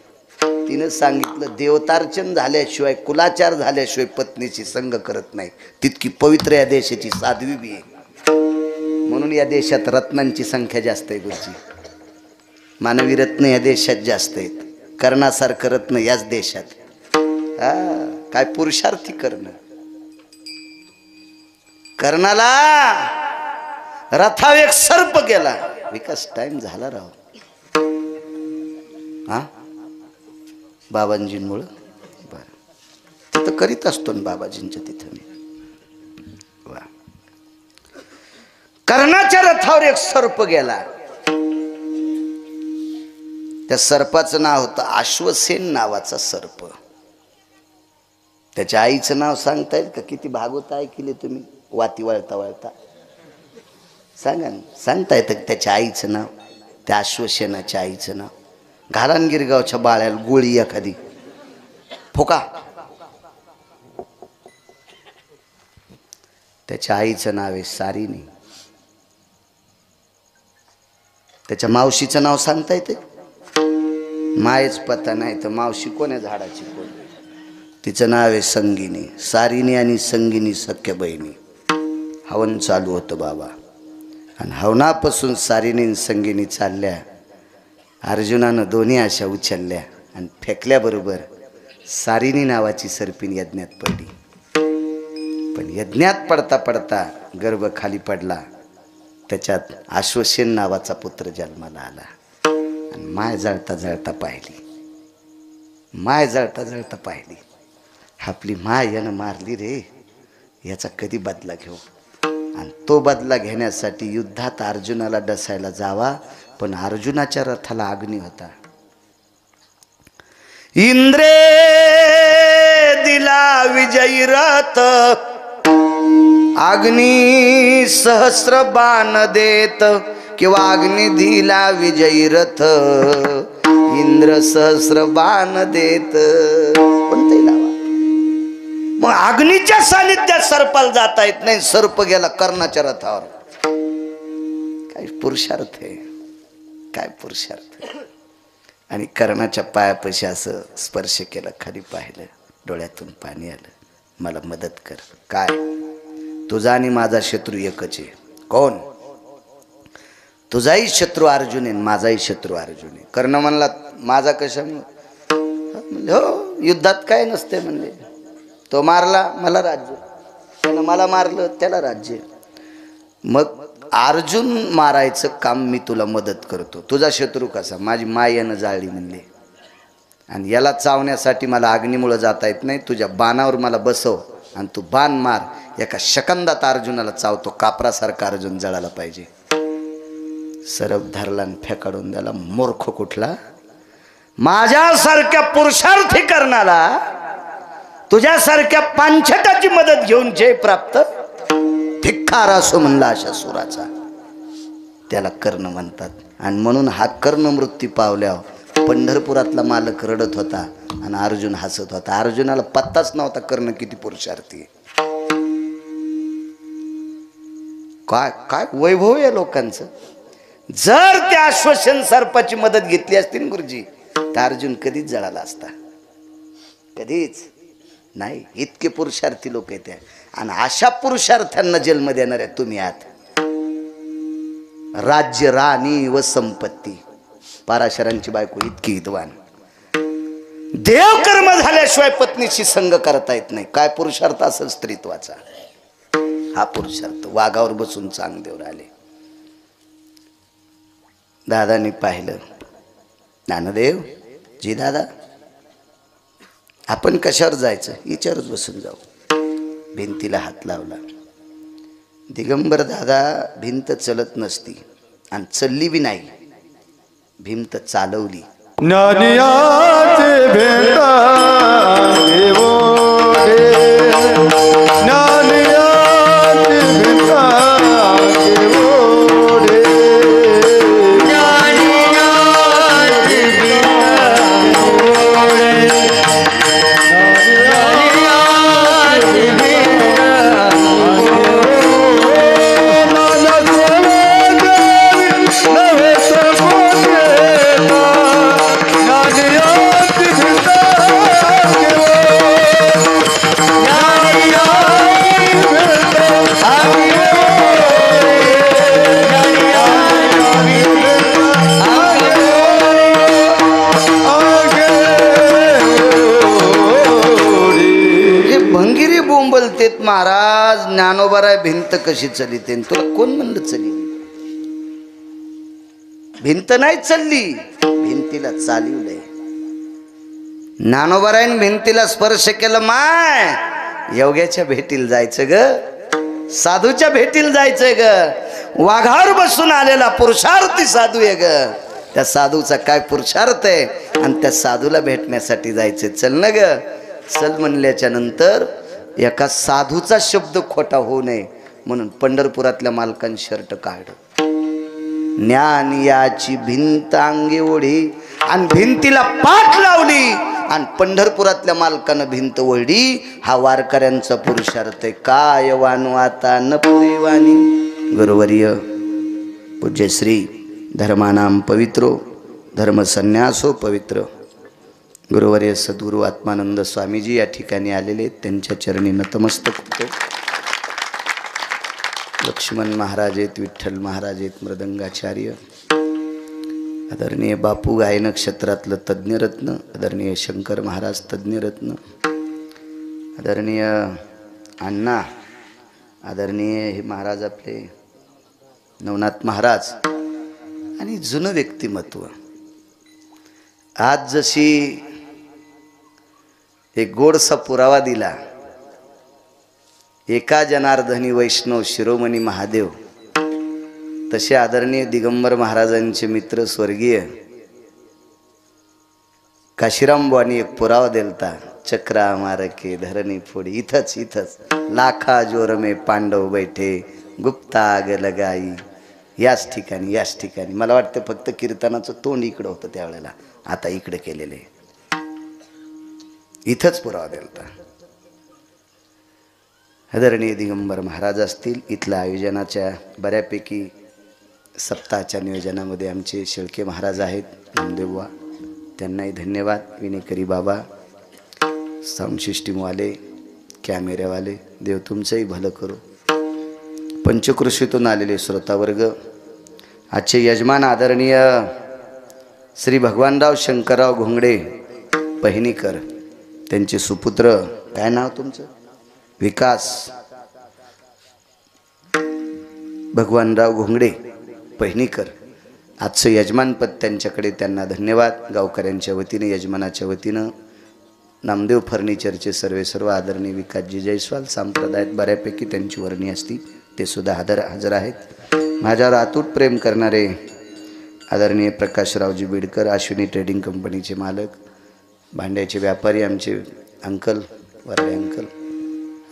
तिने सांगितलं देवतार्चन झाल्याशिवाय कुलाचार झाल्याशिवाय पत्नीची संग करत नाही तितकी पवित्र या देशाची साध्वी बी आहे म्हणून या देशात रत्नांची संख्या जास्त आहे गुरुजी मानवी रत्न या देशात जास्त आहेत कर्णासारखं रत्न याच देशात काय पुरुषार्थी करणं कर्णाला रथावर एक सर्प गेला विकास टाइम झाला राव हा बाबांजींमुळं बरं तिथं करीत असतो ना बाबाजींच्या तिथं मी वा कर्णाच्या रथावर एक सर्प गेला त्या सर्पाचं नाव होतं अश्वसेन नावाचा सर्प त्याच्या आईचं नाव सांगता येईल का किती भागवत ऐकले तुम्ही वाती वळता वळता सांगा ना सांगता येतं त्याच्या आईचं नाव त्या अश्वसेनाच्या आईचं नाव घालान गिरगावच्या बाळ्याला गोळी एखादी फोका त्याच्या आईचं नाव आहे सारिणी त्याच्या मावशीचं नाव सांगता येते मायच पता नाही तर मावशी कोण्या झाडाची कोण तिचं नाव आहे संगिनी सारिणी आणि संगिनी सख्या बहिणी हवन चालू होतं बाबा आणि हवनापासून सारिणी आणि संगिनी चालल्या अर्जुनानं दोन्ही आशा उचलल्या आणि फेकल्याबरोबर सारिणी नावाची सर्पिण यज्ञात पडली पण यज्ञात पडता पडता गर्भ खाली पडला त्याच्यात अश्वसेन नावाचा पुत्र जन्माला आला आणि माय जळता जळता पाहिली माय जळता जळता पाहिली आपली माय यानं मारली रे याचा कधी बदला घेऊ आणि तो बदला घेण्यासाठी युद्धात अर्जुनाला डसायला जावा पण अर्जुनाच्या रथाला अग्नी होता इंद्रे दिला विजयी रथ अग्नी सहस्र बाण देत किंवा अग्नी दिला विजयी रथ इंद्र सहस्र बाण देत कोणतंही लावा मग अग्नीच्या सानिध्यात सर्पाला जाता येत नाही सर्प गेला कर्णाच्या रथावर काय पुरुषार्थ आहे काय पुरुषार्थ आणि कर्णाच्या पायापाशी असं स्पर्श केला खाली पाहिलं डोळ्यातून पाणी आलं मला मदत कर काय तुझा आणि माझा शत्रू एकच आहे कोण तुझाही शत्रू अर्जुन आहे माझाही शत्रू अर्जुन आहे कर्ण म्हणला माझा कशामुळे म्हणले हो युद्धात काय नसते म्हणले तो मारला मला राज्य त्यानं मला मारलं त्याला राज्य मग अर्जुन मारायचं काम मी तुला मदत करतो तुझा शत्रू कसा माझी माय यानं जाळली म्हणले आणि याला चावण्यासाठी मला अग्नीमुळे जाता येत नाही तुझ्या बाणावर मला बसव आणि तू बाण मार एका सेकंदात अर्जुनाला चावतो कापरासारखा अर्जुन जळाला पाहिजे सरप धरला आणि फेकाडून द्याला मूर्ख कुठला माझ्यासारख्या पुरुषार्थी करणारा तुझ्यासारख्या पांचटाची मदत घेऊन जय प्राप्त धिक्कार असो म्हणला अशा सुराचा त्याला कर्ण म्हणतात आणि म्हणून हा कर्ण मृत्यू पावल्यावर पंढरपुरातला मालक रडत होता आणि अर्जुन हसत होता अर्जुनाला पत्ताच नव्हता कर्ण किती पुरुषार्थी काय काय वैभव आहे लोकांचं जर त्या अश्वसेन सर्पाची मदत घेतली असती ना गुरुजी तर अर्जुन कधीच जळाला असता कधीच नाही इतके पुरुषार्थी लोक आहेत आणि अशा पुरुषार्थांना जन्म देणार आहे तुम्ही आहात राज्य राणी व संपत्ती पाराशरांची बायको इतकी विद्वान देव कर्म झाल्याशिवाय पत्नीशी संग करता येत नाही काय पुरुषार्थ असेल स्त्रीत्वाचा हा पुरुषार्थ वाघावर बसून चांगदेव राहिले दादानी पाहिलं, ज्ञानदेव जी दादा आपण कशावर जायचं, विचारच बसून जाऊ. भिंतीला हात लावला. दिगंबर दादा भिंत चलत नसती आणि चलली बी नाही, भिंत चालवली. ज्ञानियाचे भेटा देवो रे, ज्ञानियाचे भेटा देवो रे, ज्ञानियाचे भेटा देवो रे, ज्ञानियाचे भेटा नवे सबोटे बोलतेत महाराज. ज्ञानोबाराय भिंत कशी चलिते, तुला कोण म्हणलं चली? भिंत नाही चालली, भिंतीला चालवलंय. ज्ञानोबारायन भिंतीला स्पर्श केलं. माय योग्याच्या भेटीला जायचं ग, साधूच्या भेटीला जायचंय ग. वाघावर बसून आलेला पुरुषार्थी साधू आहे ग. त्या साधूचा काय पुरुषार्थ आहे आणि त्या साधूला भेटण्यासाठी जायचंय. चल ना ग. चल म्हणल्याच्या नंतर एका साधूचा शब्द खोटा होऊ नये म्हणून पंढरपुरातल्या मालकांनी शर्ट काढलं. ज्ञान याची भिंत अंगी ओढी आणि भिंतीला पाठ लावली आणि पंढरपुरातल्या मालकानं भिंत ओढली. हा वारकऱ्यांचा पुरुषार्थ आहे. काय वानू आता न पुरी वाणी. गुरुवर्य पूज्य श्री धर्मानाम पवित्रो धर्मसन्यासो पवित्र गुरुवर्य सद्गुरु आत्मानंद स्वामीजी या ठिकाणी आलेले, त्यांच्या चरणी नतमस्तक होतो. लक्ष्मण महाराज आहेत, विठ्ठल महाराज आहेत, मृदंगाचार्य, आदरणीय बापू गायन क्षेत्रातलं तज्ज्ञरत्न, आदरणीय शंकर महाराज तज्ज्ञरत्न, आदरणीय अण्णा, आदरणीय हे महाराज आपले नवनाथ महाराज आणि जुनं व्यक्तिमत्व. आज जशी एक गोडसा पुरावा दिला, एका जनार्दनी वैष्णव शिरोमणी महादेव, तसे आदरणीय दिगंबर महाराजांचे मित्र स्वर्गीय काशीराम बुवांनी एक पुरावा दिलता. चक्रा मारके धरणी फोडी. इथंच लाखा जोर में पांडव बैठे गुप्ता आग लगाई. याच ठिकाणी मला वाटतं फक्त कीर्तनाचं तोंड इकडं होतं त्यावेळेला, आता इकडे केलेले. इथंच पुरावा दिलता. आदरणीय दिगंबर महाराज असतील. इथल्या आयोजनाच्या बऱ्यापैकी सप्ताहाच्या नियोजनामध्ये आमचे शेळके महाराज आहेत, नामदेवबुवा, त्यांनाही धन्यवाद. विनेकरी बाबा, साऊंड सिस्टीमवाले, कॅमेऱ्यावाले, देव तुमचंही भलं करो. पंचकृषीतून आलेले श्रोतावर्ग, आजचे यजमान आदरणीय श्री भगवानराव शंकरराव घोंगडे पहिनीकर, त्यांचे सुपुत्र, काय नाव तुमचं? विकास भगवानराव घोंगडे पहिनीकर. आजचं यजमानपद त्यांच्याकडे, त्यांना धन्यवाद. गावकऱ्यांच्या वतीने, यजमानाच्या वतीनं नामदेव फर्निचरचे सर्व आदरणीय विकासजी जयस्वाल संप्रदायात बऱ्यापैकी त्यांची वर्णी असती, ते सुद्धा हजर आहेत. माझ्यावर अतूट प्रेम करणारे आदरणीय प्रकाशरावजी बिडकर, अश्विनी ट्रेडिंग कंपनीचे मालक, भांड्याचे व्यापारी, आमचे अंकल, वरडे अंकल,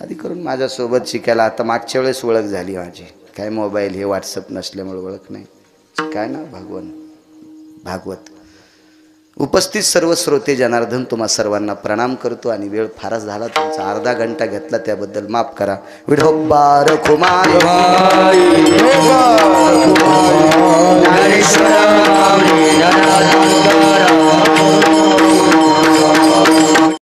आधी करून माझ्यासोबत शिकायला. आता मागच्या वेळेस ओळख झाली माझी, काय मोबाईल हे व्हॉट्सअप नसल्यामुळे ओळख नाही. काय ना भागवत. उपस्थित सर्व श्रोते जनार्दन, तुम्हा सर्वांना प्रणाम करतो. आणि वेळ फारच झाला, तुमचा अर्धा घंटा घेतला त्याबद्दल माफ करा. विठोबा रखुमाई